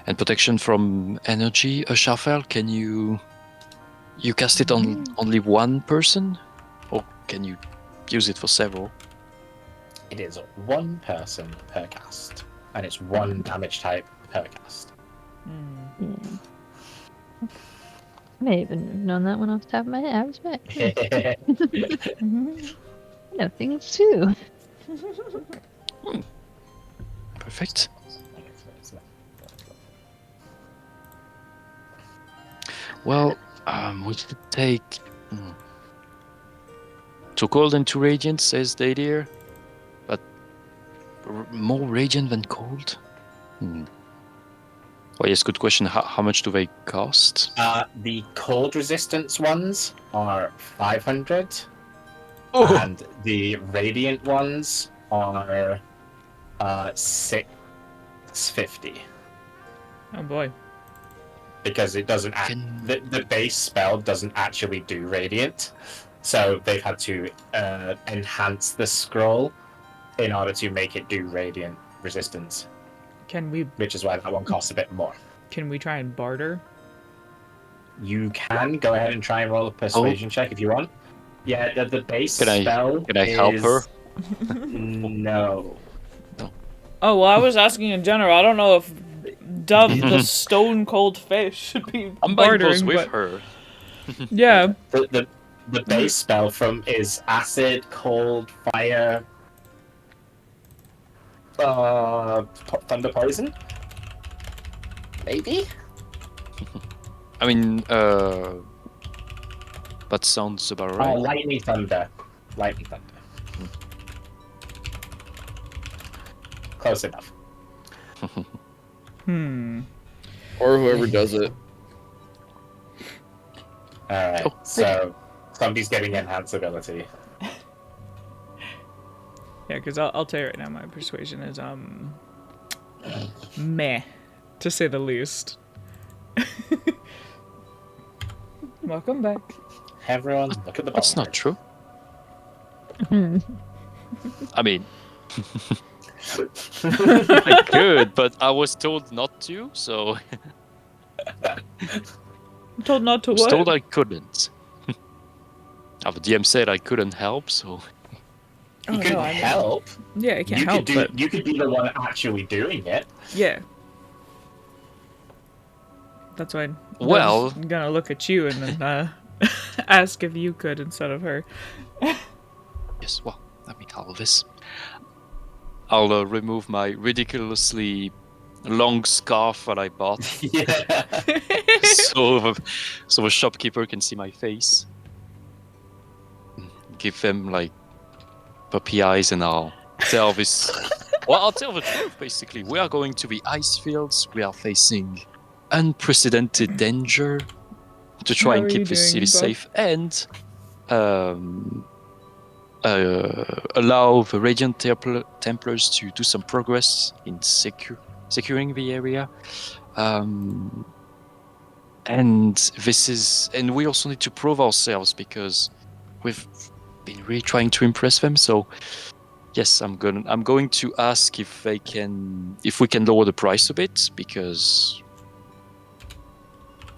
And protection from energy. Shafel, can you cast it on only one person, or can you use it for several? It is one person per cast, and it's one damage type per cast. Yeah. I may even have known that one off the top of my head. I was back. I know things too. Perfect. Well, we should take too cold and too radiant, says Dadir, but more radiant than cold. Well, yes, good question. How much do they cost? The cold resistance ones are 500, Oh. and the radiant ones are 650. Oh boy. Because it doesn't the base spell doesn't actually do radiant, so they've had to enhance the scroll in order to make it do radiant resistance, which is why that one costs a bit more. Can we try and barter? You can go ahead and try and roll a persuasion check if you want. Yeah, the base spell. Can I help her? No. Oh well, I was asking in general. I don't know if Dove, the stone cold fish, should be I'm buying those bartering with but her. yeah. The base spell is acid, cold, fire, thunder poison. Maybe. I mean, that sounds about right. Lightning thunder. Lightning thunder. Close enough. Or whoever does it. Alright, so somebody's getting enhanced ability. Yeah, because I'll tell you right now, my persuasion is meh, to say the least. Welcome back. Everyone, look at the That's bar. not true. I mean, I could, but I was told not to, so I'm told not to I was what? told I couldn't. The DM said I couldn't help, so Oh, You could no, I mean- help. Yeah, I can't You help, could but you could be the one actually doing it. yeah. That's why. Well- I'm gonna look at you and then ask if you could instead of her. yes. Well, let me call this. I'll remove my ridiculously long scarf that I bought, Yeah. so the shopkeeper can see my face. Give them like puppy eyes, and I'll tell this. Well, I'll tell the truth. Basically, we are going to the ice fields. We are facing unprecedented danger to try How and are keep you this doing, city Bob? safe and allow the Radiant Templars to do some progress in securing the area. And we also need to prove ourselves because we've been really trying to impress them. So yes, I'm going to ask if we can lower the price a bit, because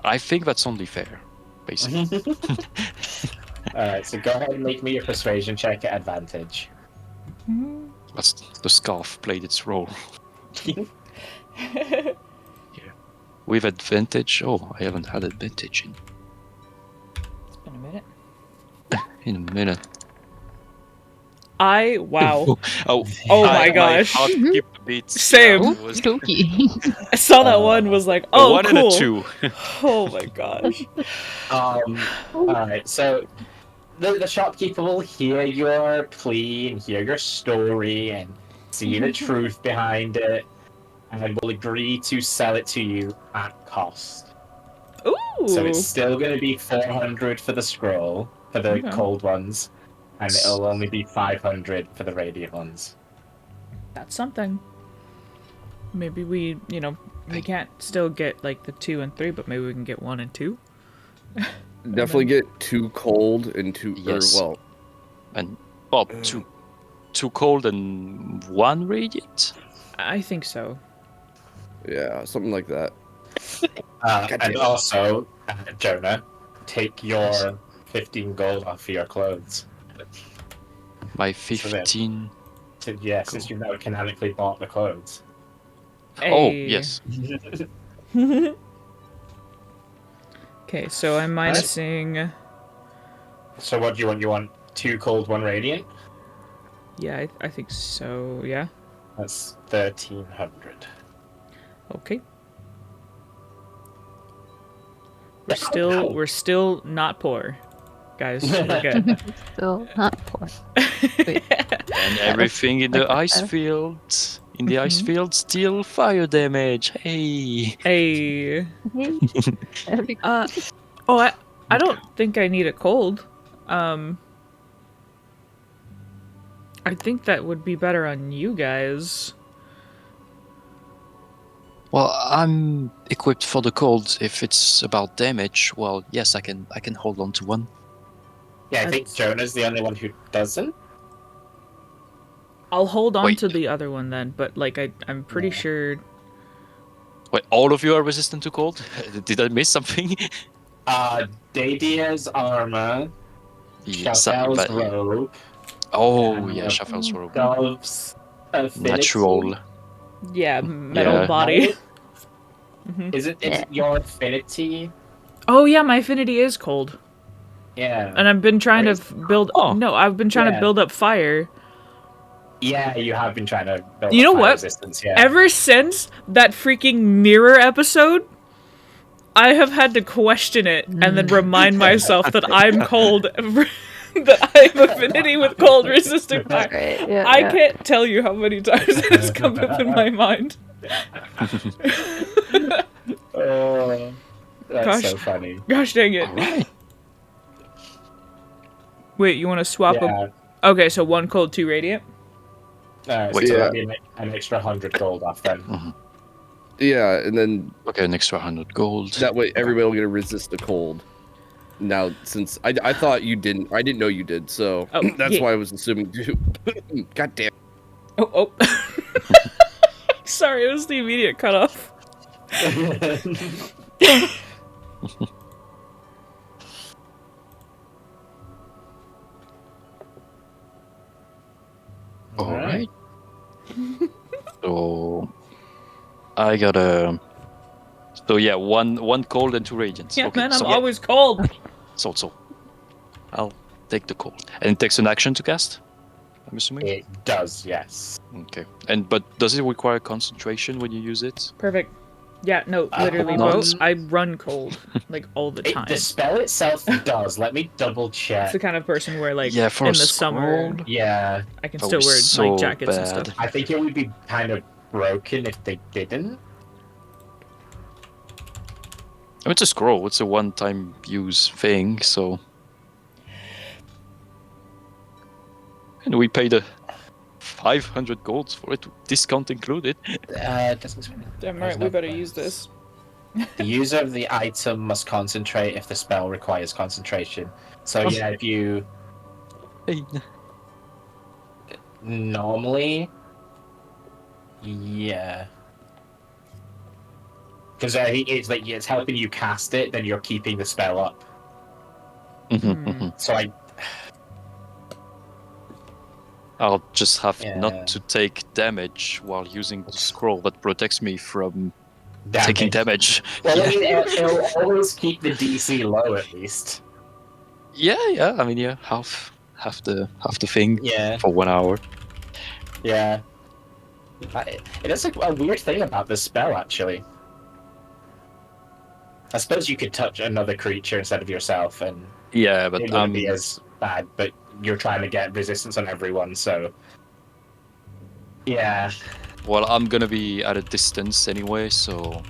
I think that's only fair, basically. Alright, so go ahead and make me a persuasion check at advantage. That's the scarf played its role. With advantage. Oh, I haven't had advantage It's been a minute. in a minute. Wow. Oh my gosh. heart skipped a bit. Same. That was- Spooky. I saw that one, was like, a oh, one cool. and a two. Oh my gosh. Alright, so the shopkeeper will hear your plea and hear your story and see the truth behind it. and will agree to sell it to you at cost. Ooh. So it's still going to be 400 for the scroll, for the Okay. cold ones, and it'll only be 500 for the radiant ones. That's something. Maybe we, we can't still get like the 2 and 3, but maybe we can get 1 and 2. Definitely get 2 cold and 2. Yes. Or, well, And two cold and 1 radiant. I think so. yeah, something like that. And also, Jonah, take your 15 gold off for your clothes. My then- 15. Yeah, since you've now canonically bought the clothes. Oh Hey. yes. Okay, so I'm minusing. So what do you want? You want 2 cold, 1 radiant? Yeah, I think so. Yeah. That's 1300. Okay. We're still not poor, guys. We're good. Still not poor. And everything in the like ice better. field. In the ice field, still fire damage. Hey. Hey. That'd be Oh, I don't think I need a cold. I think that would be better on you guys. Well, I'm equipped for the cold. If it's about damage, well, yes, I can hold on to 1. Yeah, I think That's- Jonah's the only one who doesn't. I'll hold on Wait. to the other one then, but like I'm pretty sure. Wait, all of you are resistant to cold? Did I miss something? Dadia's armor, Yes, Chafel's but- robe, Oh yeah, Chafel's robe. Dove's affinity. Natural. Yeah, metal Yeah. body. Is it your affinity? Oh yeah, my affinity is cold, Yeah. and I've been trying to build. Oh. No, I've been trying to Yeah. build up fire. Yeah, you have been trying to build You up know fire what? resistance, yeah. Ever since that freaking mirror episode, I have had to question it and then remind myself that I'm cold, that I have affinity with cold resistant fire. great. Yeah, I yeah. can't tell you how many times it has come up in my mind. Oh, that's Gosh. so funny. Gosh dang it. Alright. Wait, you want to swap Yeah. them? Okay, so 1 cold, 2 radiant? So Wait. that'd be an extra 100 gold off then. Yeah, and then Okay, an extra 100 gold. that way everybody will get to resist the cold. Now, since I thought you didn't, I didn't know you did, so Oh, that's yeah. why I was assuming. God damn. Oh. Sorry, it was the immediate cutoff. Alright. So I got a. So yeah, one cold and 2 radiants. Yeah, okay, man, I'm so, always cold. so I'll take the cold. And it takes an action to cast, I'm assuming. It does, yes. Okay. But does it require concentration when you use it? Perfect. Yeah, no, literally, not- Bo. I run cold, like, all the time. The spell itself does. Let me double It's check. the kind of person where, like, Yeah, for in a the summer, scroll? Yeah, I can That still was wear, so like, jackets and bad. stuff. I think it would be kind of broken if they didn't. Oh, it's a scroll. It's a one-time use thing, so. And we paid a 500 golds for it, discount included. Doesn't Damn There's right, no we better price. use this. The user of the item must concentrate if the spell requires concentration. So yeah, if you Hey. normally, yeah, because it's like it's helping you cast it, then you're keeping the spell up. So I'll just have Yeah. not to take damage while using the scroll that protects me from damage. taking damage. Well, yeah. I mean, it'll always keep the DC low at least. yeah. I mean, yeah, half the thing Yeah, for 1 hour. yeah. It is a weird thing about this spell, actually. I suppose you could touch another creature instead of yourself, and Yeah, but it wouldn't be as bad. But you're trying to get resistance on everyone, so yeah. Well, I'm gonna be at a distance anyway, so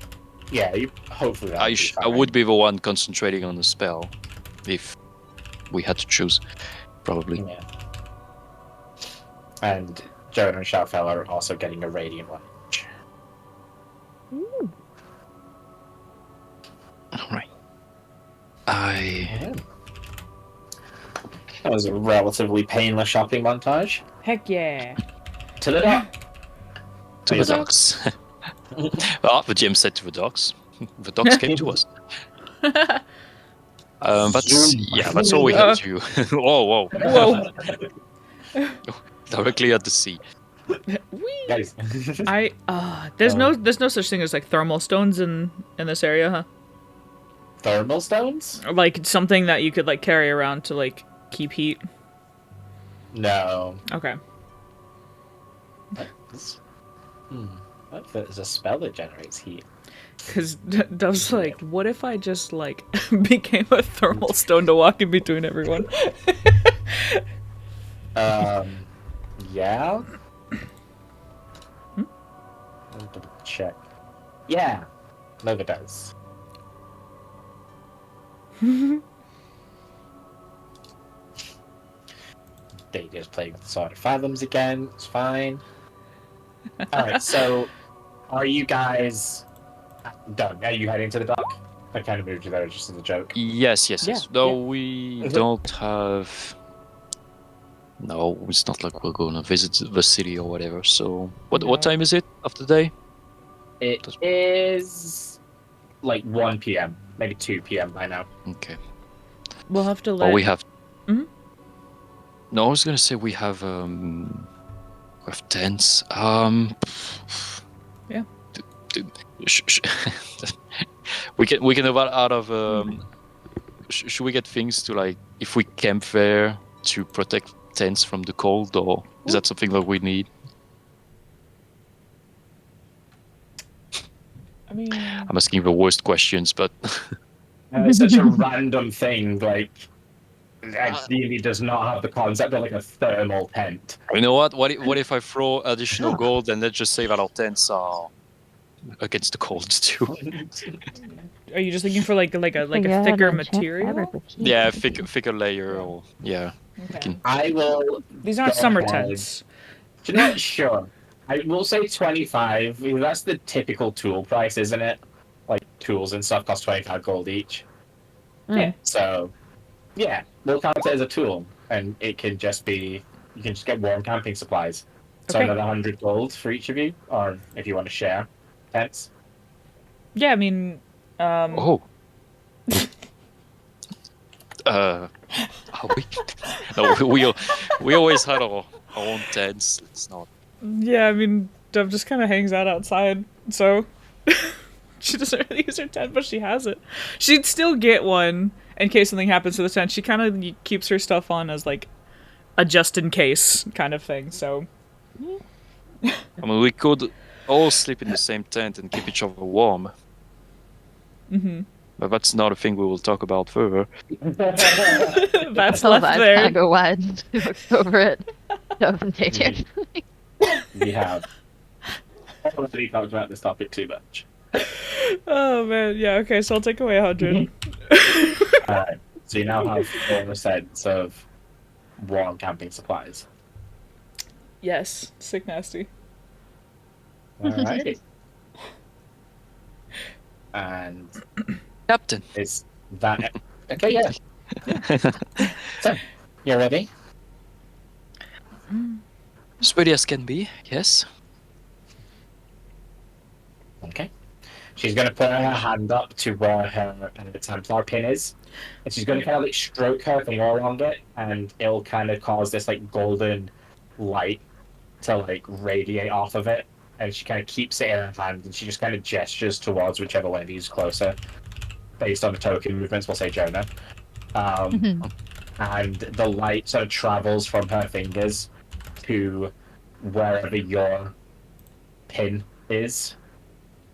Yeah, you hopefully. that'll I be fine. would be the one concentrating on the spell, if we had to choose, probably. Yeah. And Jonah and Shalfell are also getting a radiant one. All right. I Yeah. That was a relatively painless shopping montage. Heck yeah. To the dock. to the dogs. Well, the GM said to the dogs. The dogs came to us. That's all we had to. Whoa! Whoa. Directly at the sea. Whee! Guys. There's no such thing as like thermal stones in this area, huh? Thermal stones? Or, like something that you could like carry around to like keep heat. No. Okay. What if there's a spell that generates heat? Because Dove's like, what if I just like became a thermal stone to walk in between everyone? Yeah. Double check. Yeah. Nova does. They just playing with the Sword of Fathoms again. It's fine. Alright, so are you guys done? Are you heading to the dock? I kind of moved you there just as a joke. Yes. Yeah, No, we don't have. No, it's not like we're going to visit the city or whatever. So, what time is it of the day? It is like 1 p.m., maybe 2 p.m. by now. Okay. We'll have to Oh, let. we have. Mhm. No, I was gonna say we have tents. Yeah. We can have out of. Should we get things to like if we camp there to protect tents from the cold, or is that something that we need? I mean, I'm asking the worst questions, but It's such a random thing, like, D&D does not have the concept of like a thermal tent. you know what? What if I throw additional gold and let's just say that our tents are against the cold too? are you just looking for like a Figure out thicker how to check material? fabric with heat. Yeah, thicker layer, or yeah. Okay. I will. These aren't go summer ahead. tents. Do you know what? Sure. I will say 25. Because that's the typical tool price, isn't it? Like, tools and stuff cost 25 gold each. Yeah. So, yeah, we'll count it as a tool. And it can just be. You can just get warm camping supplies. So Okay. another 100 gold for each of you. Or if you want to share tents. Yeah, I mean, Oh. Are we? No, we always had our own tents. It's not. yeah, I mean, Dove just kind of hangs out outside, so she doesn't really use her tent, but she has it. She'd still get one in case something happens to the tent. She kind of keeps her stuff on as like a just in case kind of thing. So I mean, we could all sleep in the same tent and keep each other warm. Mhm. But that's not a thing we will talk about further. that's So left I there. go wide and look over it. Dove naked. We have. I don't want to talk about this topic too much. Oh man, yeah. Okay, so I'll take away 100. Alright, so you now have 4 sets of warm camping supplies. Yes, sick nasty. Alright. And Captain. is that okay? Yeah. So, you ready? As ready as can be, yes. Okay. She's going to put her hand up to where her Templar pin is, and she's going to kind of like stroke her finger along it, and it'll kind of cause this like golden light to like radiate off of it. And she kind of keeps it in her hand, and she just kind of gestures towards whichever one of you is closer, based on the token movements. We'll say Jonah. And the light sort of travels from her fingers to wherever your pin is,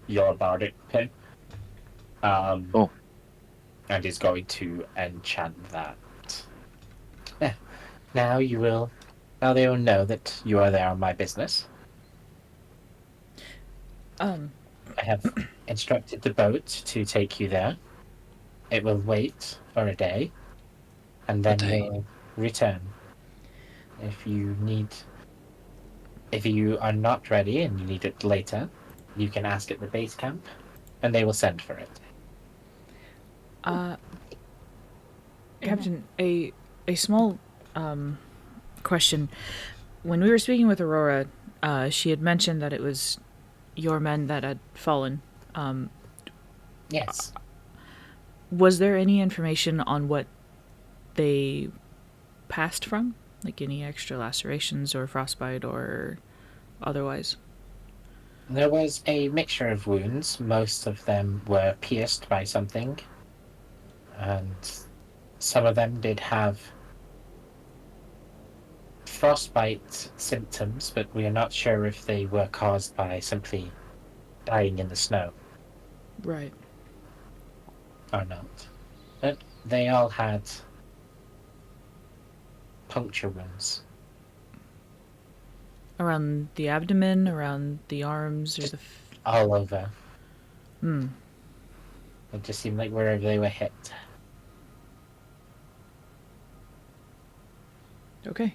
your bardic pin. Oh. And is going to enchant that. Yeah. Now they will know that you are there on my business. Um, I have instructed the boat to take you there. It will wait for a day, and then day. will return. If you are not ready and you need it later, you can ask at the base camp, and they will send for it. Captain, a small question. When we were speaking with Aurora, she had mentioned that it was your men that had fallen. Yes. Was there any information on what they passed from? Like any extra lacerations or frostbite or otherwise? There was a mixture of wounds. Most of them were pierced by something, and some of them did have frostbite symptoms, but we are not sure if they were caused by simply dying in the snow Right. or not. But they all had puncture wounds. Around the abdomen, around the arms, or the... All over. Hmm. It just seemed like wherever they were hit. Okay.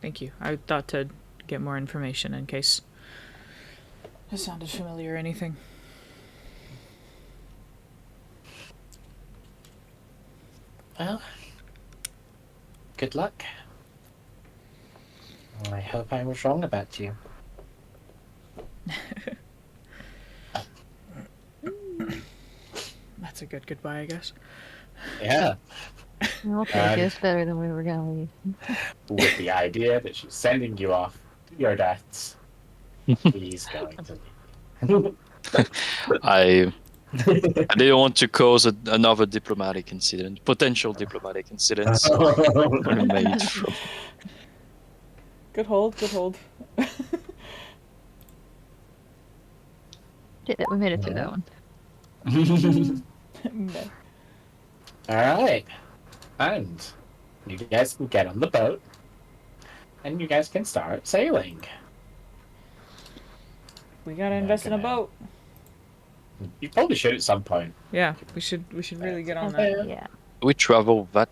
Thank you. I thought to get more information in case it sounded familiar or anything. Well, good luck. I hope I was wrong about you. That's a good goodbye, I guess. Yeah. We'll take it. It's better than we were gonna leave. With the idea that she's sending you off to your deaths. He's going to. I didn't want to cause another diplomatic incident, potential diplomatic incident. So I made from. Good hold, good hold. Did it. We made it through that one. Alright. And you guys can get on the boat, and you guys can start sailing. We gotta invest in a gonna- boat. You probably should at some point. Yeah, we should really get on that. Yeah. We travel that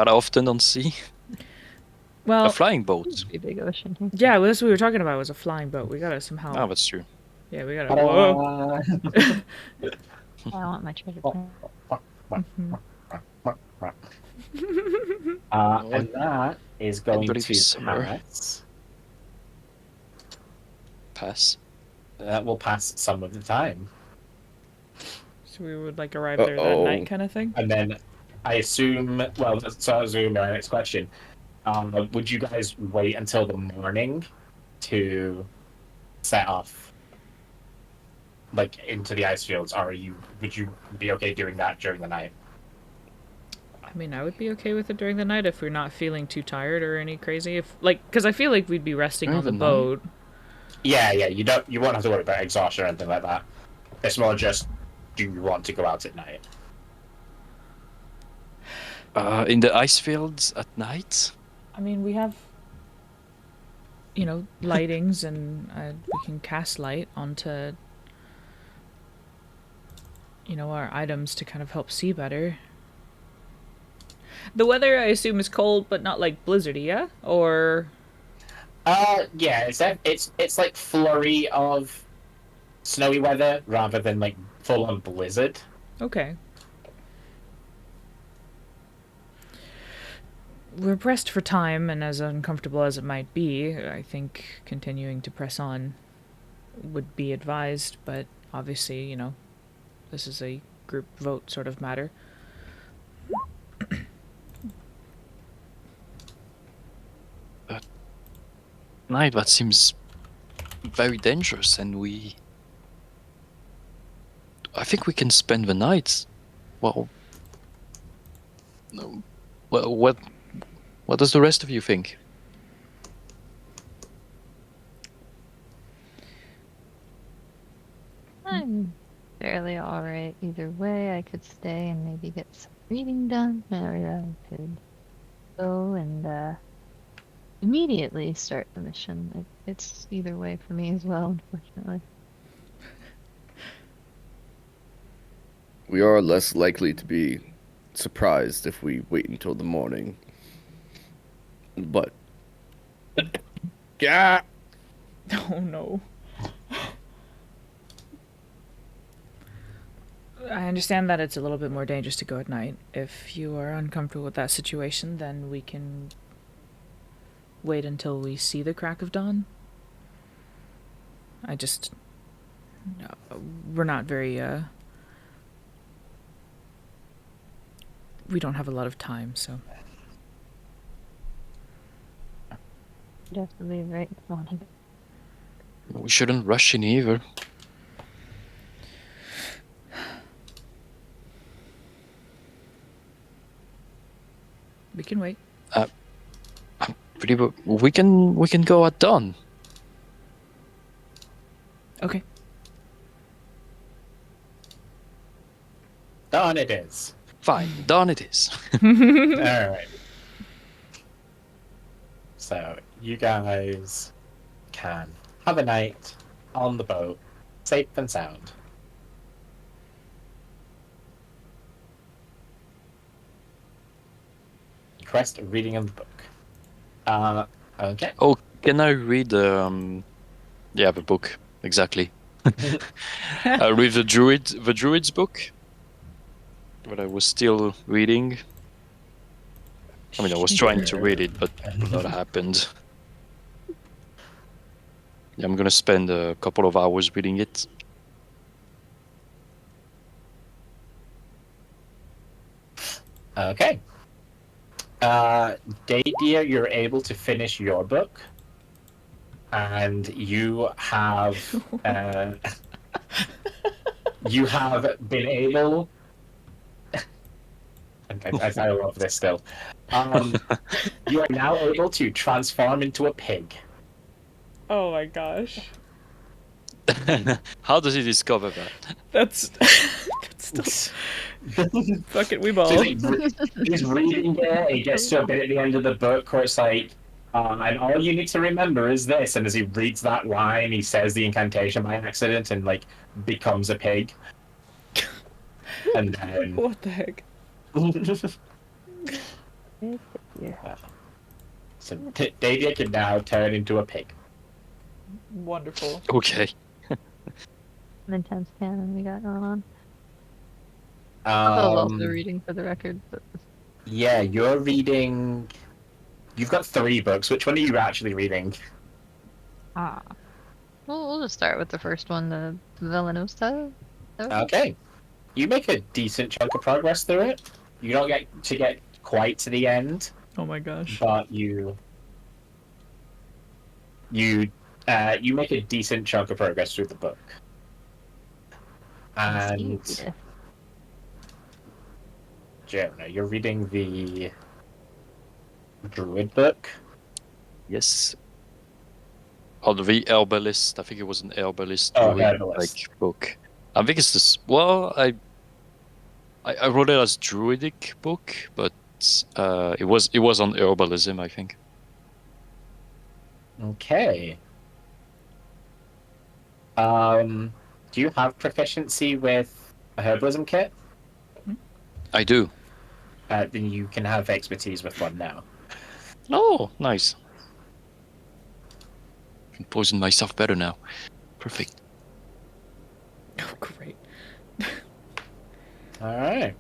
often on sea. Well, A flying boat. Be a big ocean here. yeah, well, that's what we were talking about was a flying boat. We gotta somehow. Oh, that's true. Yeah, we gotta. Whoa. I want my treasure planet. And that is going believe to it's summer. pass. Pass. That will pass some of the time. So we would like arrive there that night, kind of thing. And then I assume, well, so I assume my next question. Would you guys wait until the morning to set off, like, into the ice fields, or would you be okay doing that during the night? I mean, I would be okay with it during the night if we're not feeling too tired or any crazy. If because I feel like we'd be resting During on the the night? boat. Yeah, you won't have to worry about exhaustion or anything like that. It's more just, do you want to go out at night? In the ice fields at night. I mean, we have, lightings, and we can cast light onto, our items to kind of help see better. The weather, I assume, is cold, but not like blizzardy, yeah? Or Yeah, it's like flurry of snowy weather rather than like full on blizzard. okay. We're pressed for time, and as uncomfortable as it might be, I think continuing to press on would be advised, but obviously, this is a group vote sort of matter. Night, that seems very dangerous, and I think we can spend the night. Well, no. Well, what does the rest of you think? I'm fairly alright either way. I could stay and maybe get some reading done, or I could go and immediately start the mission. It's either way for me as well, unfortunately. We are less likely to be surprised if we wait until the morning. But yeah, Oh no. I understand that it's a little bit more dangerous to go at night. If you are uncomfortable with that situation, then we can wait until we see the crack of dawn. We're not very, we don't have a lot of time, so. Definitely right morning. We shouldn't rush in either. We can wait. We can go at dawn. Okay. Dawn it is. Fine, dawn it is. Alright. So, you guys can have a night on the boat, safe and sound. Request a reading of the book. Okay. Oh, can I read yeah, the book exactly? I read the druid's book, but I was still reading. I mean, I was trying to read it, but that happened. Yeah, I'm gonna spend a couple of hours reading it. Okay. Dadia, you're able to finish your book, and you have you have been able. I love this still. You are now able to transform into a pig. Oh my gosh. How does he discover that? That's still fuck it, we ball. So he's reading it. He gets to a bit at the end of the book where it's like, and all you need to remember is this. And as he reads that line, he says the incantation by accident and like becomes a pig. And then What the heck? So Dadia can now turn into a pig. Wonderful. Okay. An intense canon we got going on. I love the Um, reading for the record, but yeah, you're reading. You've got 3 books. Which one are you actually reading? we'll just start with the first one, the Villanosa. Okay. You make a decent chunk of progress through it. You don't get quite to the end, Oh my gosh. but you make a decent chunk of progress through the book. And Jonah, you're reading the Druid book. Yes. Oh, the herbalist. I think it was an herbalist Oh, druid herbalist. like book. I think it's this. Well, I wrote it as druidic book, but it was on herbalism, I think. Okay. Do you have proficiency with a herbalism kit? I do. Then you can have expertise with one now. Oh, nice. I can poison myself better now. Perfect. Oh great. Alright.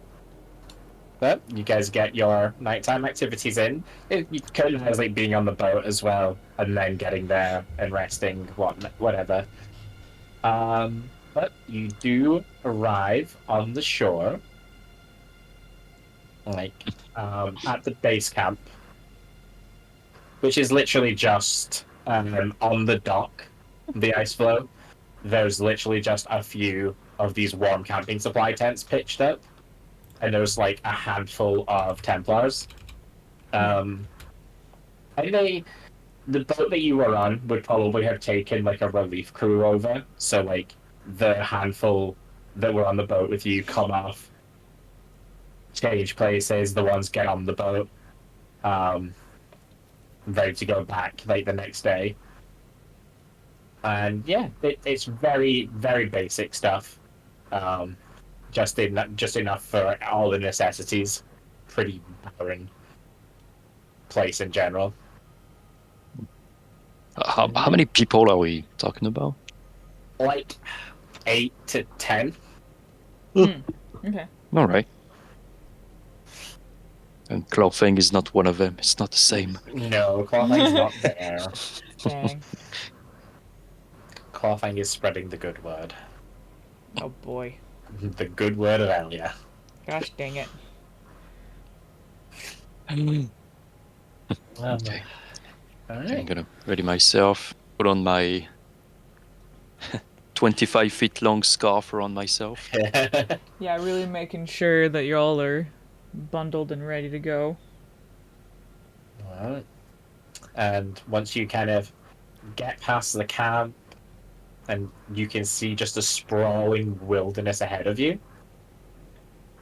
But you guys get your nighttime activities in. You kind of has like being on the boat as well, and then getting there and resting, whatever. But you do arrive on the shore, like at the base camp, which is literally just on the dock, the ice floe. There's literally just a few of these warm camping supply tents pitched up, and there's like a handful of Templars. And the boat that you were on would probably have taken like a relief crew over, so like the handful that were on the boat with you come off, change places, the ones get on the boat, ready to go back like the next day. And yeah, it's very, very basic stuff. just enough for all the necessities. Pretty barren place in general. How many people are we talking about? Like 8 to 10. Okay. All right. And Clawfang is not one of them. It's not the same. No, Clawfang's not there. Dang. Clawfang is spreading the good word. Oh boy. The good word of Elia. Gosh dang it. Okay. All I'm right. gonna ready myself. Put on my 25 feet long scarf around myself. Yeah, really making sure that you all are bundled and ready to go. Alright. And once you kind of get past the camp and you can see just a sprawling wilderness ahead of you,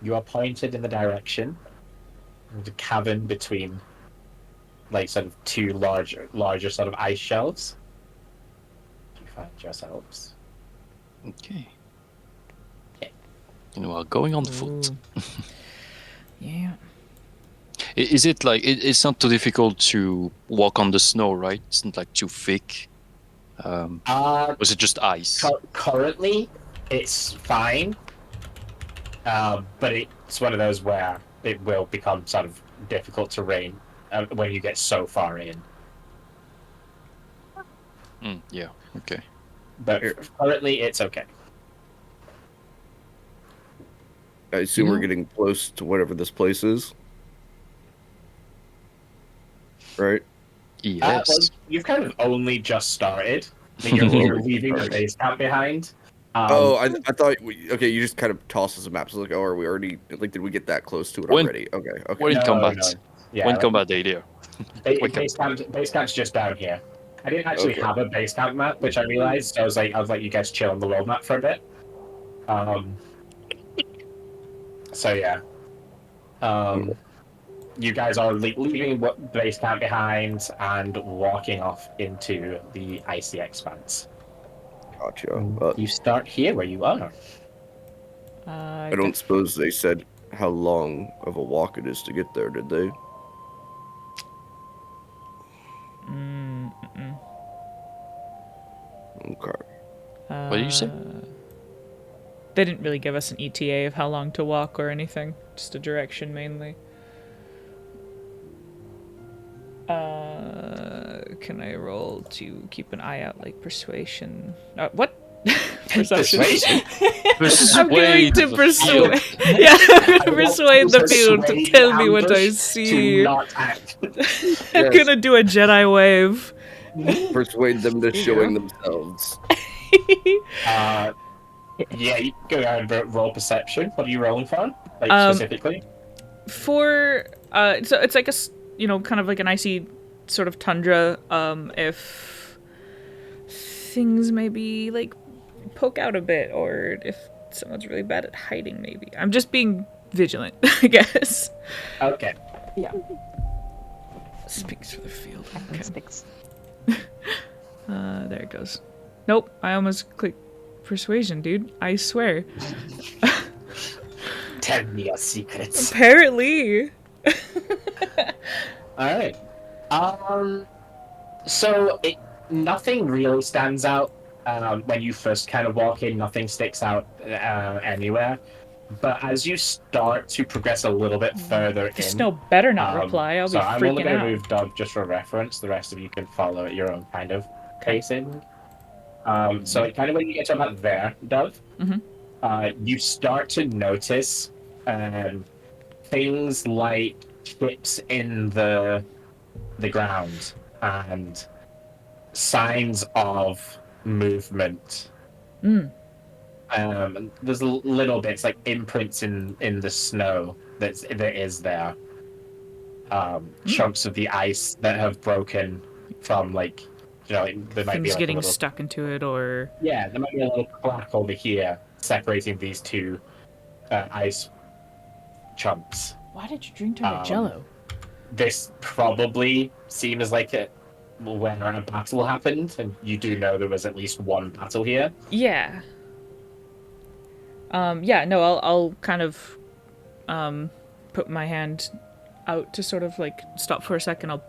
you are pointed in the direction of the cavern between like sort of two larger sort of ice shelves. You find yourselves. Okay. You know, going on foot. Ooh. Yeah. Is it like it's not too difficult to walk on the snow, right? It's not like too thick. Was it just ice? Currently, it's fine, but it's one of those where it will become sort of difficult to rain when you get so far in. Yeah. Okay. But currently, it's okay. I assume we're getting close to whatever this place is. Right? Yes. Well, you've kind of only just started. I mean, you're leaving the base camp behind. I thought okay, you just kind of tossed us a map. So like, oh, are we already like? Did we get that close to it already? Okay. We're in No, combat. no. Yeah, We're in combat area. base camp's just down here. I didn't actually have a base camp map, which I realized. I was like, you guys chill on the world map for a bit. So yeah. You guys are leaving base camp behind and walking off into the icy expanse. Gotcha. You start here where you are. I don't suppose they said how long of a walk it is to get there, did they? Okay. What did you say? They didn't really give us an ETA of how long to walk or anything. Just a direction mainly. Can I roll to keep an eye out, like persuasion? What? Perception. I'm going to persuade. Yeah, I'm going to persuade the field to tell me what I see. I'm gonna do a Jedi wave. Persuade them to showing themselves. Yeah, you go ahead and roll perception. What are you rolling for? Like specifically? For so it's like a kind of like an icy sort of tundra. If things maybe like poke out a bit, or if someone's really bad at hiding, maybe. I'm just being vigilant, I guess. Okay. Yeah. Speaks for the field. Okay. There it goes. Nope, I almost clicked persuasion, dude. I swear. Tell me your secrets. Apparently. Alright. So nothing really stands out when you first kind of walk in. Nothing sticks out anywhere. But as you start to progress a little bit further The in, snow better not reply. I'll be so I'm only freaking going to out. move Dove just for reference. The rest of you can follow at your own kind of pacing. So kind of when you get to about there, Dove, you start to notice things like chips in the ground and signs of movement. There's little bits like imprints in the snow that is there. Chunks of the ice that have broken from like, there might Things be like getting a little, stuck into it, or yeah, there might be a little crack over here separating these two ice chunks. why did you drink to Jello? This probably seems like when a battle happened, and you do know there was at least one battle here. Yeah. Yeah, no, I'll kind of put my hand out to sort of like stop for a second. I'll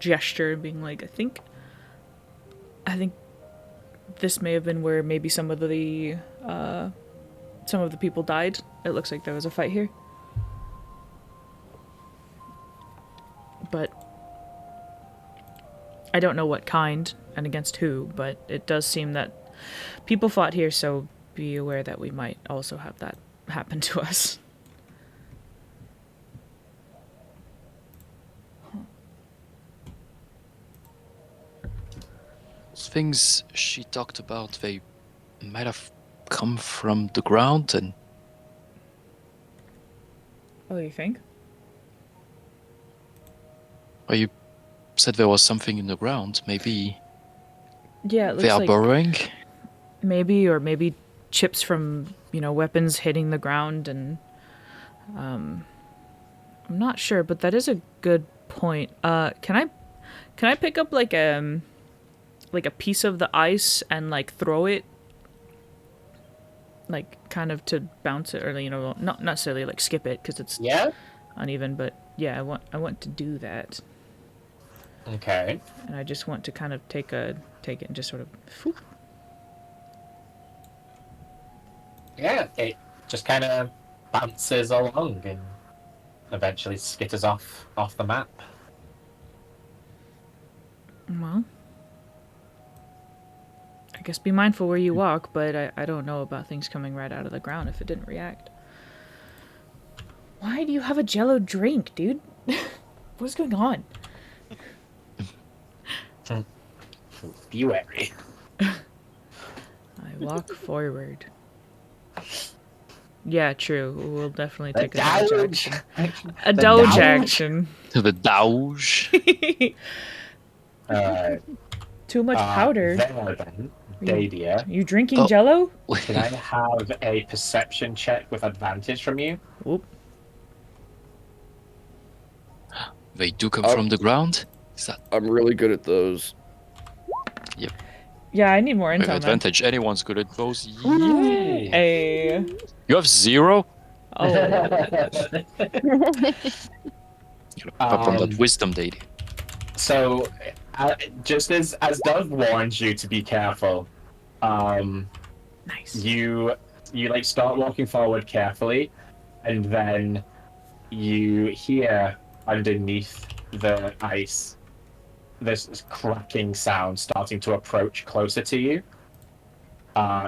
gesture, being like, I think this may have been where maybe some of the people died. It looks like there was a fight here. But I don't know what kind and against who, but it does seem that people fought here, so be aware that we might also have that happen to us. Those things she talked about, they might have come from the ground and Oh, you think? well, you said there was something in the ground. Maybe Yeah, it looks they are like burrowing. maybe chips from, weapons hitting the ground, and I'm not sure, but that is a good point. Can I pick up like a piece of the ice and like throw it, like kind of to bounce it, or not necessarily like skip it because it's Yeah. uneven, but yeah, I want to do that, Okay. and I just want to kind of take it and just sort of. Whoop. Yeah, it just kind of bounces along and eventually skitters off the map. Well, I guess be mindful where you walk, but I don't know about things coming right out of the ground if it didn't react. Why do you have a Jello drink, dude? What's going on? Be wary. I walk forward. Yeah, true. We'll definitely take a dodge action. A dodge action. The Doge. Too much powder. There then, Dadia, You drinking Oh. Jello? can I have a perception check with advantage from you? Whoop. They do come from the ground? Is that I'm really good at those. Yeah, I need more with intel, man. advantage? Anyone's good at those. Yay. Hey. You have 0? Oh. Pop on that wisdom, Daddy. So, just as Dove warns you to be careful, Nice. you like start walking forward carefully, and then you hear underneath the ice this cracking sound starting to approach closer to you.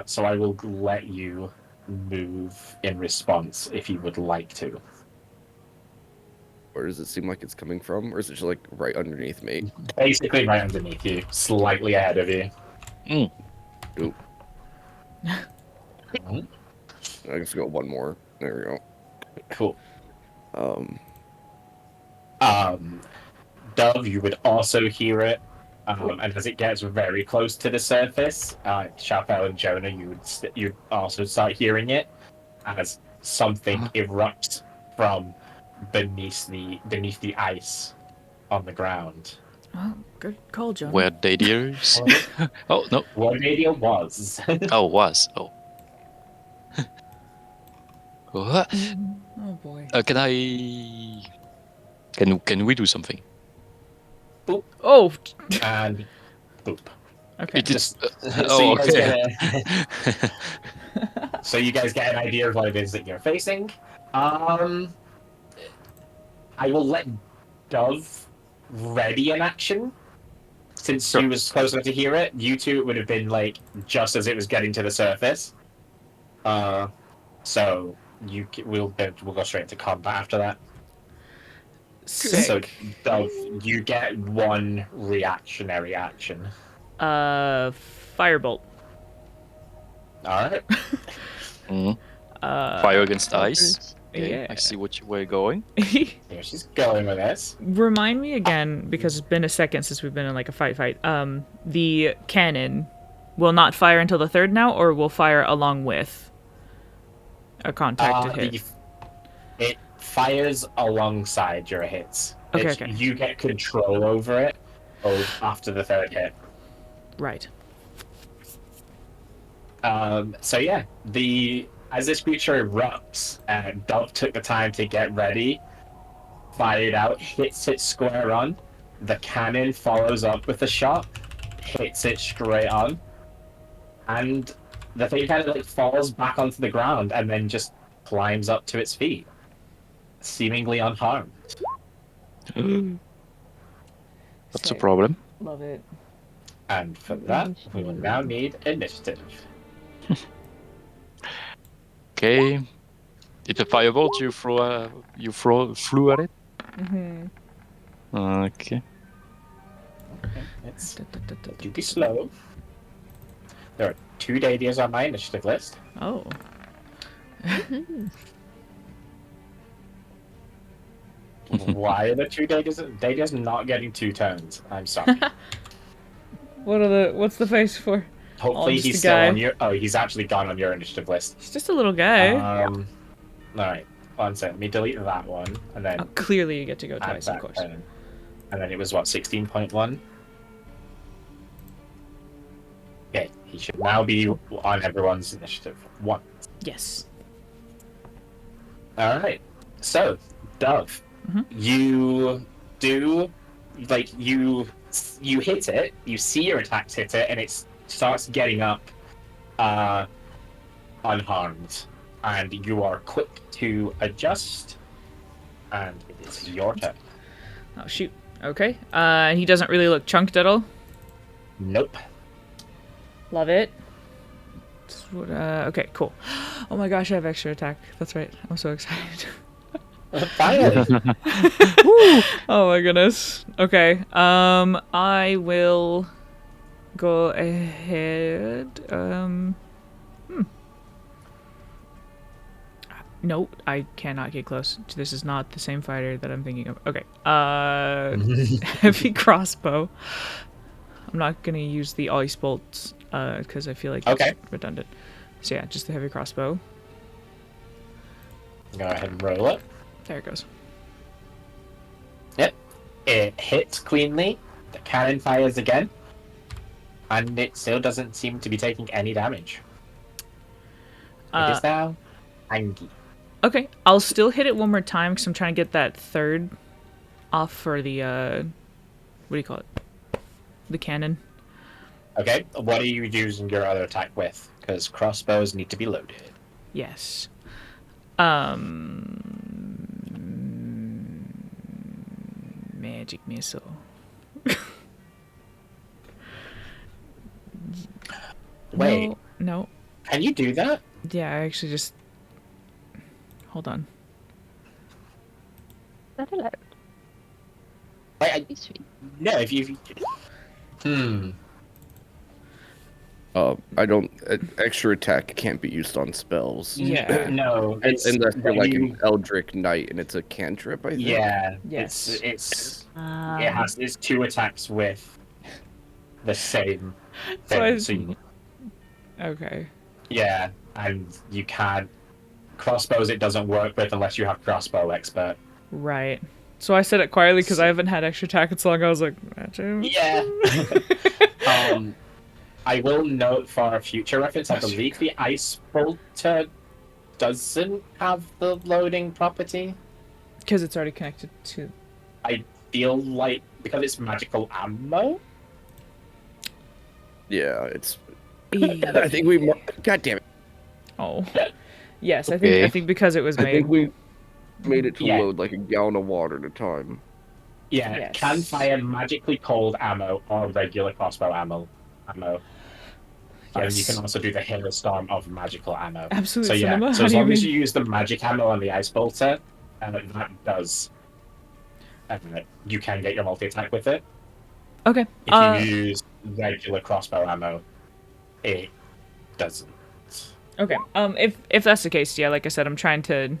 So I will let you move in response if you would like to. Where does it seem like it's coming from? Or is it just like right underneath me? Basically right underneath you, slightly ahead of you. Oop. I just got one more. There we go. Cool. Um, Dove, you would also hear it, and as it gets very close to the surface, Chapel and Jonah, you'd also start hearing it as something erupts from beneath the ice on the ground. Oh, good call, John. Where Daddy is? Oh, no. What radio was? Oh, was. Oh. What? Oh boy. Can I... Can we do something? Oh. And boop. Okay. It is... So oh, you guys okay. So you guys get an idea of what it is that you're facing. I will let Dove ready an action. Since Sure. she was close enough to hear it, you two, it would have been like just as it was getting to the surface. So we'll go straight into combat after that. Sick. So Dove, you get one reactionary action. Firebolt. All right. Mhm. Fire against ice. Okay, Yeah. I see where you're going. Here she's going with this. Remind me again, because it's been a second since we've been in like a fight. The cannon will not fire until the third now, or will fire along with a contacted hit. It fires alongside your hits. Okay, okay. You get control over it after the third hit. Right. So yeah, as this creature erupts, Dove took the time to get ready, fired out, hits it square on. The cannon follows up with a shot, hits it straight on, and the thing kind of like falls back onto the ground and then just climbs up to its feet, seemingly unharmed. That's a problem. Love it. And for that, we will now need initiative. Okay. It's a firebolt. You flew at it. Mm-hmm. Okay. It's to be slow. There are 2 dadias on my initiative list. Oh. Why are the 2 dadias not getting 2 turns? I'm sorry. What's the face for? Hopefully just he's a still guy. on your. Oh, he's actually gone on your initiative list. He's just a little guy. All right. One second. Let me delete that one, and then Oh, clearly you get to go add twice, of that course. turn. And then it was what 16.1. Okay, he should now be on everyone's initiative 1. Yes. All right. So, Dove, Mhm. you do you hit it. You see your attacks hit it, and it starts getting up, unharmed, and you are quick to adjust. And it is your turn. Oh shoot. Okay. He doesn't really look chunked at all. Nope. Love it. Okay, cool. Oh my gosh, I have extra attack. That's right. I'm so excited. Finally. Oh my goodness. Okay. I will go ahead. No, I cannot get close. This is not the same fighter that I'm thinking of. Okay. Heavy crossbow. I'm not gonna use the ice bolts because I feel like it's Okay. redundant. So yeah, just the heavy crossbow. Go ahead and roll it. There it goes. Yep. It hits cleanly. The cannon fires again. And it still doesn't seem to be taking any damage. It is now angry. Okay, I'll still hit it one more time because I'm trying to get that third off for the what do you call it? The cannon. Okay, what are you using your other attack with? Because crossbows need to be loaded. Yes. Magic missile. Wait, No. can you do that? Yeah, I actually just. Hold on. That allowed. Wait, Be sweet. no, if you. I don't. Extra attack can't be used on spells. Yeah. No, it's Unless you're when like you- an Eldritch Knight and it's a cantrip, I think. Yeah. Yes. It's Um, it has it's 2 attacks with the same So I- thing. So you, Okay. yeah, and you can't crossbows. It doesn't work with unless you have crossbow expert. Right. So I said it quietly because I haven't had extra attack in so long. I was like, "Achoo." Yeah. I will note for future reference, I believe the Ice Bolter doesn't have the loading property. Because it's already connected to. I feel like because it's magical ammo. Yeah, it's. I think we. God damn it! Oh. Yes, I Okay. think because it was I made. think we made it to Yeah. load like a gallon of water at a time. Yeah, Yes. can fire magically cold ammo or regular crossbow ammo. And you Yes. can also do the Hailstorm of magical ammo. Absolute So yeah, cinema. so How as do you long as mean? you use the magic ammo on the Ice Bolter, that does. You can get your multi attack with it. Okay. If you use regular crossbow ammo, it doesn't. Okay. If that's the case, yeah, like I said, I'm trying to,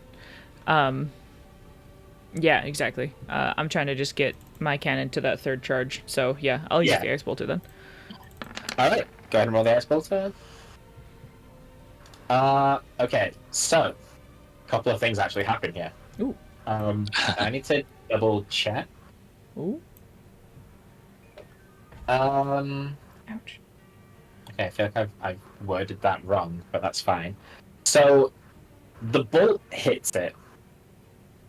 yeah, exactly. I'm trying to just get my cannon to that third charge. So yeah, I'll use Yeah. the Ice Bolter then. All right, go ahead and roll the Ice Bolter. Okay, so a couple of things actually happen here. Ooh. I need to double check. Ooh. Okay, Ouch. I feel like I've worded that wrong, but that's fine. So The bolt hits it,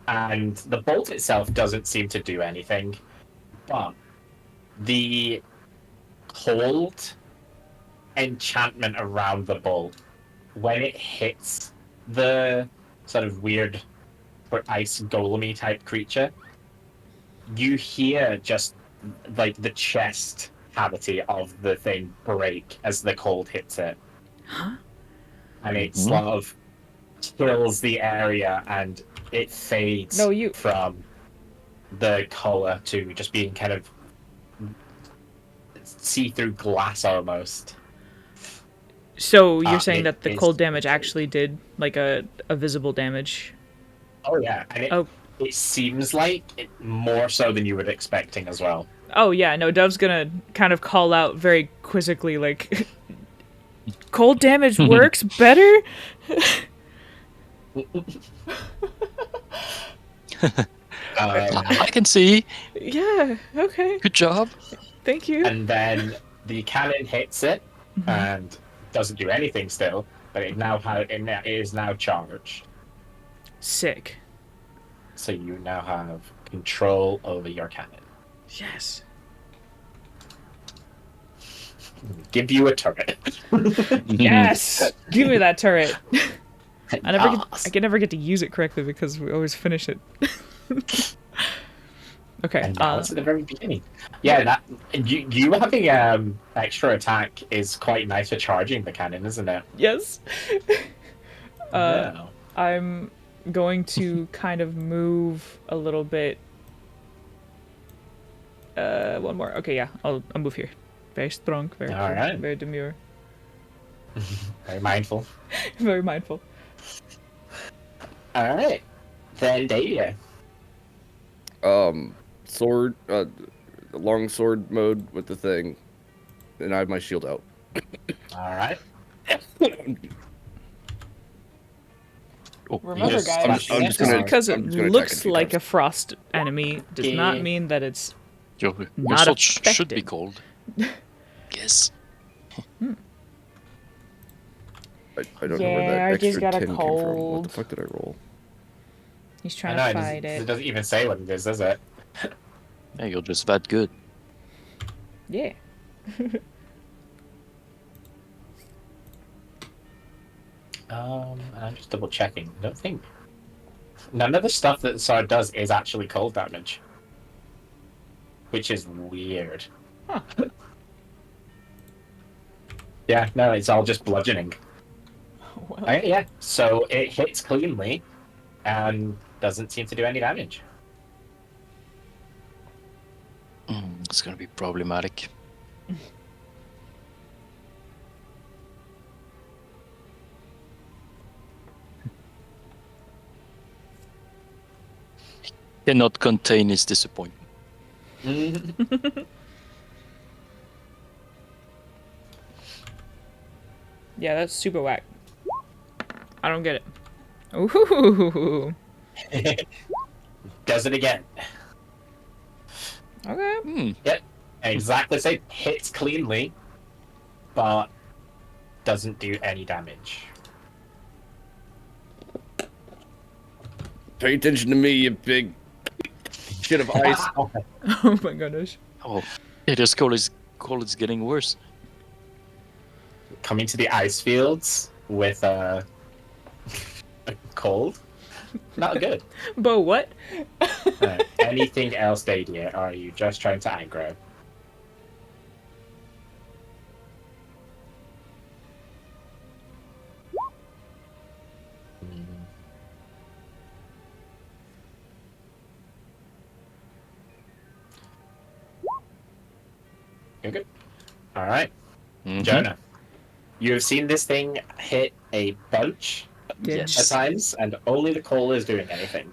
and the bolt itself doesn't seem to do anything, but the cold enchantment around the bolt, when it hits the sort of weird ice golemy type creature, you hear just like the chest cavity of the thing break as the cold hits it. Huh? And it sort of kills the area, and it fades from the color to just being kind of see-through glass almost. So you're saying that the cold damage actually did like a visible damage? Oh yeah, and it seems like it more so than you were expecting as well. Oh yeah, no, Dove's gonna kind of call out very quizzically, like, cold damage works better? I can see. Yeah, okay. Good job. Thank you. And then the cannon hits it and doesn't do anything still, but it is now charged. Sick. So you now have control over your cannon. Yes. Give you a turret. Yes! Give me that turret. I can never get to use it correctly because we always finish it. Okay. And that's at the very beginning. Yeah, that you having extra attack is quite nice for charging the cannon, isn't it? Yes. Yeah. I'm going to kind of move a little bit. One more. Okay, yeah, I'll move here. Very strong, very All right. very demure. Very mindful. Very mindful. All right. Then Davia. Sword, long sword mode with the thing, and I have my shield out. All right. Remember, Yes, guys, I'm just just gonna- because it I'm just gonna attack looks a few like times. a frost enemy does not Yeah. mean that it's Your Not sword should be affected. cold. Yes. I don't know Yeah, where that I just extra got a 10 came from. What cold. the fuck did I roll? he's I trying know, to it fight doesn't, it it. doesn't even say what it is, does it? Yeah, you're just that good. Yeah. I'm just double checking. I don't think none of the stuff that the sword does is actually cold damage, which is weird. Huh. Yeah, no, it's all just bludgeoning. Well, Okay, yeah, so it hits cleanly and doesn't seem to do any damage. It's gonna be problematic. Cannot contain his disappointment. yeah, that's super whack. I don't get it. Ooh. Does it again. Okay. Exactly the same. Hits cleanly, but doesn't do any damage. Pay attention to me, you big shit of ice. Oh my goodness. Oh, yeah, this cold is getting worse. Coming to the ice fields with a cold. Not good. Bo, what? Anything else, Dadia? Or are you just trying to aggro? You're good. All right, Mhm. Jonah. You have seen this thing hit a bunch Did- at times, and only the coal is doing anything.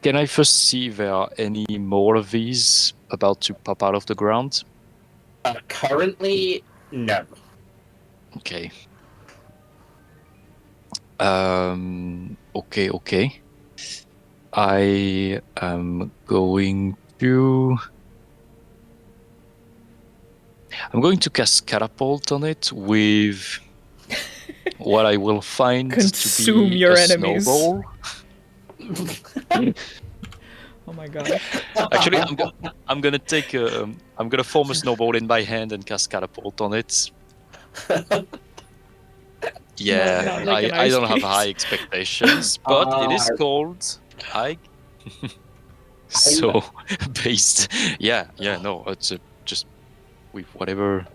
Can I first see if there are any more of these about to pop out of the ground? Currently, no. Okay. Okay. I am going to I'm going to cast catapult on it with what I will find Consume to be your a enemies. snowball. Oh my gosh. Actually, I'm gonna take I'm gonna form a snowball in my hand and cast catapult on it. Yeah, not like an I ice don't have piece. high expectations, but it is called I. So based, yeah, no, it's just with whatever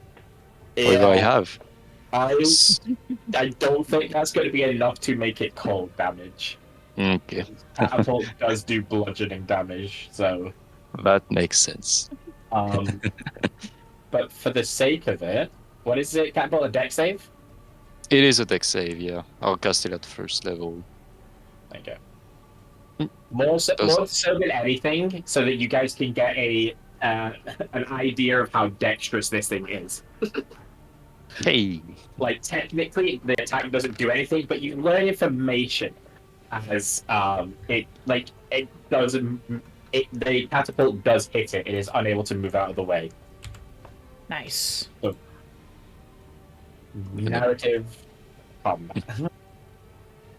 I have. I don't think that's going to be enough to make it cold damage. Okay, Catapult does do bludgeoning damage, so. that makes sense. But for the sake of it, what is it? Catapult a deck save? It is a deck save, yeah. I'll cast it at first level. Okay. More so than anything, so that you guys can get an idea of how dexterous this thing is. Hey, Like technically, the attack doesn't do anything, but you learn information as the catapult does hit it. It is unable to move out of the way. Nice. Narrative combat.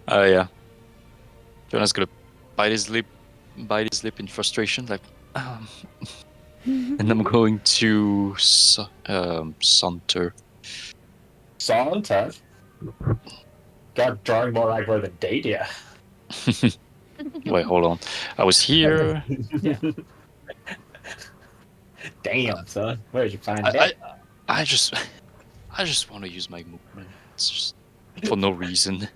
yeah. Jonah's gonna bite his lip in frustration, like, and I'm going to saunter. Saunter? God, drawing more aggro than Dadia. Wait, hold on. I was here. Damn, son. Where did you find that? I just want to use my movement. It's just for no reason.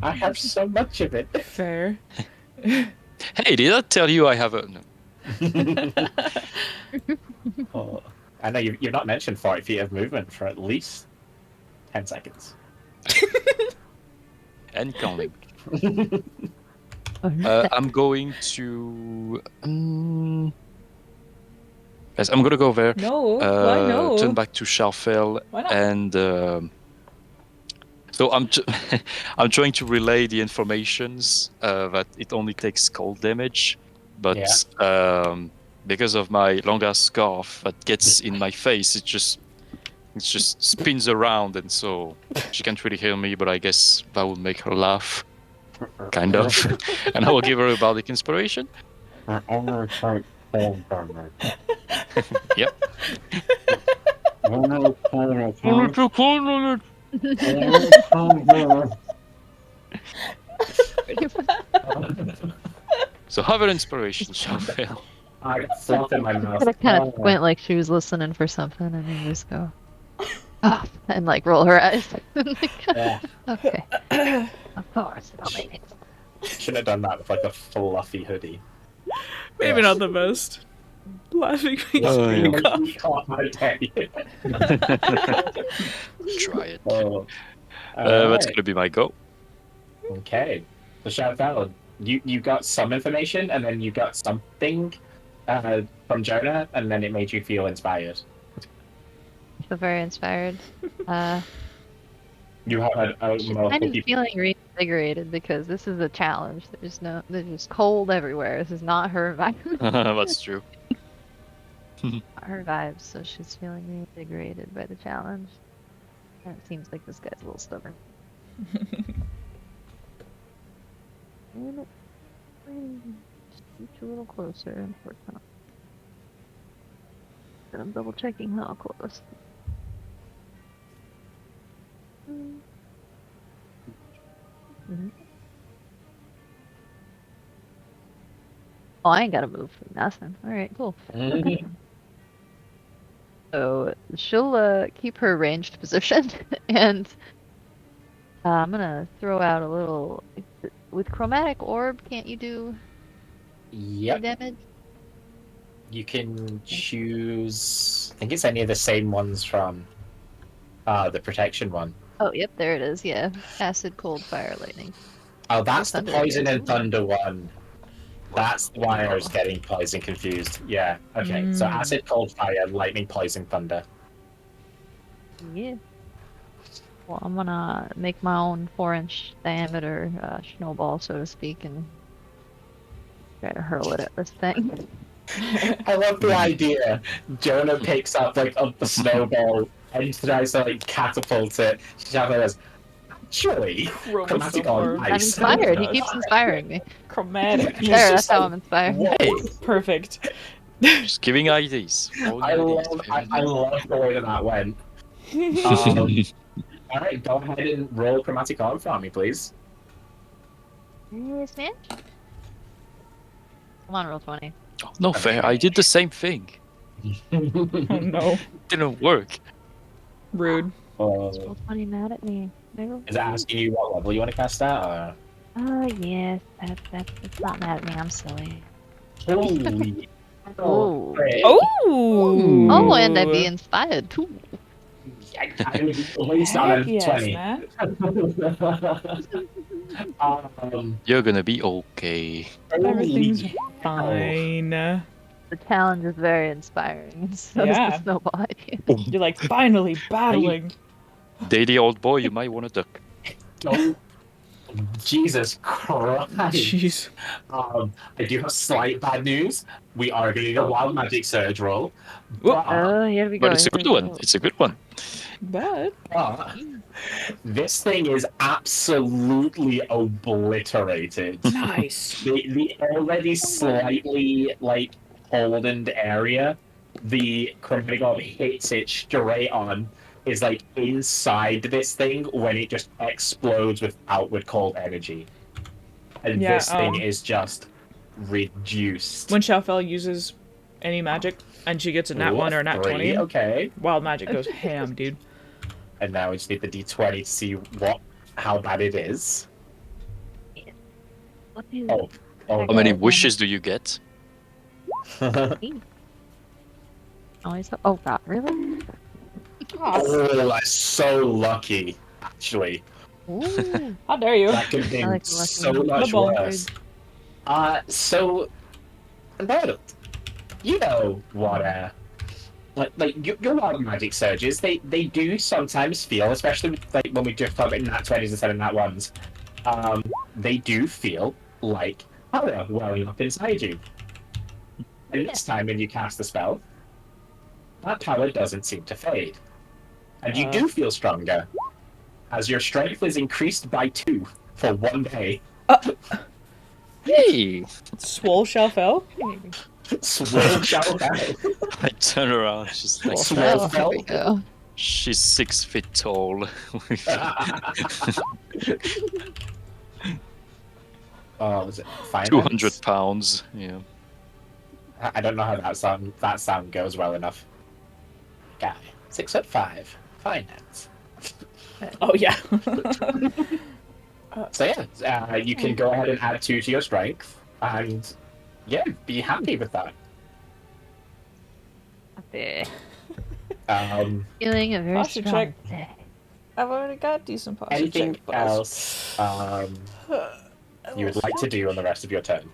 I have so much of it. Fair. Hey, did I tell you I have a? No. Oh, I know you've not mentioned 40 feet of movement for at least 10 seconds. And counting. I'm going to. Yes, I'm gonna go there. No, why no? Turn back to Sharfell, Why not? and so I'm I'm trying to relay the informations that it only takes cold damage, but because of my long ass scarf that gets in my face, it just spins around, and so she can't really hear me. But I guess that will make her laugh, kind of, and I will give her a bardic inspiration. Yep. So have an inspiration, Sharfell. I got fluff in my mouth. I kind of went like she was listening for something, and then just go, oh, and like roll her eyes. Yeah. Okay. Of course, I'll make it. Should have done that with like a fluffy hoodie. Maybe not the best. Laughing makes me cough. Oh, I dare you. Try it. Oh. That's gonna be my go. Okay. So shout out. You got some information, and then you got something from Jonah, and then it made you feel inspired. I feel very inspired. You have had I'm kind of feeling reinvigorated because this is a challenge. There's just cold everywhere. This is not her vibe. That's true. Not her vibes, so she's feeling reinvigorated by the challenge. And it seems like this guy's a little stubborn. Scoot a little closer, unfortunately. But I'm double checking how close. Oh, I ain't gotta move for nothing. Alright, cool. So she'll keep her ranged position, and I'm gonna throw out a little. With chromatic orb, can't you do damage? You can choose. I think it's any of the same ones from the protection one. Oh, yep, there it is. Yeah, acid, cold, fire, lightning. Oh, that's the Thunder poison is, and thunder one. That's why I was getting poison confused. Yeah. Okay. So acid, cold, fire, lightning, poison, thunder. Yeah. Well, I'm gonna make my own 4-inch diameter snowball, so to speak, and try to hurl it at this thing. I love the idea. Jonah picks up like a snowball and tries to like catapult it. Shalfel goes, actually, chromatic orb. I'm inspired. He keeps inspiring me. Chromatic. He's There, just that's how like, I'm inspired. whoa. Hey, Perfect. just giving ideas. I love the way that went. All right, go ahead and roll chromatic orb for me, please. Yes, man. Come on, roll 20. Oh, no fair. I did the same thing. Oh no. Didn't work. Rude. Roll 20 mad at me. Is it asking you what level you want to cast that? Or? Yes. That's not mad at me. I'm silly. Holy. Oh. great. Oh. Oh, and I'd be inspired too. I would at least on a Heck yes, 20. man. You're gonna be okay. Everything's holy fine. The challenge is very inspiring. So Yeah. is the snowball idea. You're like finally battling. Daily old boy, you might want to duck. Oh, Jesus Christ. Jeez. I do have slight bad news. We are going to need a wild magic surge roll. Whoop. Oh, here we go. But it's a here we good one. go. It's a good one. But But this thing is absolutely obliterated. nice. The already slightly like holdened area, the chromatic orb hits it straight on, is like inside this thing when it just explodes with outward cold energy. And Yeah, this thing is just reduced. When Shalfel uses any magic and she gets a nat 1 or a nat 3, 20, okay. wild magic goes ham, dude. And now we just need the d20 to see how bad it is. What is Oh, How many Okay. wishes do you get? Oh god, really? oh, that's so lucky, actually. Ooh. How dare you? That could have been I like the lucky so one. much The ball worse. So, Bernard, you know what, your wild magic surges, they do sometimes feel, especially with, like when we just talk about nat 20s instead of nat 1s, they do feel like power welling up inside you. And this time when you cast the spell, that power doesn't seem to fade. And you do feel stronger, as your strength is increased by 2 for 1 day. Hey! Swole Shalfel? Swole shall I turn around. She's like, Swole Oh, here we go. she's 6 feet tall. Oh, was it finance? 200 pounds. Yeah. I don't know how that sound goes well enough. Guy, 6'5", finance. Oh, yeah. So yeah, you can go ahead and add 2 to your strength, and yeah, be happy with that. Okay. Feeling a very Posture strong check. day. I've already got decent posture anything check, but else you would like to do on the rest of your turn?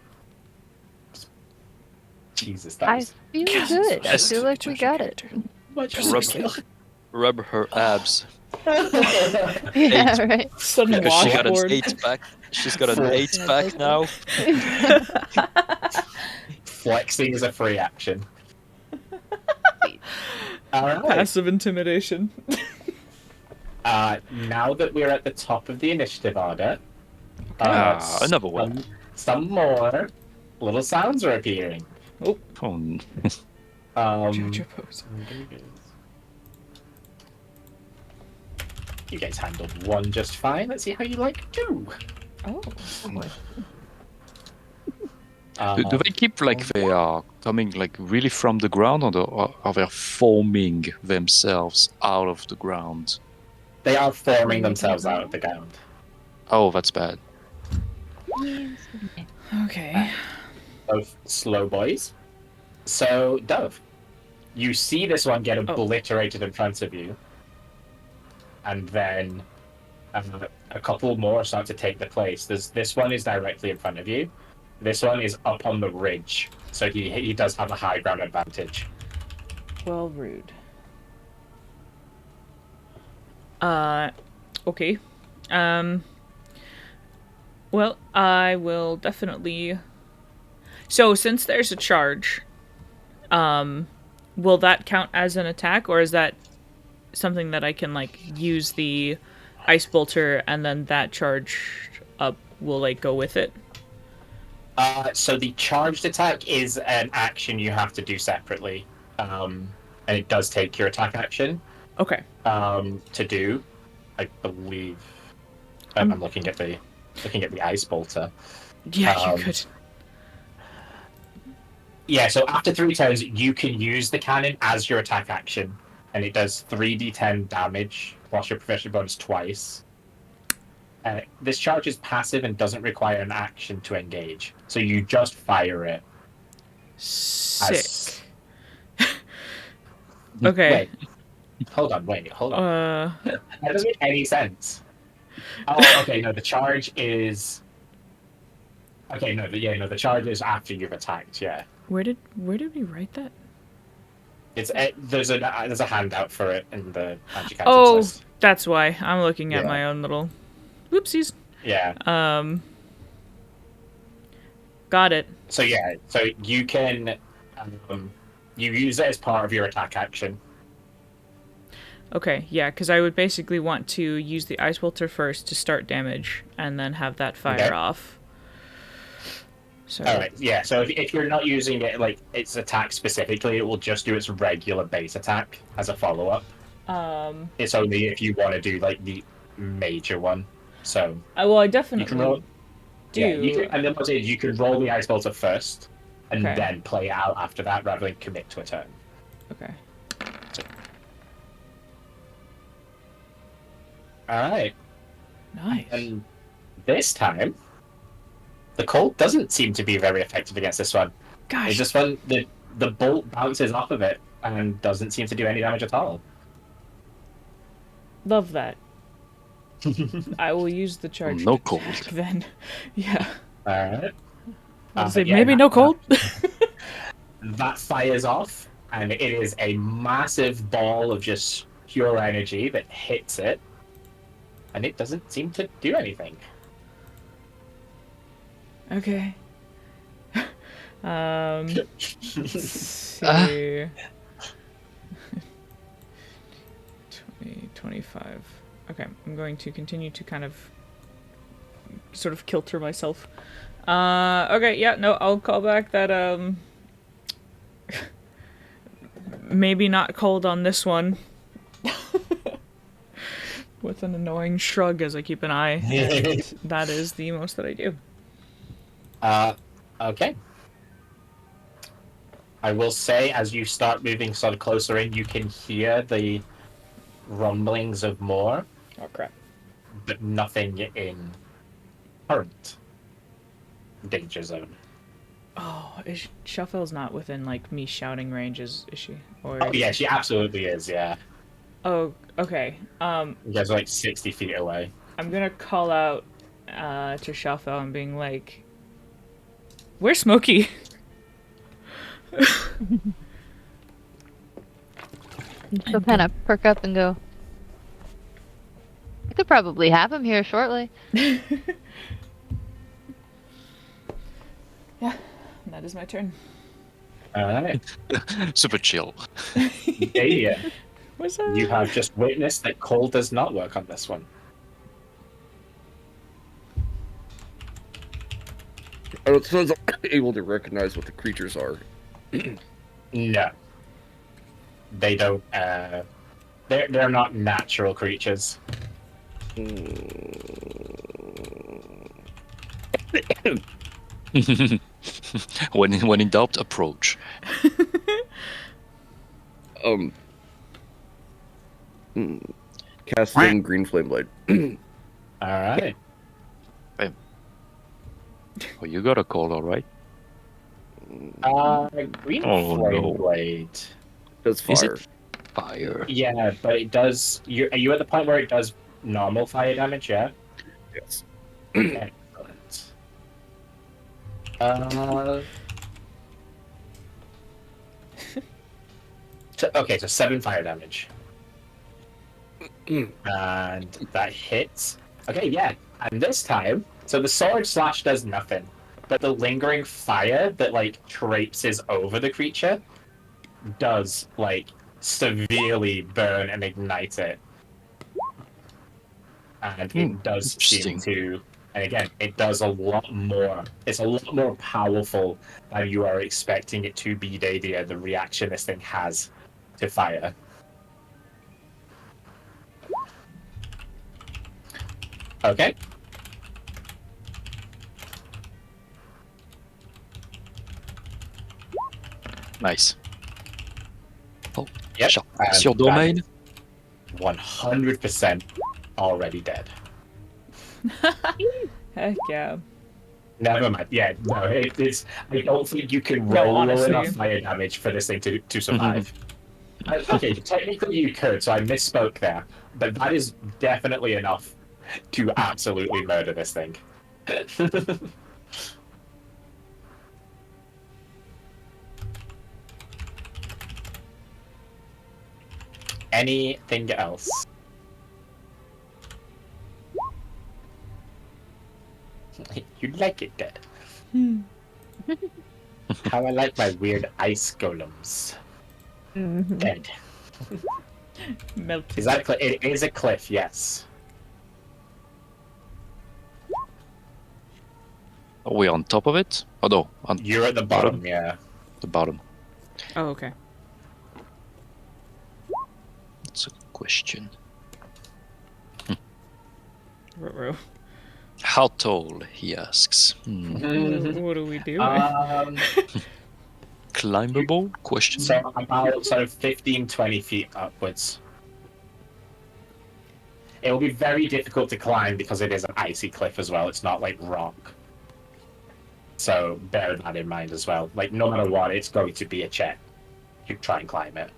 Jesus, that I was feel good. I Yes. feel like we got it. much Rub her abs. Yeah, right. sudden Because she got an washboard. 8-pack. She's got an Full. 8-pack now. Flexing is a free action. All right. Passive intimidation. Now that we're at the top of the initiative order, Another one. Some more little sounds are appearing. Oh, n- Jojo pose. You guys handled 1 just fine. Let's see how you like 2. Oh. do they keep like they are coming like really from the ground, or are they forming themselves out of the ground? They are forming themselves out of the ground. Oh, that's bad. Okay. Both slow boys. So, Dove, you see this one get obliterated in front of you, and then a couple more start to take the place. This one is directly in front of you. This one is up on the ridge, so he does have a high ground advantage. Well, rude. Okay. Well, I will definitely. So, since there's a charge, will that count as an attack, or is that something that I can like use the ice bolter and then that charge up will like go with it? So the charged attack is an action you have to do separately, and it does take your attack action Okay. to do. I believe. I'm looking at the ice bolter. Yeah, you could. Yeah, so after 3 turns, you can use the cannon as your attack action, and it does 3d10 damage plus your proficiency bonus twice. This charge is passive and doesn't require an action to engage, so you just fire it. Sick. Okay. Hold on. That doesn't make any sense. Oh, okay, no, the charge is... Okay, the charge is after you've attacked, yeah. Where did we write that? There's a handout for it in the magic items Oh, list. that's why. I'm looking at Yeah. my own little whoopsies. Yeah. Got it. So yeah, so you can you use it as part of your attack action. Okay, yeah, because I would basically want to use the ice bolter first to start damage, and then have that fire Okay. off. So. All right, yeah. So if you're not using it like its attack specifically, it will just do its regular base attack as a follow up. It's only if you want to do like the major one. So Well, I you definitely can roll. do. Yeah, and then what it is, you can roll the ice bolter first, and Okay. then play it out after that, rather than commit to a turn. Okay. All right. Nice. And this time, the Colt doesn't seem to be very effective against this one. Gosh. It's just when the bolt bounces off of it and doesn't seem to do any damage at all. Love that. I will use the charge. No cold. Then. Yeah. All right. I'll say yeah, maybe that- no cold. That fires off, and it is a massive ball of just pure energy that hits it, and it doesn't seem to do anything. Okay. Let's see. 20, 25. Okay, I'm going to continue to kind of sort of kilter myself. Okay, yeah, no, I'll call back that, maybe not cold on this one. With an annoying shrug as I keep an eye. And that is the most that I do. Okay. I will say, as you start moving sort of closer in, you can hear the rumblings of more, Oh, crap. but nothing in current danger zone. Oh, Shuffle's not within, like, me shouting range, is she? Or... Oh yeah, she absolutely is. Yeah, Oh, okay. you guys are like 60 feet away. I'm gonna call out to Shuffle and being like, "Where's Smokey?" She'll kind of perk up and go, I could probably have him here shortly. Yeah, that is my turn. All right, Super chill. Dalia, What's that? you have just witnessed that coal does not work on this one. Oh, it sounds able to recognize what the creatures are. No, they don't. They're not natural creatures. when in doubt, approach. Casting green flame blade. All right. Oh, you got a call, all right? Green Oh, flame no. blade. Does Is fire. it fire? Yeah, but it does. Are you at the point where it does normal fire damage? Yeah. Yes. Excellent. Okay, so 7 fire damage. And that hits. Okay, yeah. And this time, so the sword slash does nothing, but the lingering fire that like traipses over the creature does like severely burn and ignite it, and it does seem interesting. to. And again, it does a lot more. It's a lot more powerful than you are expecting it to be, Dadia, the reaction this thing has to fire. Okay. Nice. Yep. Sure. It's your domain. 100% already dead. Heck yeah. Never mind. Yeah, no, it's. I don't think you can No, roll low honestly. enough fire damage for this thing to survive. Okay, technically you could, so I misspoke there. But that is definitely enough to absolutely murder this thing. Anything else? You'd like it dead. How I like my weird ice golems. Mhm. Dead. Melted. Is that it is a cliff, yes. Are we on top of it? Oh no, on You're at the bottom, yeah. the bottom. Oh, okay. That's a good question. Ruh-roh. How tall? He asks. What do we do? Climbable? Question. So about sort of 15, 20 feet upwards. It will be very difficult to climb because it is an icy cliff as well. It's not like rock. So bear that in mind as well. Like no matter what, it's going to be a check to try and climb it.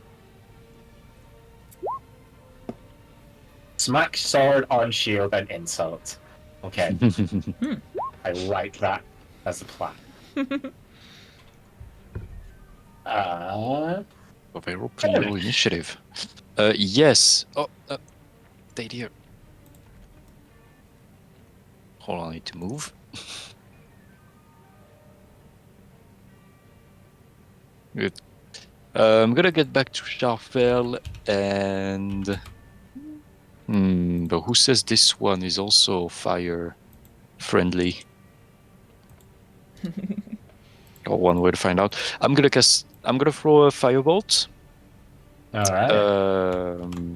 Smack sword on shield and insult. Okay. I like that as a plan. Available pre-roll initiative. Yes. Oh, stay here. Hold on, I need to move. Good. I'm gonna get back to Sharfell and. But who says this one is also fire friendly? Or one way to find out. I'm gonna throw a firebolt. Alright.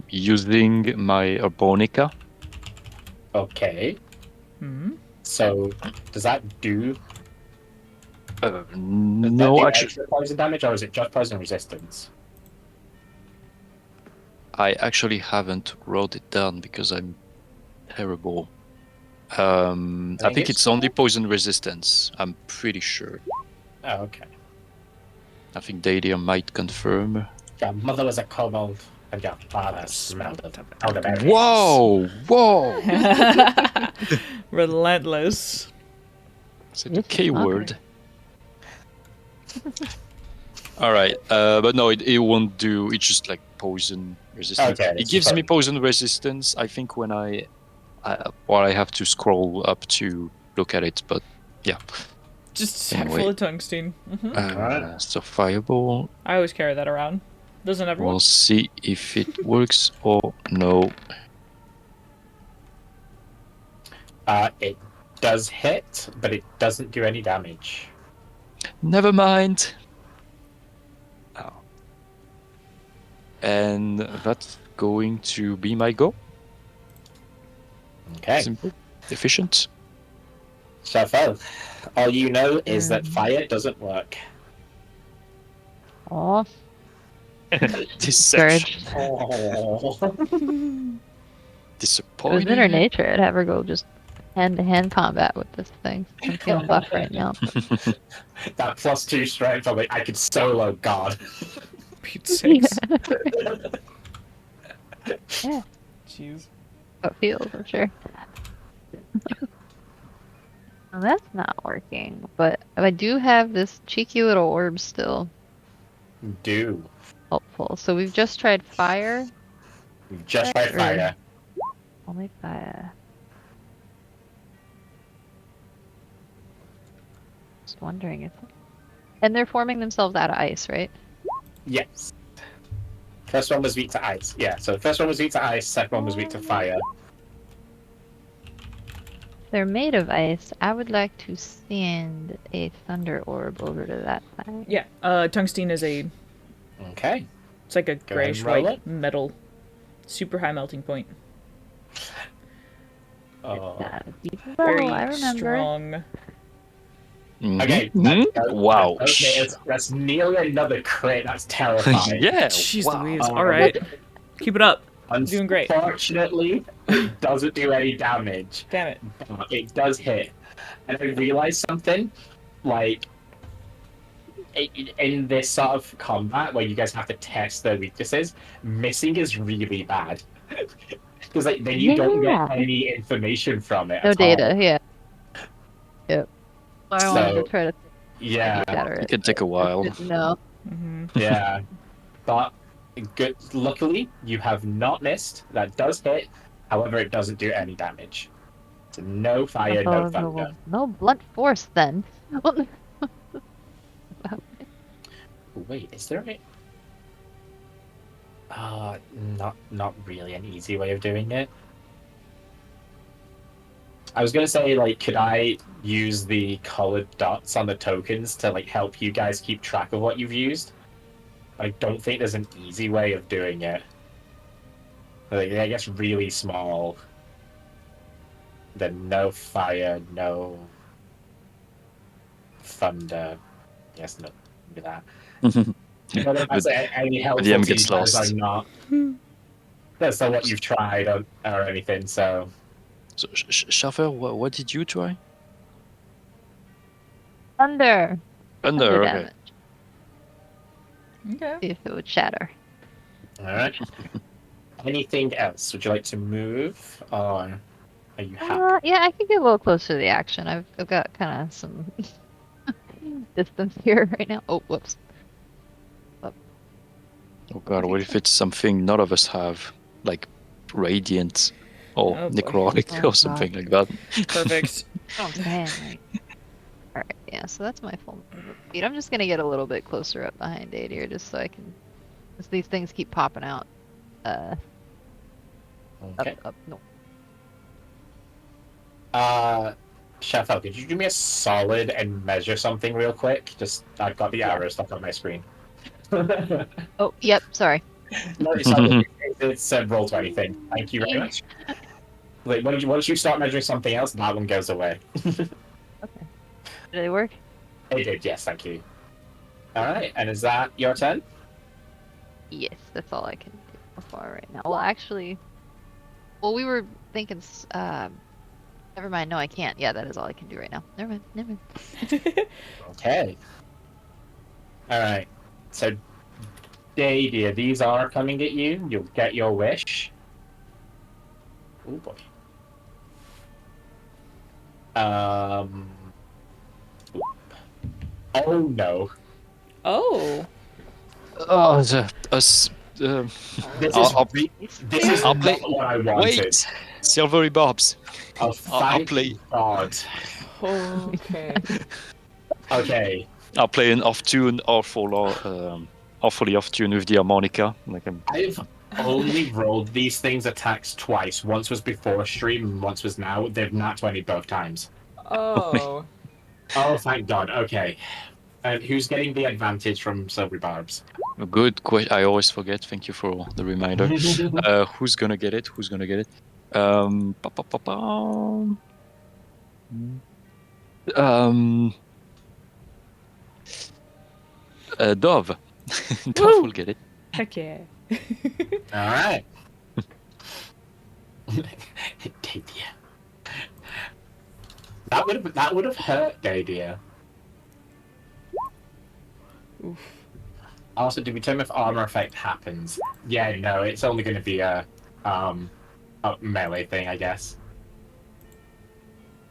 Using my Arbonica. Okay. Hmm. So does that do No, actually, extra poison damage, or is it just poison resistance? I actually haven't wrote it down because I'm terrible. I think it's only poison resistance. I'm pretty sure. Oh, okay. I think Dalia might confirm. Your mother was a kobold, and your father smelled of elderberries. Whoa! Whoa! Relentless. Is it a Yes, K mother. word? All right, but no, it won't do. It's just like poison resistance. Okay, It it's gives me fine. poison resistance. I think when I have to scroll up to look at it, but yeah. Just sack Anyway. full of tungsten. Alright. So fireball. I always carry that around. Doesn't everyone? We'll see if it works or no. It does hit, but it doesn't do any damage. Never mind. Oh. And that's going to be my go. Okay. Simple, efficient. Shafel, all you know is that fire doesn't work. Aw, Deception. discouraged. Oh. If it was Disappointing. in her nature, I'd have her go just hand-to-hand combat with this thing. I'm feeling buff right now. That +2 strength, I'm like, I could solo God. Pete's sakes. Yeah, Jeez. how it feels, I'm sure. Well, that's not working, but I do have this cheeky little orb still Do. helpful. So we've just tried fire, Just by fire. only fire. Just wondering if, and they're forming themselves out of ice, right? Yes. First one was weak to ice. Yeah, so the first one was weak to ice, second one was weak to fire. They're made of ice. I would like to send a thunder orb over to that side. Yeah, tungsten is a. Okay. It's like a Go ahead and grayish roll white it. metal, super high melting point. Oh. Very I remember. strong. Mhm. Okay. Wow. Okay, that's nearly another crit. That's terrifying. Yeah. Jeez wow. Louise. All right, keep it up. Unfortunately, Doing great. it doesn't do any damage. Damn it. But it does hit. And I realized something, like, in this sort of combat where you guys have to test their weaknesses, missing is really bad. Because like, then you don't Yeah. get any information from it. No at all. data, yeah. Yep. I wanted So- to try to Yeah, shatter It it. can take a while. No. Hmm. yeah. But good. Luckily, you have not missed. That does hit. However, it doesn't do any damage. So no fire, no Oh, thunder. no blunt force then. Wait, is there a... not really an easy way of doing it. I was gonna say, like, could I use the colored dots on the tokens to like help you guys keep track of what you've used? I don't think there's an easy way of doing it. Like, I guess really small. Then no fire, no thunder. Yes, no, do that. But if that's any help the M to you gets guys, lost. I'm not. That's not what you've tried or anything. So So, Shaffer, what did you try? Thunder. Thunder. Okay. Damage. Okay. See if it would shatter. all right. Anything else? Would you like to move, or are you happy? Yeah, I can get a little closer to the action. I've got kind of some distance here right now. Oh, whoops. Oh god, what if it's something none of us have, like radiant or Oh, boy. necrotic Oh, or something like that? Perfect. Oh man. Alright, yeah, so that's my full movement speed. I'm just gonna get a little bit closer up behind Dade here just so I can, as these things keep popping out. Okay. Up, no. Shafel, could you do me a solid and measure something real quick? Just I've got the arrow stuck on my screen. No, Oh, yep, sorry. it's not. It's roll 20 thing. Thank you very much. Like, once you start measuring something else, that one goes away. Did it work? It did, yes, thank you. All right, and is that your turn? Yes, that's all I can do so far right now. Well, actually, we were thinking, never mind, no, I can't. Yeah, that is all I can do right now. Never mind. Okay. All right. So, Dadia, these are coming at you. You'll get your wish. Oh boy. Oh no. Oh. Oh, This I'll- this is I'll not play- what I wanted. wait, silvery barbs. Oh, I'll thank play. God. Okay. Okay. I'll play an off tune, awfully off tune with the harmonica. Like I've only rolled these things attacks twice. Once was before stream, and once was now. They've not 20 both times. Oh. Oh, thank God. Okay. And who's getting the advantage from Silvery Barbs? a good question. I always forget. Thank you for the reminder. Who's gonna get it? Who's gonna get it? Pa, pa, pa, pa. Dove. Dove Woo! will get it. Heck yeah. All right. Dadia. That would have hurt Dadia. Oof. Also, did we determine if armor effect happens? Yeah, no, it's only going to be a melee thing, I guess.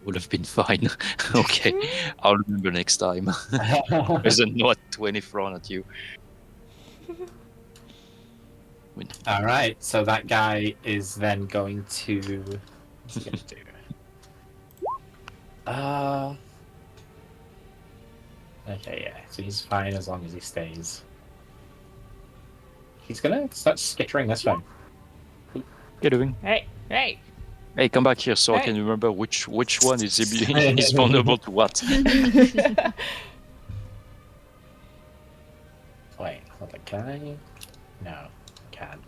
Would have been fine. Okay, I'll remember next time. There's a not 20 thrown at you. All right, so that guy is then going to. What's he gonna do? Okay, yeah. So he's fine as long as he stays. he's gonna start skittering this way. What you doing? Hey, hey. Hey, come back here so I Hey. can remember which one is is vulnerable to what. Wait, hold on, can I? No, can't.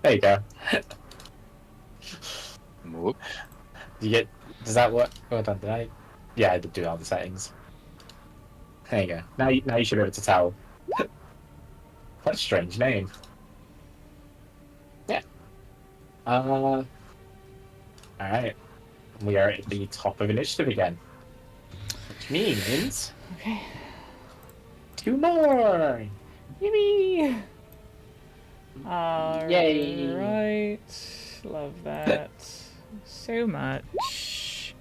There you go. Whoop. You get? Does that work? Hold on, did I? Yeah, I did do all the settings. There you go. Now you should be able to tell. What a strange name. Yeah. All right. We are at the top of initiative again, which means Okay. 2 more. Yippee! All Yay. right. Love that so much.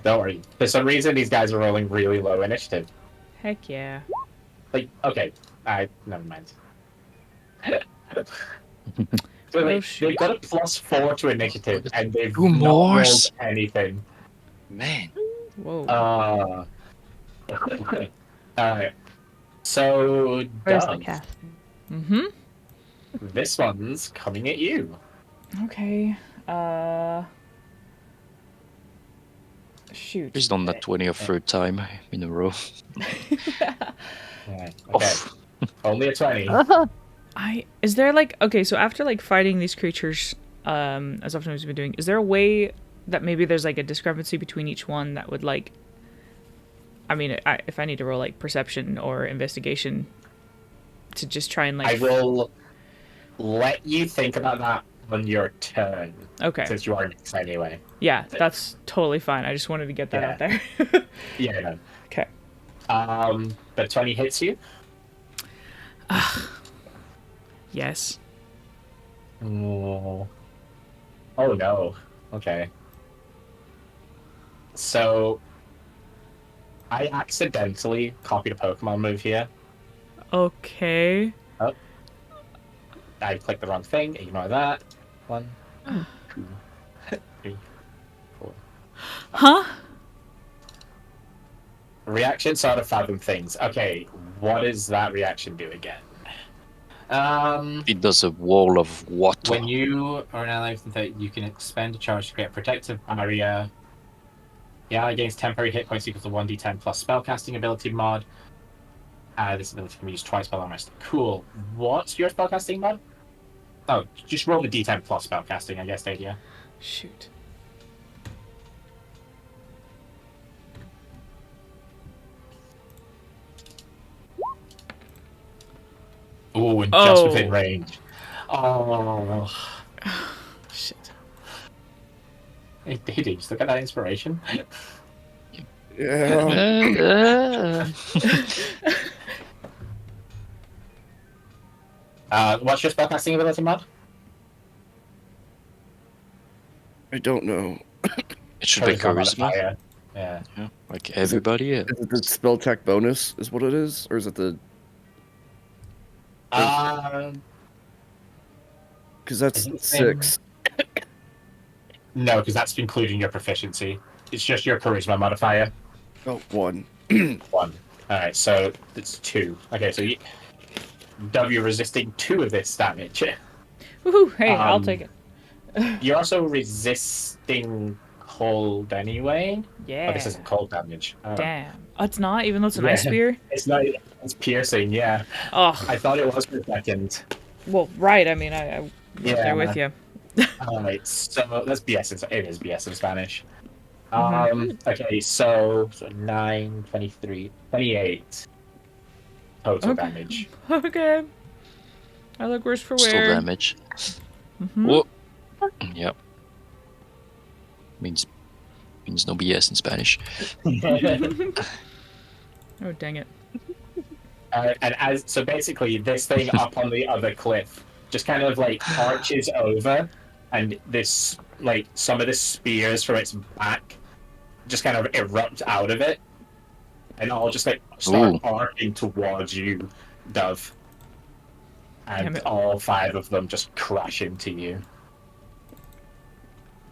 Don't worry. For some reason, these guys are rolling really low initiative. Heck yeah. Like, okay, never mind. So Oh, they've shoot. got a +4 to initiative, and they've Two not mores? rolled anything. Man. Whoa. Alright. So, Where's the Dove, cast? Mm-hmm. this one's coming at you. Okay. Shoot. Please don't that 20 or third time in a row. Alright, okay. Only a 20. Is there like, okay, so after like fighting these creatures, as often as we've been doing, is there a way that maybe there's like a discrepancy between each one that would like, I mean, if I need to roll like perception or investigation to just try and like, I will let you think about that on your turn, okay, since you are next anyway. yeah, that's totally fine. I just wanted to get that out there. Yeah, no. Okay. But 20 hits you? Yes. Oh no. Okay. So I accidentally copied a Pokemon move here. Okay. I clicked the wrong thing. Ignore that. 1, 2, 3, 4. Huh? Reaction sort of fathom things. Okay, what does that reaction do again? It does a wall of water. When you are an ally, you can expend a charge to create a protective barrier. Yeah, against temporary hit points equals to 1d10 plus spellcasting ability mod. This ability can be used twice by long rest. Cool. What's your spellcasting mod? Oh, just roll the d10 plus spellcasting, I guess, Dadia. Shoot. Ooh, and just Oh. within range. Oh. Shit. Hey, did you just look at that inspiration? Yeah. What's your spellcasting ability mod? I don't know. It should be charisma. modifier. Yeah. Yeah, like everybody. Yeah. Is it the spell tech bonus? Is what it is, or is it the? Because that's Is it the same? 6. No, because that's including your proficiency. It's just your charisma modifier. Oh, 1. 1. Alright, so it's 2. Okay, so you're resisting 2 of this damage. Woohoo! Hey, I'll take it. You're also resisting cold anyway. Yeah. Oh, this isn't cold damage. Oh. Damn. Oh, it's not, even though it's an ice Yeah. spear? It's not. It's piercing. Yeah. Oh, I thought it was for a second. well, right. I mean, I was there with you. Alright, so that's BS. It is BS in Spanish. Mhm. Okay, so 9, 23, 28 total Okay. damage. Okay. I look worse for Still wear. damage. Mhm. Whoa. Yep. Means no BS in Spanish. Oh, dang it. And so basically, this thing up on the other cliff just kind of like arches over, and this like some of the spears from its back just kind of erupt out of it, and all just like start Ooh. arcing towards you, Dove. Damn And it. all 5 of them just crash into you.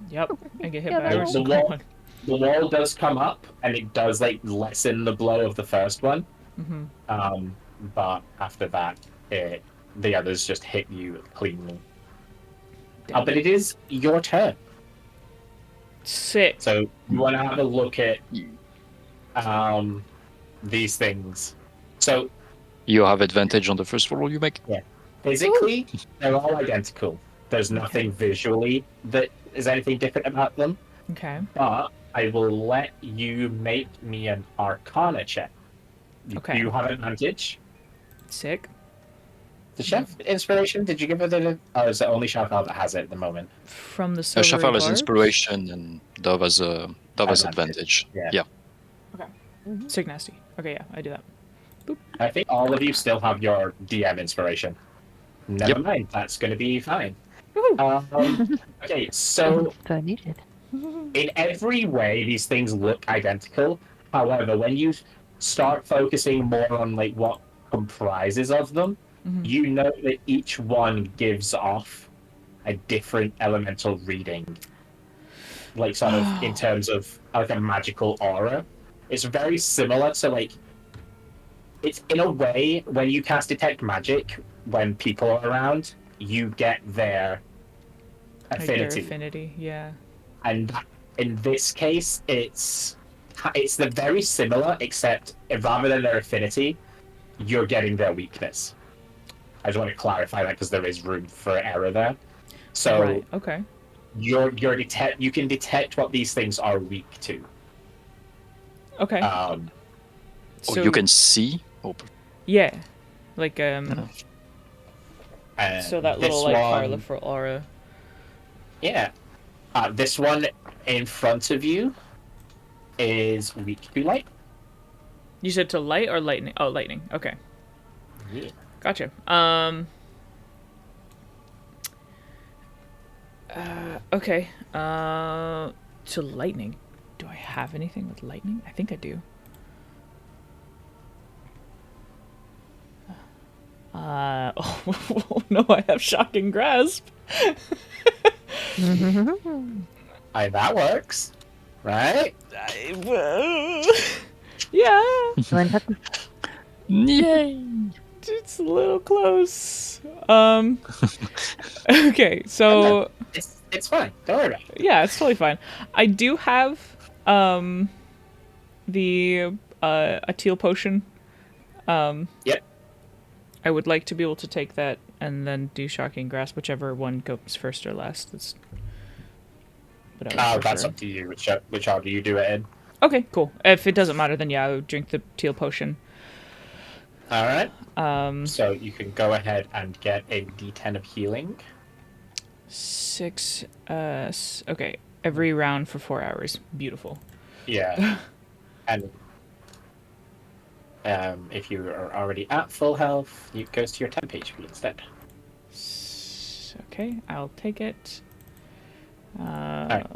Yep. I get hit Yeah, by that every was single cool. one. the wall does come up, and it does like lessen the blow of the first one. Mm-hmm. But after that, the others just hit you cleanly. But it is your turn. Sick. So you want to have a look at these things. So You have advantage on the first roll you make. physically, they're all identical. There's nothing visually that is anything different about them. Okay. But I will let you make me an Arcana check. Okay. You have advantage. Sick. The chef inspiration? Did you give it? Oh, is it only Shafal that has it at the moment? From the So silvery Shafal has barbs? inspiration and Dove has advantage. Yeah. Sick nasty. Okay, yeah, I do that. I think all of you still have your DM inspiration. Never mind, that's going to be fine. Okay, so So I needed. in every way, these things look identical. However, when you start focusing more on like what comprises of them, you know that each one gives off a different elemental reading, like sort of in terms of like a magical aura. It's very similar to like, it's in a way when you cast detect magic when people are around, you get their Like their affinity. affinity, yeah. And in this case, it's the very similar, except rather than their affinity, you're getting their weakness. I just want to clarify that because there is room for error there. So Right, okay. you can detect what these things are weak to. Okay. Or So you can see. Oh, yeah. Like And so that this little like one- colorful aura. Yeah. This one in front of you is weak to light. You said to light or lightning? Oh, lightning. Okay. Yeah. Gotcha. Okay. To lightning. Do I have anything with lightning? I think I do. Oh no, I have shocking grasp. That works, right? Yeah, yay! it's a little close. Okay, so It's fine. Don't worry about it. yeah, it's totally fine. I do have the a teal potion. Yep. I would like to be able to take that and then do shocking grasp, whichever one goes first or last. That's what I would That's prefer. up to you. Which order you do it in. Okay, cool. If it doesn't matter, then yeah, I would drink the teal potion. All right. So you can go ahead and get a D10 of healing. 6. Okay, every round for 4 hours. Beautiful. Yeah. And if you are already at full health, it goes to your temp HP instead. Okay, I'll take it. Alright.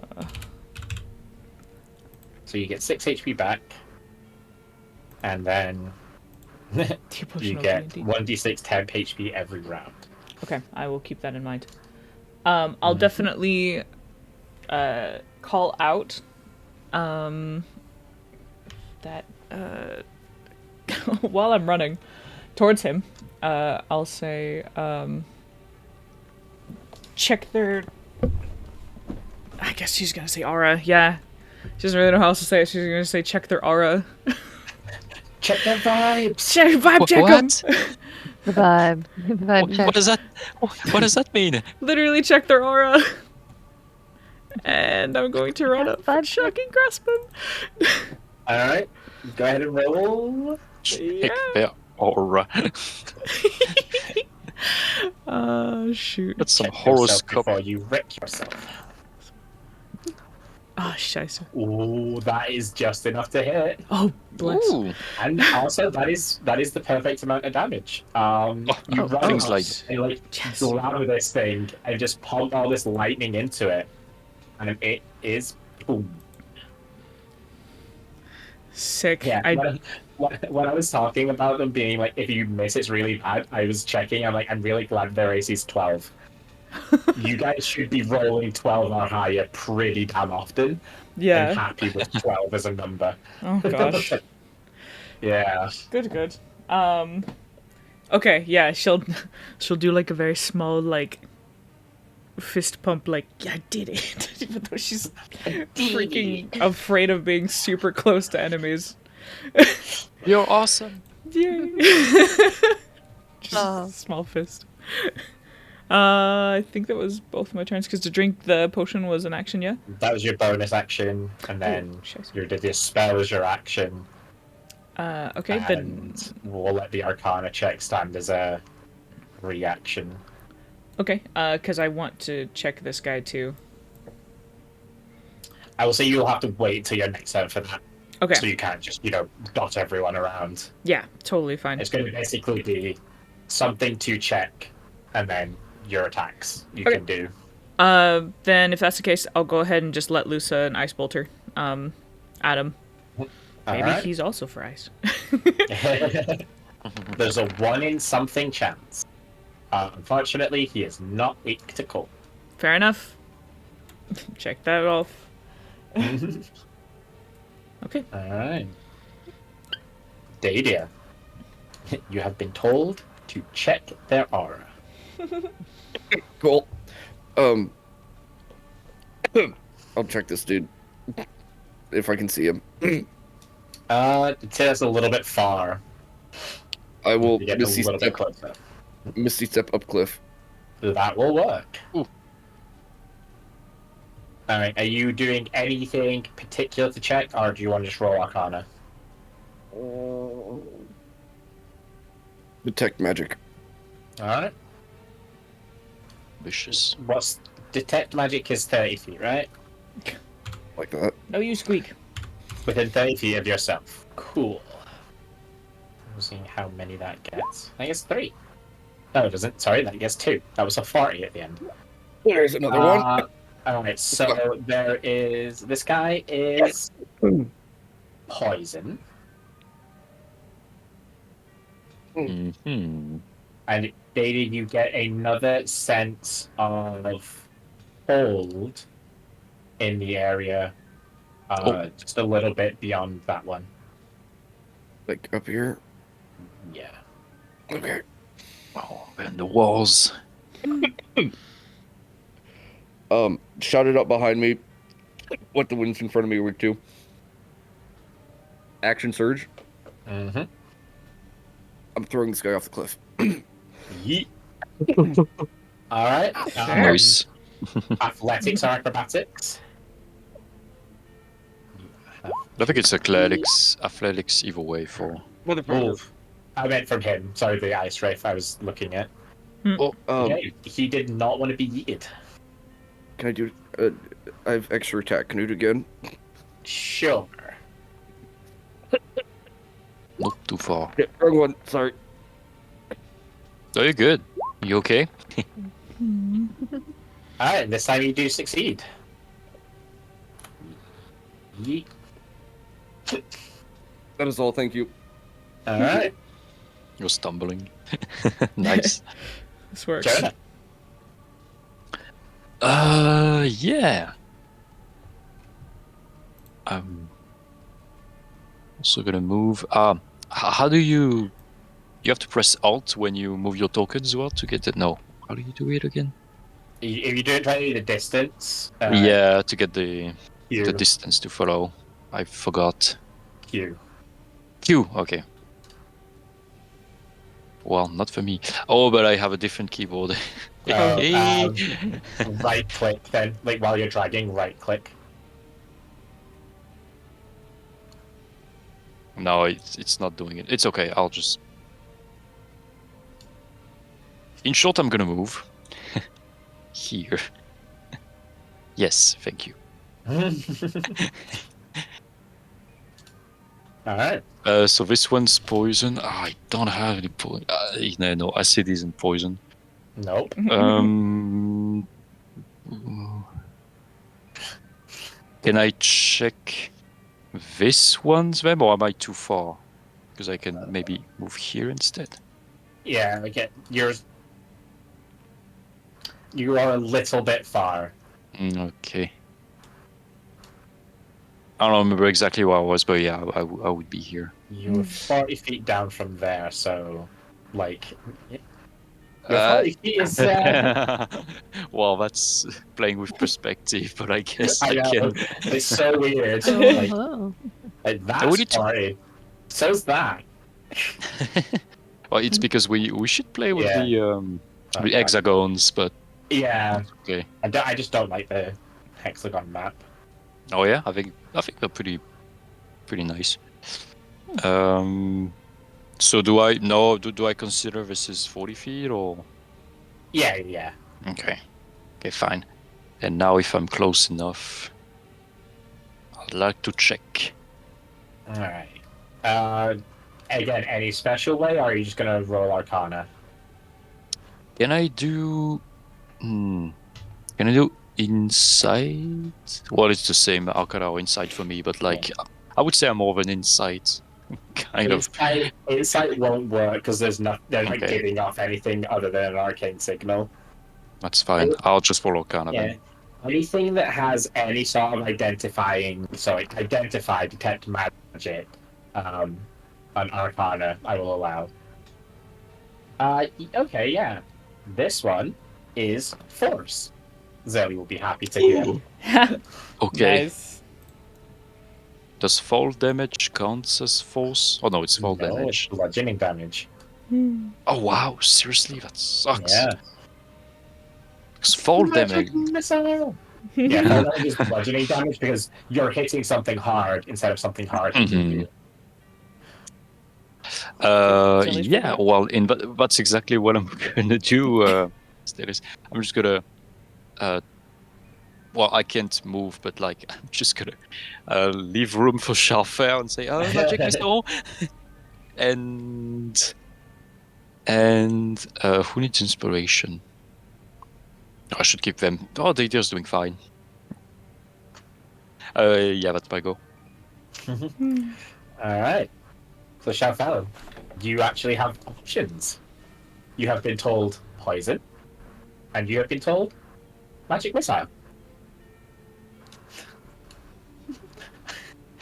So you get 6 HP back, and then Teal potion you of get D&D. 1d6 temp HP every round. Okay, I will keep that in mind. I'll definitely call out that while I'm running towards him, I'll say check their. I guess she's gonna say aura. Yeah, she doesn't really know how else to say it. She's gonna say check their aura. Check their vibes! Check vibe check 'em. What? The vibe. The vibe check. What does that? What does that mean? Literally check their aura. And I'm going to run up and Vibe check. shocking grasp him. Alright, go ahead and roll. Check their aura. Shoot. That's some Check yourself horoscope. before you wreck yourself. Oh, scheiße. Ooh, that is just enough to hit. Oh, bless. Ooh, And also, that is the perfect amount of damage. You run things up like and like Yes. grab this thing and just pump all this lightning into it, and it is boom. Sick. Yeah. I When I was talking about them being like, if you miss, it's really bad. I was checking. I'm like, I'm really glad their AC is 12. You guys should be rolling 12 or higher pretty damn often. Yeah. happy with 12 as a number. Oh gosh. Yeah. Good. Okay, yeah, she'll do like a very small like fist pump, like, yeah, I did it, even though she's freaking afraid of being super close to enemies. You're awesome. Yay! Just Oh. a small fist. I think that was both my turns because to drink the potion was an action, yeah. That was your bonus action, and then shit. you did your spell as your action. Okay, then And we'll let the Arcana check stand as a reaction. okay, because I want to check this guy too. I will say you'll have to wait till your next turn for that. Okay, So you can't just, dot everyone around. yeah, totally fine. It's going to basically be something to check, and then your attacks you Okay. can do. Then if that's the case, I'll go ahead and just let loose an ice bolter. Adam. Maybe Alright. he's also for ice. There's a 1 in something chance. Unfortunately, he is not weak to cold. Fair enough. Check that off. Okay. Alright. Dadia, you have been told to check their aura. Cool. I'll check this dude if I can see him. It says a little bit far. I will You get a misty little bit step, closer. misty step up cliff. That will work. Ooh. Alright, are you doing anything particular to check, or do you want to just roll Arcana? Detect magic. Alright. Vicious. What's detect magic is 30 feet, right? Like that. No, you squeak. Within 30 feet of yourself. Cool. I'm seeing how many that gets. I guess 3. No, it doesn't. Sorry, that gets 2. That was a 40 at the end. There's another one. Alright, so there is... This guy is... poison. Hmm. And Data, you get another sense of cold in the area, just a little bit beyond that one. Like up here. Yeah. Okay. Oh, and the walls. Shout it up behind me. What the winds in front of me were too. Action surge. Mm-hmm. I'm throwing this guy off the cliff. Yeet. Alright. Nice. Athletics or acrobatics? I think it's athletics either way for. Oh, I meant from him. Sorry, the ice wraith I was looking at. Um, He did not want to be yeeted. Can I do? I have extra attack. Can I do it again? Sure. Not too far. Yeah, wrong one. Sorry. Oh, you're good. You okay? Alright, this time you do succeed. Yeet. That is all. Thank you. Alright. You're stumbling. Nice. This works. Jonah. Yeah. I'm also gonna move. How do you? You have to press Alt when you move your token as well to get it. No. How do you do it again? If you do it try to do the distance, Yeah, to get the Q. distance to follow. I forgot. Q. Q. Okay. Well, not for me. Oh, but I have a different keyboard. Hey. Right click then, like while you're dragging, right click. No, it's not doing it. It's okay. I'll just. In short, I'm gonna move here. Yes, thank you. Alright. So this one's poison. I don't have any poison. No, acid isn't poison. Nope. Can I check this one's then, or am I too far? Because I can maybe move here instead. Yeah, okay. You are a little bit far. Okay. I don't remember exactly where I was, but yeah, I would be here. You're 40 feet down from there, so like your Uh, 40 feet is. well, that's playing with perspective, but I guess I I know. can. It's so weird. Oh. Like we that's need to- 40. So's that. Well, it's because we should play with Yeah. the hexagons, but Yeah. okay. I just don't like the hexagon map. Oh yeah, I think they're pretty nice. So do I consider this is 40 feet or? Yeah. Okay, fine. And now if I'm close enough, I'd like to check. All right. Again, any special way, or are you just gonna roll Arcana? Can I do? Can I do insight? Well, it's the same Arcana or insight for me, but like I would say I'm more of an insight kind of. Insight won't work because they're not Okay. giving off anything other than an arcane signal. That's fine. I'll just roll Arcana then. Anything that has any sort of identify, detect magic, an Arcana, I will allow. Okay, yeah. This one is Force. Zelly will be happy to hear. Okay. Nice. Does fall damage count as force? Oh no, it's fall No, damage. it's bludgeoning damage. Oh wow, seriously, that sucks. Yeah. Because fall damage. Missile! Yeah, fall damage is bludgeoning damage because you're hitting something hard instead of something hard hitting you. Jellyfish Yeah, for well, but that's exactly what I'm gonna do. Status. I'm just gonna. Well, I can't move, but like I'm just gonna leave room for Sharfair and say, "Oh, magic missile," and who needs inspiration? I should keep them. Oh, they're just doing fine. Yeah, that's my go. Alright. So, Shalfalo, you actually have options. You have been told poison, and you have been told magic missile.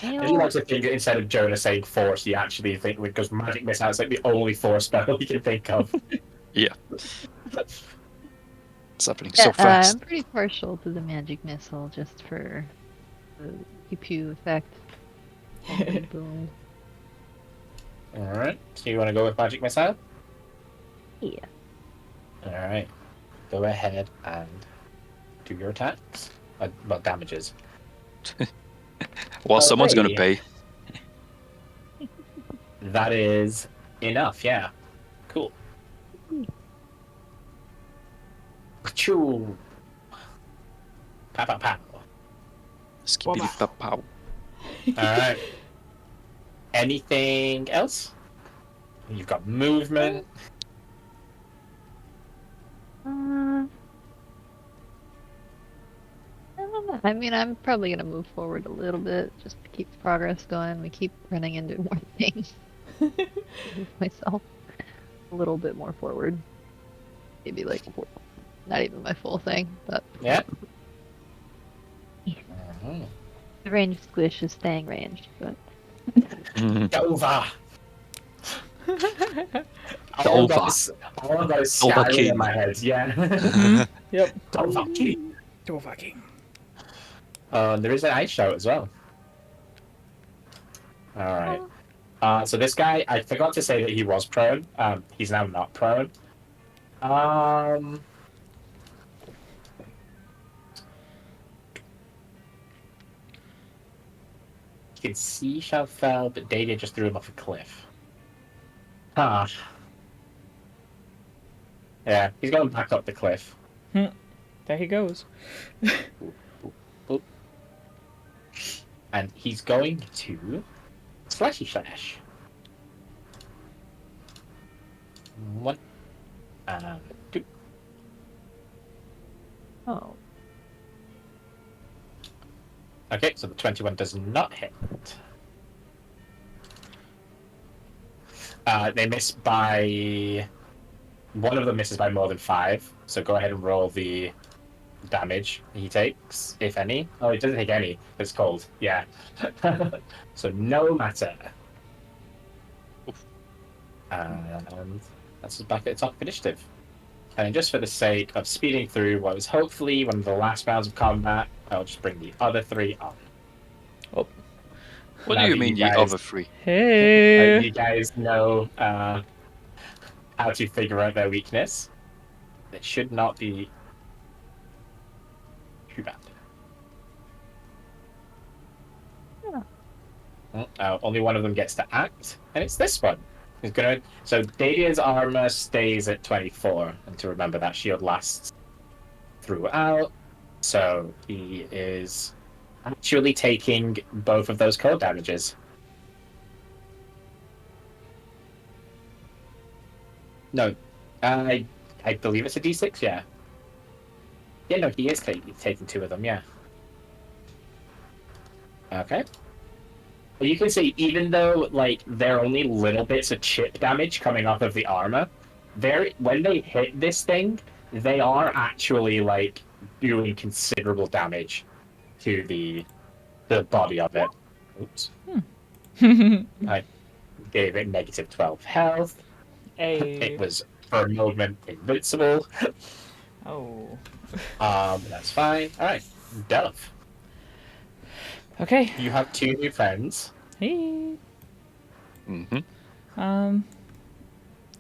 I do like to think that instead of Jonah saying force, you actually think because magic missile is like the only force spell you can think of. Yeah. It's happening Yeah, so fast. I'm pretty partial to the magic missile just for the pew effect. Boom. Alright, so you want to go with magic missile? Yeah. Alright. Go ahead and do your attacks. Well, damages. Well, someone's gonna Okay. pay. That is enough, yeah. Cool. Achoo. Pow, pow, pow. Skippity pop pow. Alright. Anything else? You've got movement. I don't know. I mean, I'm probably gonna move forward a little bit just to keep progress going. We keep running into more things. Move myself a little bit more forward. Maybe like not even my full thing, but Yeah. the range squish is staying ranged. But Dova. Dova. All I've got is Dova Skyrim King. in my head, yeah. Yep. Dova King. Dovahking. There is an ice shout as well. Alright. So this guy, I forgot to say that he was prone. He's now not prone. You can see Shalfell, but Data just threw him off a cliff. Ah. Yeah, he's going back up the cliff. There he goes. And he's going to Slashy Slash. 1 and 2. oh, Okay, so the 21 does not hit. They miss by... One of them misses by more than 5, so go ahead and roll the damage he takes, if any. Oh, he doesn't take any. It's cold. Yeah. So no matter. And that's us back at the top of initiative. And just for the sake of speeding through what was hopefully one of the last rounds of combat, I'll just bring the other three up. Oh. What Now do you that mean you the guys- other three? Hey. You guys know how to figure out their weakness. It should not be too bad. Only one of them gets to act, and it's this one. He's gonna. So Dadia's armor stays at 24, and to remember that shield lasts throughout. So he is actually taking both of those cold damages. No, I believe it's a D6. Yeah. Yeah, no, he is taking two of them. Yeah. Okay. Well, you can see, even though like there are only little bits of chip damage coming off of the armor, when they hit this thing, they are actually like doing considerable damage to the body of it. Oops. I gave it negative 12 health. Hey. It was for a moment invincible. Oh. That's fine. All right, Dove. Okay. You have two new friends. Hey. Mm-hmm.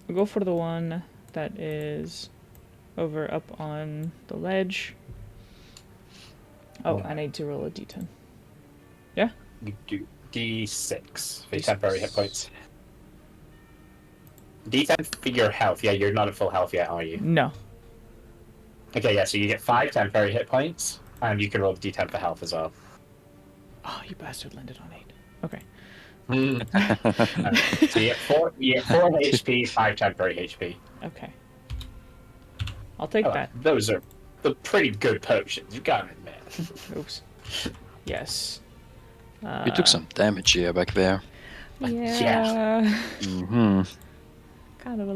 We'll go for the one that is over up on the ledge. Oh, I need to roll a d10. Yeah? You do D6 for your D6. temporary hit points. D10 for your health. Yeah, you're not at full health yet, are you? No. Okay, yeah, so you get 5 temporary hit points, and you can roll the D10 for health as well. Oh, you bastard landed on 8. Okay. So you get 4 HP, 5 temporary HP. Okay. I'll take Oh, that. those are the pretty good potions, you gotta admit. Oops. Yes. You took some damage here back there. Yeah. Mm-hmm. Kind of a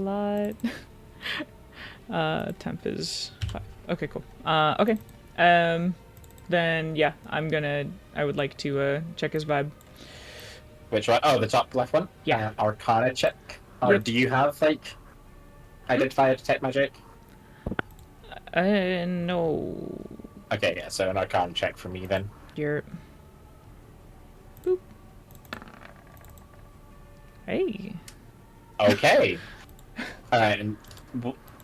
lot. Temp is 5. Okay, cool. Okay. Then yeah, I would like to check his vibe. Which one? Oh, the top left one? Yeah. Arcana check. Or Yep. do you have, like, identify or detect magic? No. Okay, yeah, so an Arcana check for me then. You're. Boop. Hey. Okay. Alright, and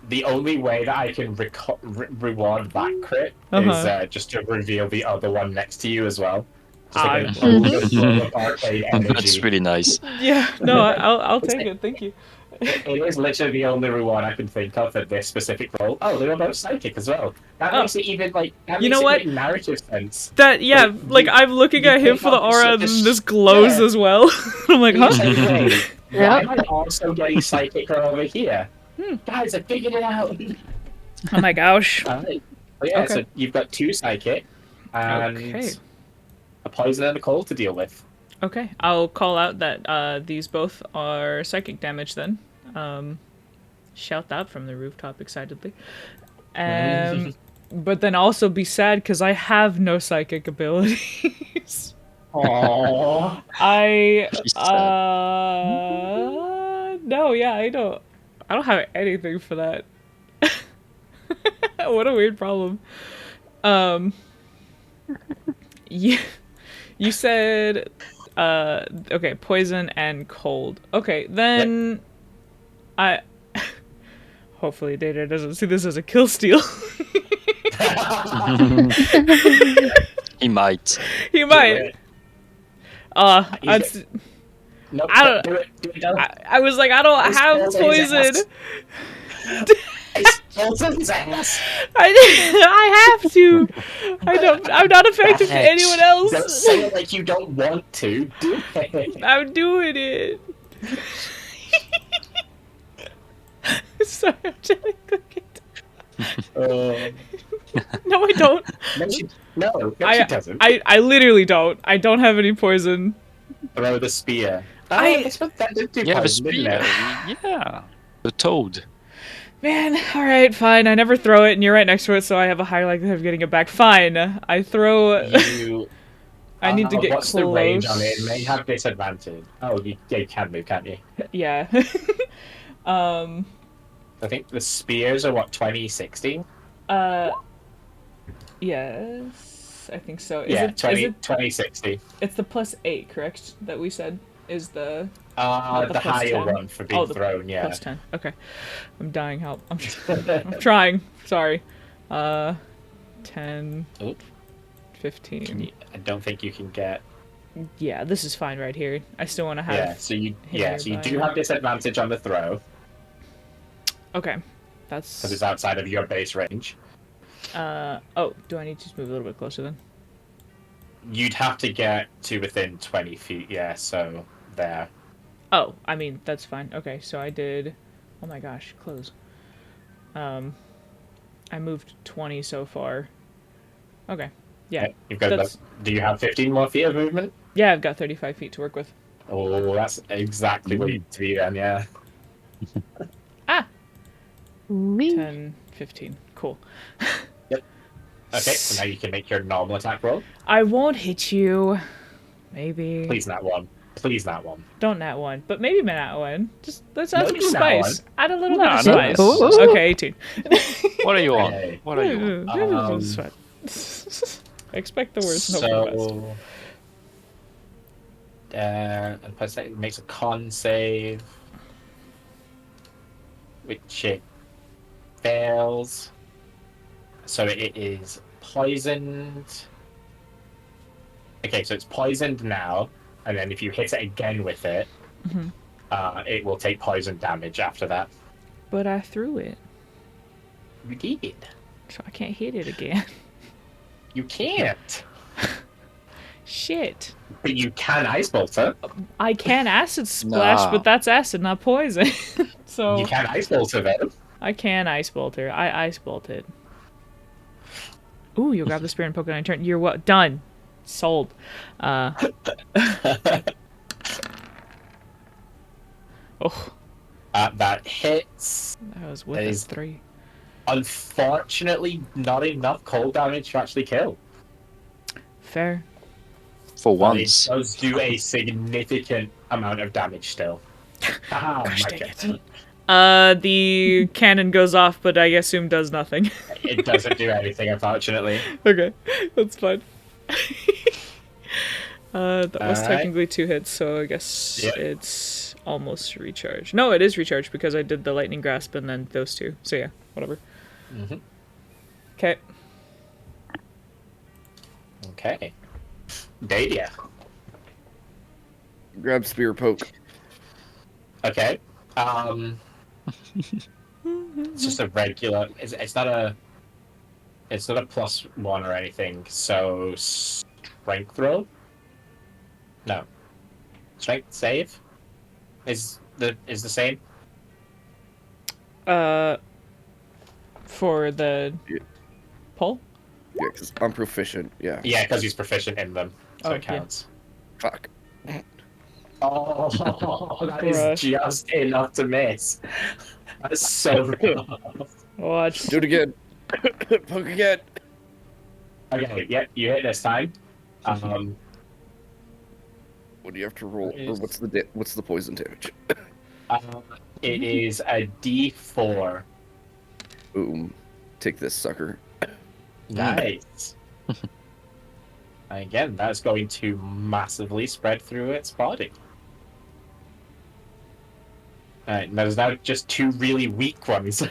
the only way that I can reward that crit is just to reveal the other one next to you as well. Just like an overflow of arcade energy. That's really nice. Yeah. No, I'll take it. Thank you. It is literally the only reward I can think of for this specific role. Oh, they were both psychic as well. That makes it even like You know what? Make narrative sense. That yeah, like I'm looking at him for the aura, and this glows as well. I'm like, huh? Why am I also getting psychic over here? Guys, I figured it out. Oh my gosh. Alright. So yeah, Okay. so you've got 2 psychic and Okay. a poison and a cold to deal with. Okay, I'll call out that these both are psychic damage then. Shout that from the rooftop excitedly. But then also be sad because I have no psychic abilities. Aww. No, yeah, I don't have anything for that. What a weird problem. Yeah, you said okay, poison and cold. Okay, then I hopefully Data doesn't see this as a kill steal. He might. He might. Nope, I don't- do it, Dove. I was like, I don't have Poison's poison. Poison's ass. I have to. I'm not effective to anyone Don't else. say it like you don't want to. Do it. I'm doing it. Sorry, I'm trying to click it. No, I don't. No, I- she doesn't. I literally don't. I don't have any poison. Throw the spear. I guess that did do Yeah, the poison, didn't spear. it? Yeah. The toad. Man, alright, fine. I never throw it, and you're right next to it, so I have a higher likelihood of getting it back. Fine. I throw... You. I need to get what's close. the range on it? It may have disadvantage. Oh, you can move, can't you? Yeah. I think the spears are what, 20, 60? Yes. I think so. Yeah, 20, 60. It's the +8, correct? That we said is the... The plus higher 10? one for being thrown, yeah. +10. Okay. I'm dying. Help. I'm trying. Sorry. 10, Oop. 15. I don't think you can get. Yeah, this is fine right here. I still want to have... Yeah, so you nearby. do have disadvantage on the throw Okay. That's... because it's outside of your base range. Oh, do I need to just move a little bit closer then? You'd have to get to within 20 feet, yeah, so there. Oh, I mean, that's fine. Okay, so I did... Oh my gosh, close. I moved 20 so far. Okay. Yeah. You've got that's... Do you have 15 more feet of movement? Yeah, I've got 35 feet to work with. Oh, that's exactly where you need to be then, yeah. Ah! Wee. 10, 15. Cool. Okay, so now you can make your normal attack roll. I won't hit you. Maybe. Please, not one. Please, not one. Don't nat one, but maybe nat one. Just let's No, add some do nat spice. Add a little No, bit of no. spice. Ooh. Okay, 18. What are you on? Okay. What are you on? I expect the worst. and hope for the best. So, and plus it makes a con save, which it fails. So it is poisoned. Okay, so it's poisoned now, and then if you hit it again with it, Mhm. It will take poison damage after that. But I threw it, You did. so I can't hit it again. You can't. Shit. But you can ice bolt it. I can acid splash, Nah. but that's acid, not poison. So You can ice bolt it then. I can ice bolt her. I ice bolted. Ooh, you'll grab the spear and poke it on your turn. You're what? Done. Sold. Oh. That hits. That was with That a is- 3. Unfortunately, not enough cold damage to actually kill. Fair. For But once. it does do a significant amount of damage still. Ah, Gosh, my dang God. it. The cannon goes off, but I assume does nothing. It doesn't do anything, unfortunately. Okay, that's fine. That was Alright. technically 2 hits, so I guess Yep. it's almost recharged. No, it is recharged because I did the lightning grasp and then those 2. So yeah, whatever. Mhm. Okay. Okay. Dadia. Grab spear poke. Okay. It's just a regular. It's not a. It's not a +1 or anything. So strength roll. No. Strength save. Is the same. For the Yeah. pull? Yeah, because I'm proficient. Yeah. Yeah, because he's proficient in them, so Oh, it yeah. counts. Fuck. Oh, that Bruh. is just enough to miss. That's so rough. Watch. Do it again. Poke again. Okay, yep, you hit this time. What do you have to roll? Or what's the poison damage? It is a D4. Boom. Take this sucker. Nice. Again, that's going to massively spread through its body. Alright, there's now just 2 really weak ones.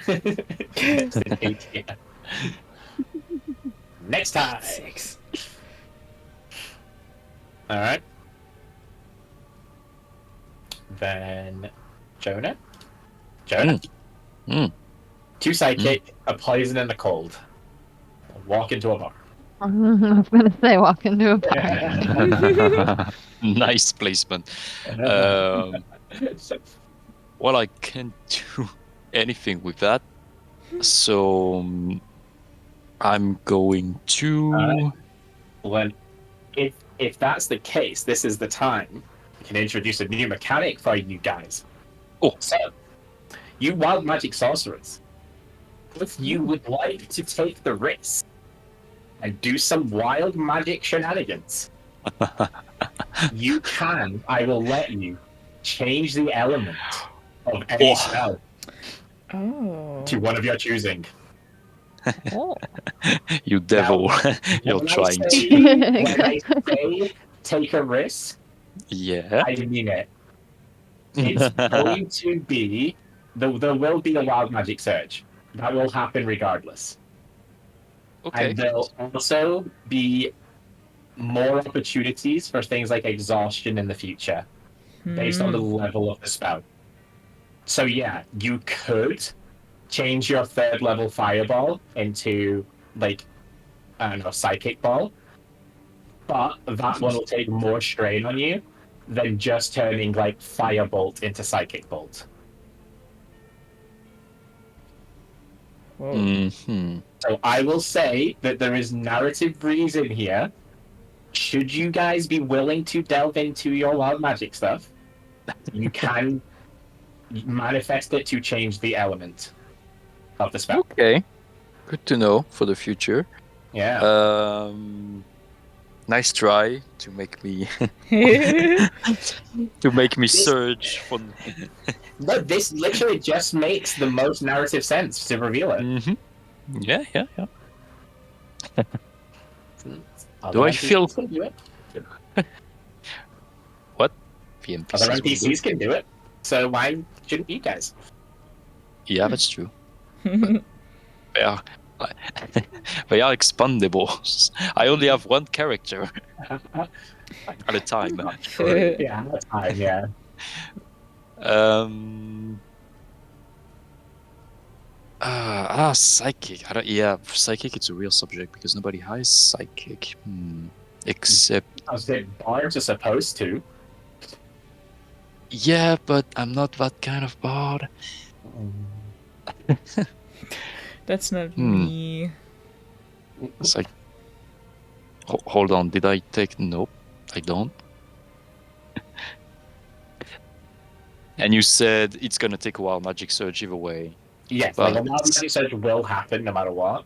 Next time. 6. Alright. Then Jonah. Jonah. Mm. 2 psychic, a poison, and a cold. Walk into a bar. I was gonna say walk into a bar. Nice placement. Well, I can't do anything with that. So I'm going to. Well, if that's the case, this is the time we can introduce a new mechanic for you guys. Oh. So, you wild magic sorcerers, if you would like to take the risk and do some wild magic shenanigans, you can. I will let you change the element of any Oh. spell Oh. to one of your choosing. Oh. You devil. You're When I trying say- to. When I say take a risk, Yeah. I mean it. It's going to be there will be a wild magic surge. That will happen regardless. Okay. And there'll also be more opportunities for things like exhaustion in the future, based on the level of the spell. So yeah, you could change your third level fireball into like I don't know, psychic ball. But that one will take more strain on you than just turning like firebolt into psychic bolt. Whoa. Mm-hmm. So I will say that there is narrative reason here. Should you guys be willing to delve into your wild magic stuff, you can manifest it to change the element of the spell. Okay. Good to know for the future. Yeah. Nice try to make me surge for. But this literally just makes the most narrative sense to reveal it. Mm-hmm. Yeah. Other Do I NPCs feel- can do it? What? The NPCs Other will do? NPCs can do it. So why shouldn't you guys? Yeah, that's true. They are, they are expandables. I only have one character at a time. Yeah, that's fine. Yeah. Psychic. Yeah, psychic. It's a real subject because nobody has psychic. Except, I was saying bards are supposed to. yeah, but I'm not that kind of bard. That's not Hmm. me. It's like, hold on. Did I take? Nope, I don't. And you said it's gonna take a while. Magic surge either way. Yes, But like a wild magic surge will happen no matter what.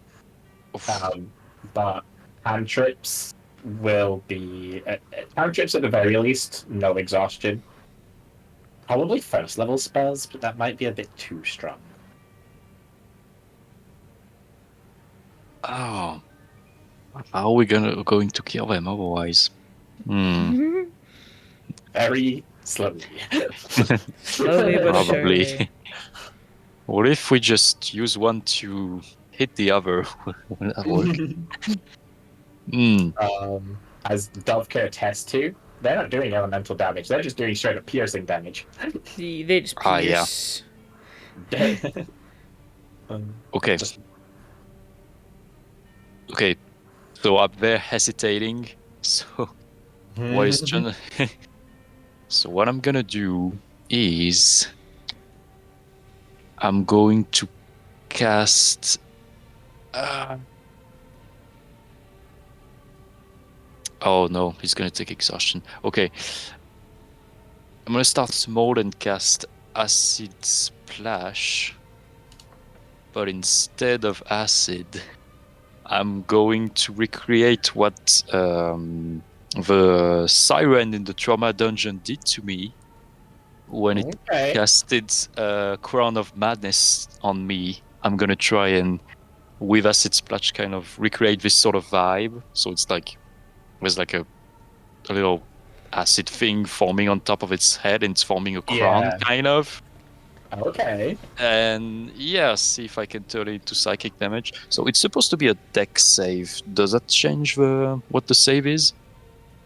But cantrips will be cantrips at the very least, no exhaustion. Probably first level spells, but that might be a bit too strong. Oh, how are we going to kill them otherwise? Very slowly. Slowly but Probably. surely. What if we just use one to hit the other? Will that work? As Dove can attest to, they're not doing elemental damage. They're just doing straight up piercing damage. They just Ah, yeah. pierce. Okay. Okay. So up there hesitating. So what is So what I'm gonna do is I'm going to cast. Oh no, he's gonna take exhaustion. Okay. I'm gonna start small and cast Acid Splash. But instead of acid, I'm going to recreate what the siren in the trauma dungeon did to me when it casted Crown of Madness on me. I'm gonna try and with Acid Splash kind of recreate this sort of vibe. So it's like there's like a little acid thing forming on top of its head and it's forming a crown Yeah. kind of. Okay. And yeah, see if I can turn it into psychic damage. So it's supposed to be a dex save. Does that change what the save is?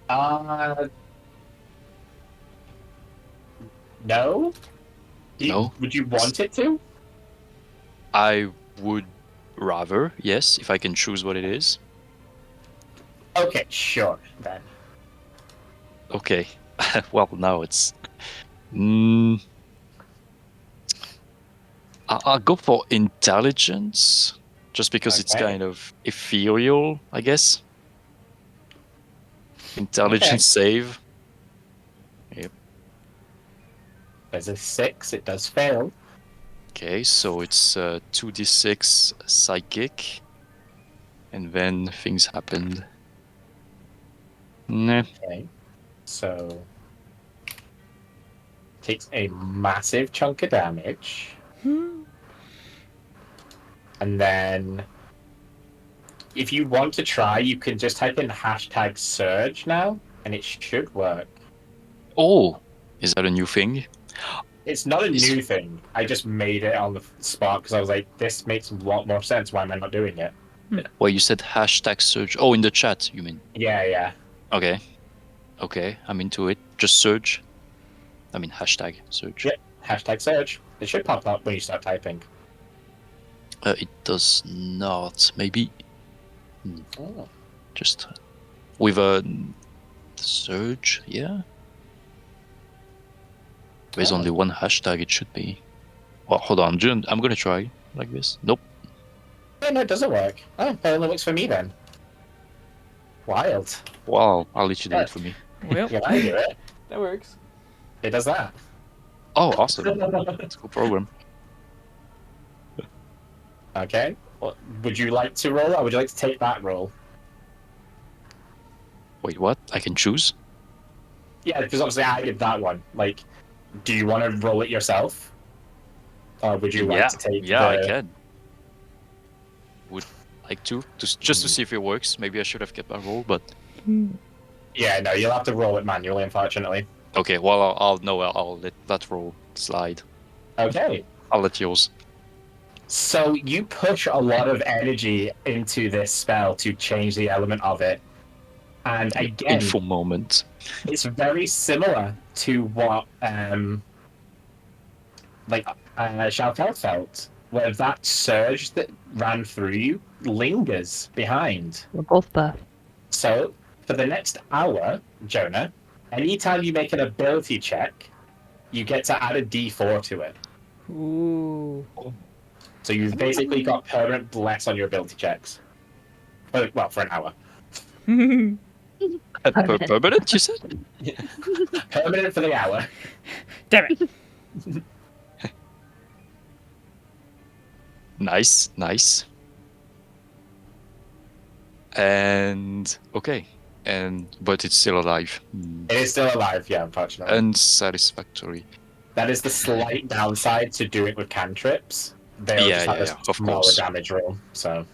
No. No. Would you want it to? I would rather, yes, if I can choose what it is. Okay, sure then. Okay. Well, now it's. I'll go for intelligence, just because it's Okay. kind of ethereal, I guess. Intelligence save. There's a 6. It does fail. Okay, so it's 2d6 psychic, and then things happened. Nah. Okay. So takes a massive chunk of damage. And then if you want to try, you can just type in hashtag surge now, and it should work. Oh, is that a new thing? It's not a Is- new thing. I just made it on the spot because I was like, this makes a lot more sense. Why am I not doing it? Well, you said hashtag surge. Oh, in the chat, you mean? Yeah, yeah. Okay. Okay, I'm into it. Just surge. I mean, hashtag surge. Yeah. Hashtag surge. It should pop up when you start typing. It does not. Maybe Oh. just with a surge, yeah. There's Oh. only one hashtag, it should be. Well, hold on, I'm gonna try like this. Nope. Yeah, no, it doesn't work. Oh, it only works for me then. Wild. Wow, I'll let you do it for me. Well, Yeah, I do it. that works. It does that. Oh, awesome. That's a cool program. Okay. Well, would you like to roll, or would you like to take that roll? Wait, what? I can choose? Yeah, because obviously I did that one. Like, do you want to roll it yourself? Or would you like to take yeah, I the... can. Would like to just to see if it works. Maybe I should have kept my roll, but Yeah, no, you'll have to roll it manually, unfortunately. okay. Well, I'll let that roll slide. Okay. I'll let yours. So you push a lot of energy into this spell to change the element of it. And again, Info moment. it's very similar to what Chantal felt, where that surge that ran through you lingers behind. We're both buff. So for the next hour, Jonah, anytime you make an ability check, you get to add a D4 to it. Ooh. So you've basically got permanent bless on your ability checks. Well, for an hour. Permanent, you said? Permanent for the hour. Damn it. Nice, nice. And okay, but it's still alive. It is still alive, yeah, unfortunately. Unsatisfactory. That is the slight downside to doing it with cantrips. They'll Yeah, just have yeah, a of smaller course. damage roll, so...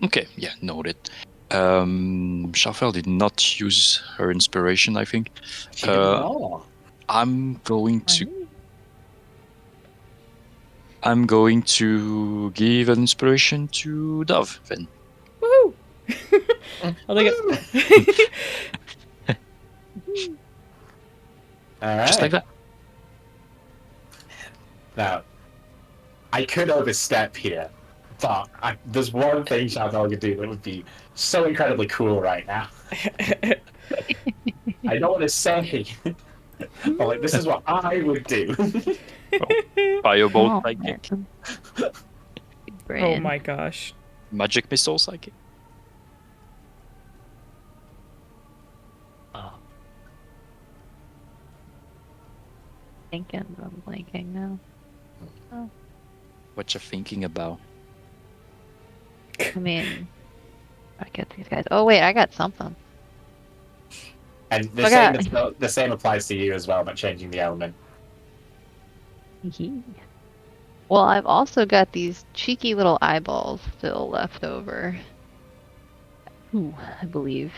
Okay, yeah, noted. Shafel did not use her inspiration, I think. She did not. I'm going to give an inspiration to Dove then. Woohoo! I'll take it. Alright. Just like that. Now, I could overstep here, but there's one thing Chantal could do that would be so incredibly cool right now. I don't want to say, but like, this is what I would do. Firebolt Oh, psychic. man. Big Oh brain. my gosh. Magic missile psychic. Thinking, but I'm blanking now. What you thinking about? I mean, I get these guys. Oh wait, I got something. And Okay. the same applies to you as well, but changing the element. Well, I've also got these cheeky little eyeballs still left over. Ooh, I believe.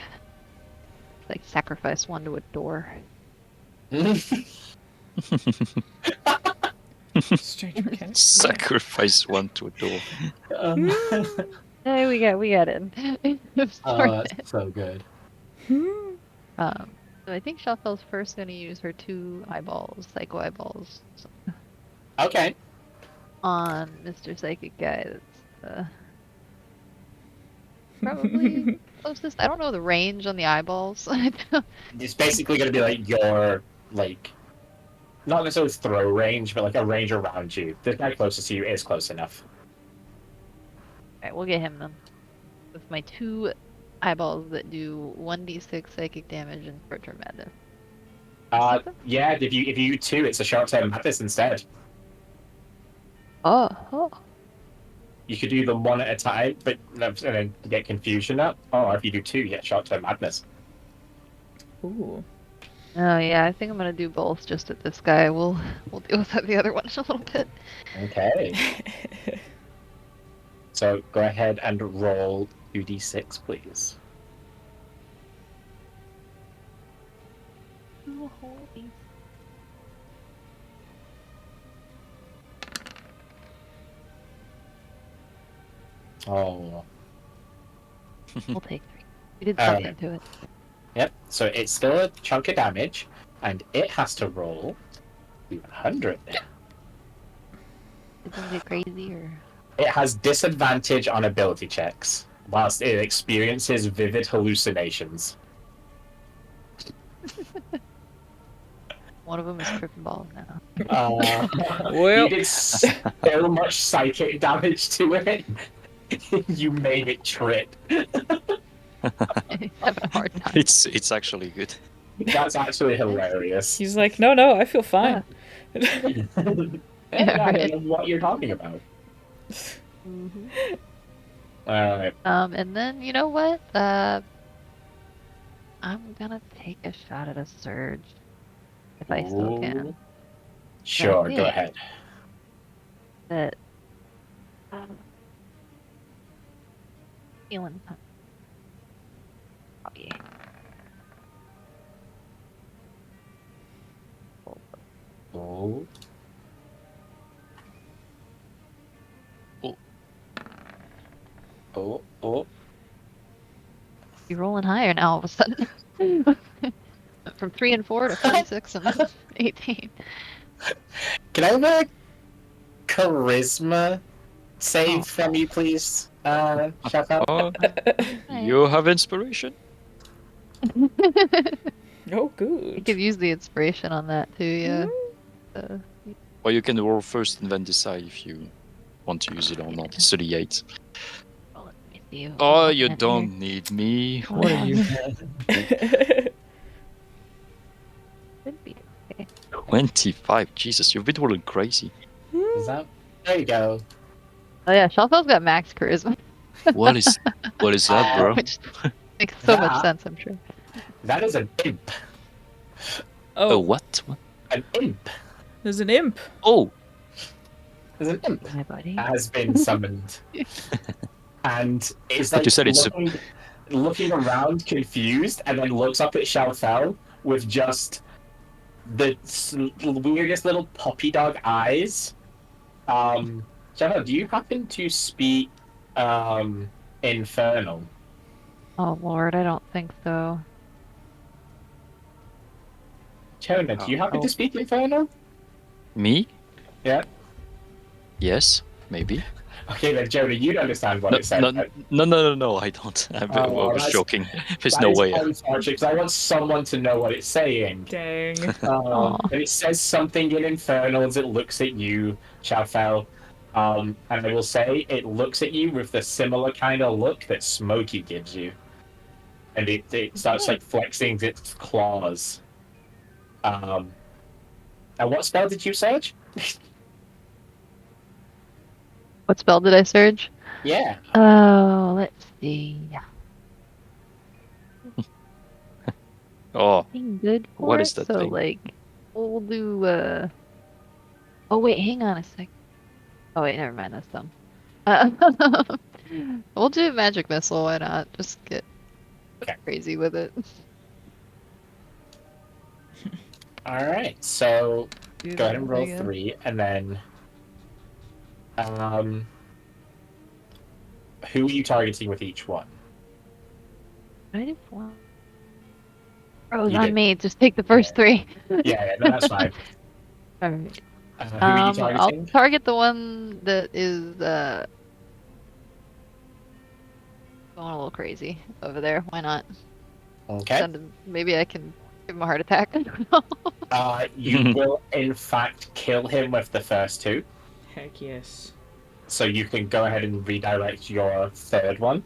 Like sacrifice one to a door. Strange mechanic. Sacrifice one to a door. Hey, we got it. Oh, that's so good. So I think Shelfel's first gonna use her 2 eyeballs, psycho eyeballs, Okay. on Mr. Psychic guy. That's probably closest. I don't know the range on the eyeballs. It's basically going to be like your, like, not necessarily throw range, but like a range around you. The guy closest to you is close enough. Alright, we'll get him then. With my 2 eyeballs that do 1d6 psychic damage and short-term madness. Yeah, if you do 2, it's a short-term madness instead. Oh. You could do them one at a time, but and then get confusion up. Or if you do two, you get short-term madness. Ooh. Oh yeah, I think I'm gonna do both just at this guy. We'll deal with the other one in a little bit. Okay. So go ahead and roll 2d6, please. Oh, holy. Oh. We'll take 3. We did Alright. something to it. Yep. So it's still a chunk of damage, and it has to roll 100. Isn't it crazy or? It has disadvantage on ability checks, whilst it experiences vivid hallucinations. One of them is tripping balls now. Well, You did so much psychic damage to it. You made it trip. He's having a hard time. It's actually good. That's actually hilarious. he's like, no, I feel fine. I right. don't know what you're talking about. Mhm. Alright. And then you know what? I'm gonna take a shot at a surge if I still can. Sure, Yeah. go ahead. But feeling oh yeah. Oh. Oh. Oh. You're rolling higher now all of a sudden. From 3 and 4 to 46 and 18. Can I have a charisma save from you, please? Shaka? Oh, you have inspiration? Oh, You good. could use the inspiration on that too, yeah. Or you can roll first and then decide if you want to use it or not. It's 38. Well, let me see what Oh, I'm you looking at don't need me. What are you? Could be okay. 25. Jesus, you've been rolling crazy. Is that? There you go. Oh yeah, Shalfel's got max charisma. What is that, bro? Which makes so much That- sense, I'm sure. That is an imp. Oh, Oh, what? An imp. there's an imp. Oh, There's an imp Hi, buddy. has been summoned. And it's But like you said it's looking around confused and then looks up at Shalfel with just the weirdest little puppy dog eyes. Shalfel, do you happen to speak Infernal? Oh lord, I don't think so. Jonah, do you happen to speak Infernal? me? Yeah. Yes, maybe. Okay, then Jonah, you'd understand what No, it said. no, I don't. I Oh, was that's- joking. There's That no is way. unfortunate, because I want someone to know what it's saying. Dang. Aw. And it says something in Infernal as it looks at you, Shalfel. And I will say it looks at you with the similar kind of look that Smokey gives you. And it starts like flexing its claws. And what spell did you search? What spell did I surge? Yeah. Oh, let's see. Oh, Anything good for What it? is that So thing? like we'll do oh wait, hang on a sec. Oh wait, never mind, that's dumb. We'll do magic missile, why not? Just get Okay. crazy with it. Alright, so Do go ahead that and roll again. 3, and then who are you targeting with each one? Did I do 4? Oh, it's You on did. me. Just take the first 3. Yeah, no, that's fine. Alright. Who are you I'll targeting? target the one that is going a little crazy over there. Why not? Okay. Send him, maybe I can give him a heart attack. I don't know. You will, in fact, kill him with the first 2. Heck yes. So you can go ahead and redirect your third one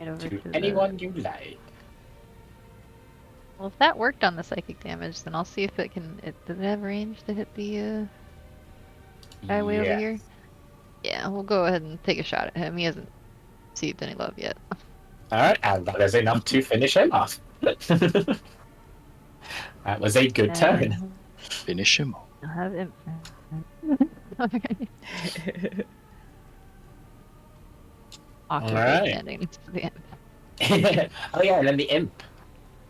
Right over to the- anyone you like. Well, if that worked on the psychic damage, then I'll see if it can. Does it have range to hit the? guy way over Yes. here? Yeah, we'll go ahead and take a shot at him. He hasn't received any love yet. Alright, and that is enough to finish him off. That was a good turn. And Finish him. I'll have him. Awkwardly Alright. standing next to the end. Oh yeah, and then the imp.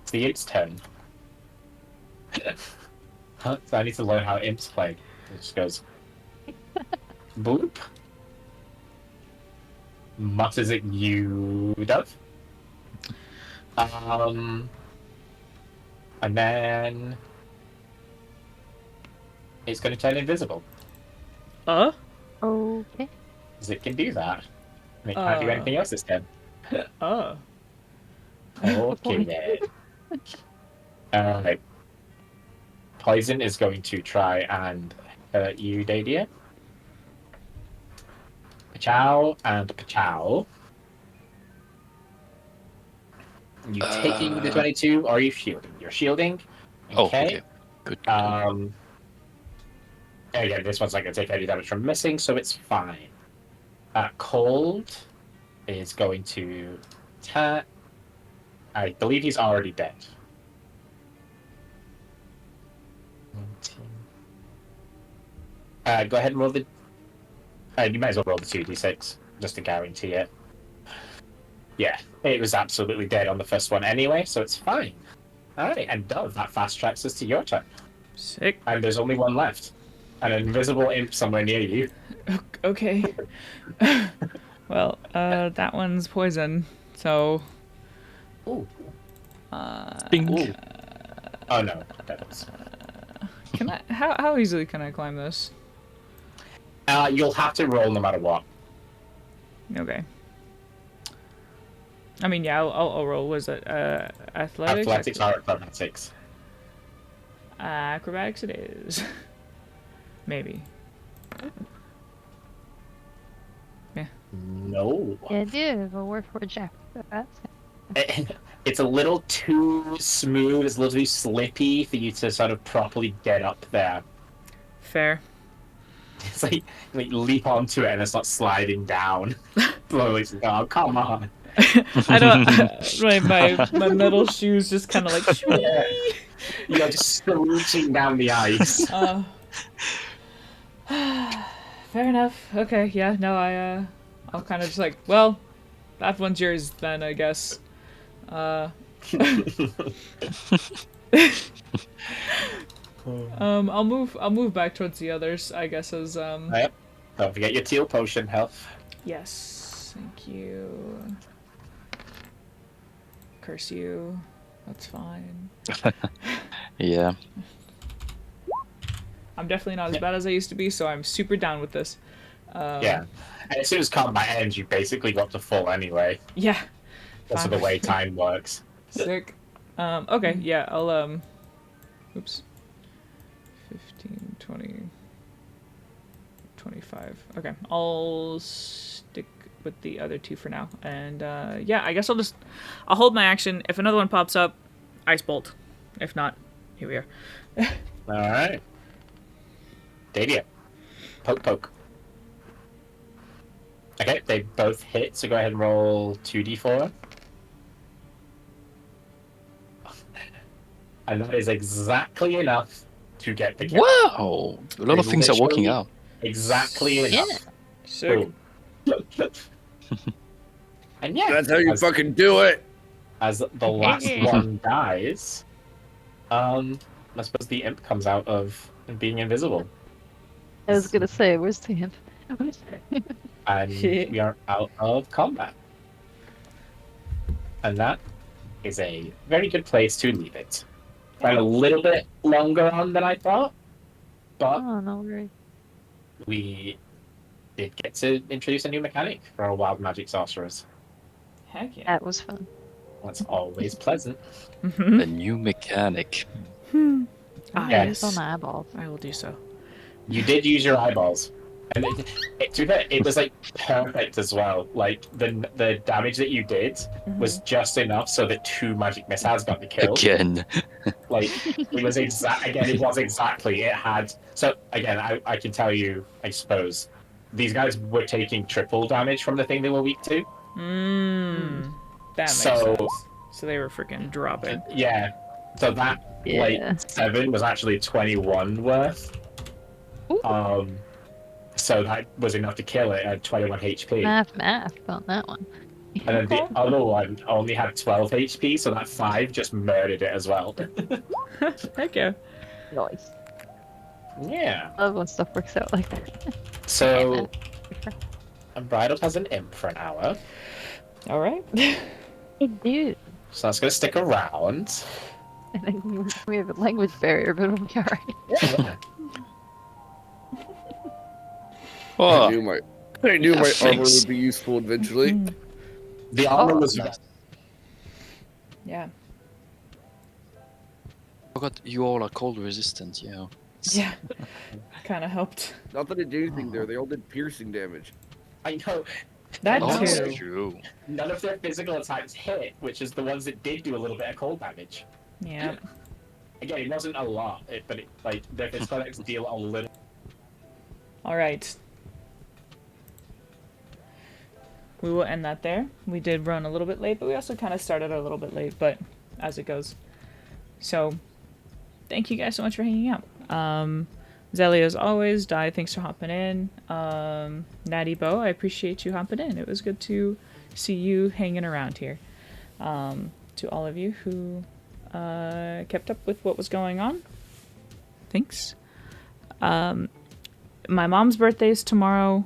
It's the imp's turn. Huh? So I need to learn how imps play. It just goes boop. Mutters at you, Dove. And then it's going to turn invisible, Okay. because it can do that. And it can't do anything else this turn. Oh. Okay then. Alright. Poison is going to try and hurt you, Dadia. Pachow and Pachow. You taking the 22 or are you shielding? You're shielding. Oh, okay. Good. Again, this one's not going to take any damage from missing, so it's fine. Cold is going to attack. I believe he's already dead. 19. Go ahead and roll the. You might as well roll the 2d6 just to guarantee it. Yeah, it was absolutely dead on the first one anyway, so it's fine. Alright, and Dove, that fast tracks us to your turn. Sick. And there's only one left. An invisible imp somewhere near you. Okay. Well, that one's poison, so. Ooh. Bing. Ooh. Oh no, that was. Can I? How easily can I climb this? You'll have to roll no matter what. Okay. I mean, yeah, I'll roll. Was it athletics? Athletics or acrobatics. Acrobatics it is. Maybe. No. Yeah, I do. Go work for a jack. That's It's a little too smooth, it's a little too slippy for you to sort of properly get up there. Fair. It's like leap onto it and it's not sliding down. Slowly, it's like, oh, come on. I don't. My metal shoes just kind of like. You're just screeching down the ice. Fair enough. Okay. Yeah. No. I'll kind of just like. Well, that one's yours then, I guess. I'll move back towards the others, I guess, as Yep. Don't forget your teal potion health. Yes, thank you. Curse you. That's fine. Yeah. I'm definitely not as bad as I used to be, so I'm super down with this. Yeah. And as soon as combat ends, you basically got to full anyway. Yeah. That's Fine. the way time works. Sick. Okay, yeah, I'll, oops. 15, 20, 25. Okay, I'll stick with the other two for now. And, yeah, I guess I'll hold my action. If another one pops up, Ice Bolt. If not, here we are. Alright. Dadia. Poke, poke. Okay, they both hit, so go ahead and roll 2d4. And that is exactly enough to get the kill. Wow! A lot of things are working Literally out. Exactly enough. Sick. Boom. And yeah, That's how you fucking do it. as the last one dies, I suppose the imp comes out of being invisible. I was gonna say, where's the imp? And we are out of combat. And that is a very good place to leave it. Ran a little bit longer on than I thought, but Oh, no worries. we did get to introduce a new mechanic for our wild magic sorcerers. Heck yeah. That was fun. That's always pleasant. A new mechanic. Ah, Yeah. It's on my eyeballs. I will do so. You did use your eyeballs. And to be fair, it was like perfect as well. Like the damage that you did was just enough so that 2 magic missiles got the kill. Again. Like it was again, it was exactly. It had so again, I can tell you, I suppose, these guys were taking triple damage from the thing they were weak to. That makes So- sense. So they were freaking dropping. Yeah. So that Yeah. like 7 was actually 21 worth. Ooh. So that was enough to kill it at 21 HP. Math on that one. And then the other one only had 12 HP, so that 5 just murdered it as well. Heck yeah. Nice. Yeah. I love when stuff works out like that. So, Unbridled has an imp for an hour, All right. Hey, dude. so that's going to stick around. I think we have a language barrier, but it'll be alright. Yeah. I Oh, knew my armor thanks. would be useful eventually. The armor was Yeah. forgot you all are cold resistant, yeah. Yeah. Kind of helped. Not that it did anything there. They all did piercing damage. I know. That Oh, that's too. true. None of their physical attacks hit, which is the ones that did do a little bit of cold damage. Yeah. Again, it wasn't a lot, but like their physical attacks deal a little. All right. We will end that there. We did run a little bit late, but we also kind of started a little bit late, but as it goes. So, thank you guys so much for hanging out. Zelia, as always, Di, thanks for hopping in. Natty Bo, I appreciate you hopping in. It was good to see you hanging around here. To all of you who kept up with what was going on, thanks. My mom's birthday is tomorrow,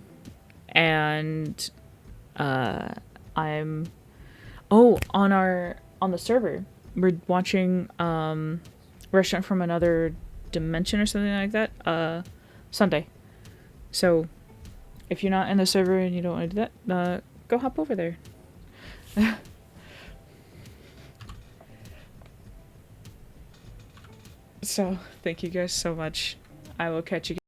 and I'm on the server we're watching Restaurant from Another Dimension or something like that Sunday. So if you're not in the server and you don't want to do that, go hop over there. So thank you guys so much. I will catch you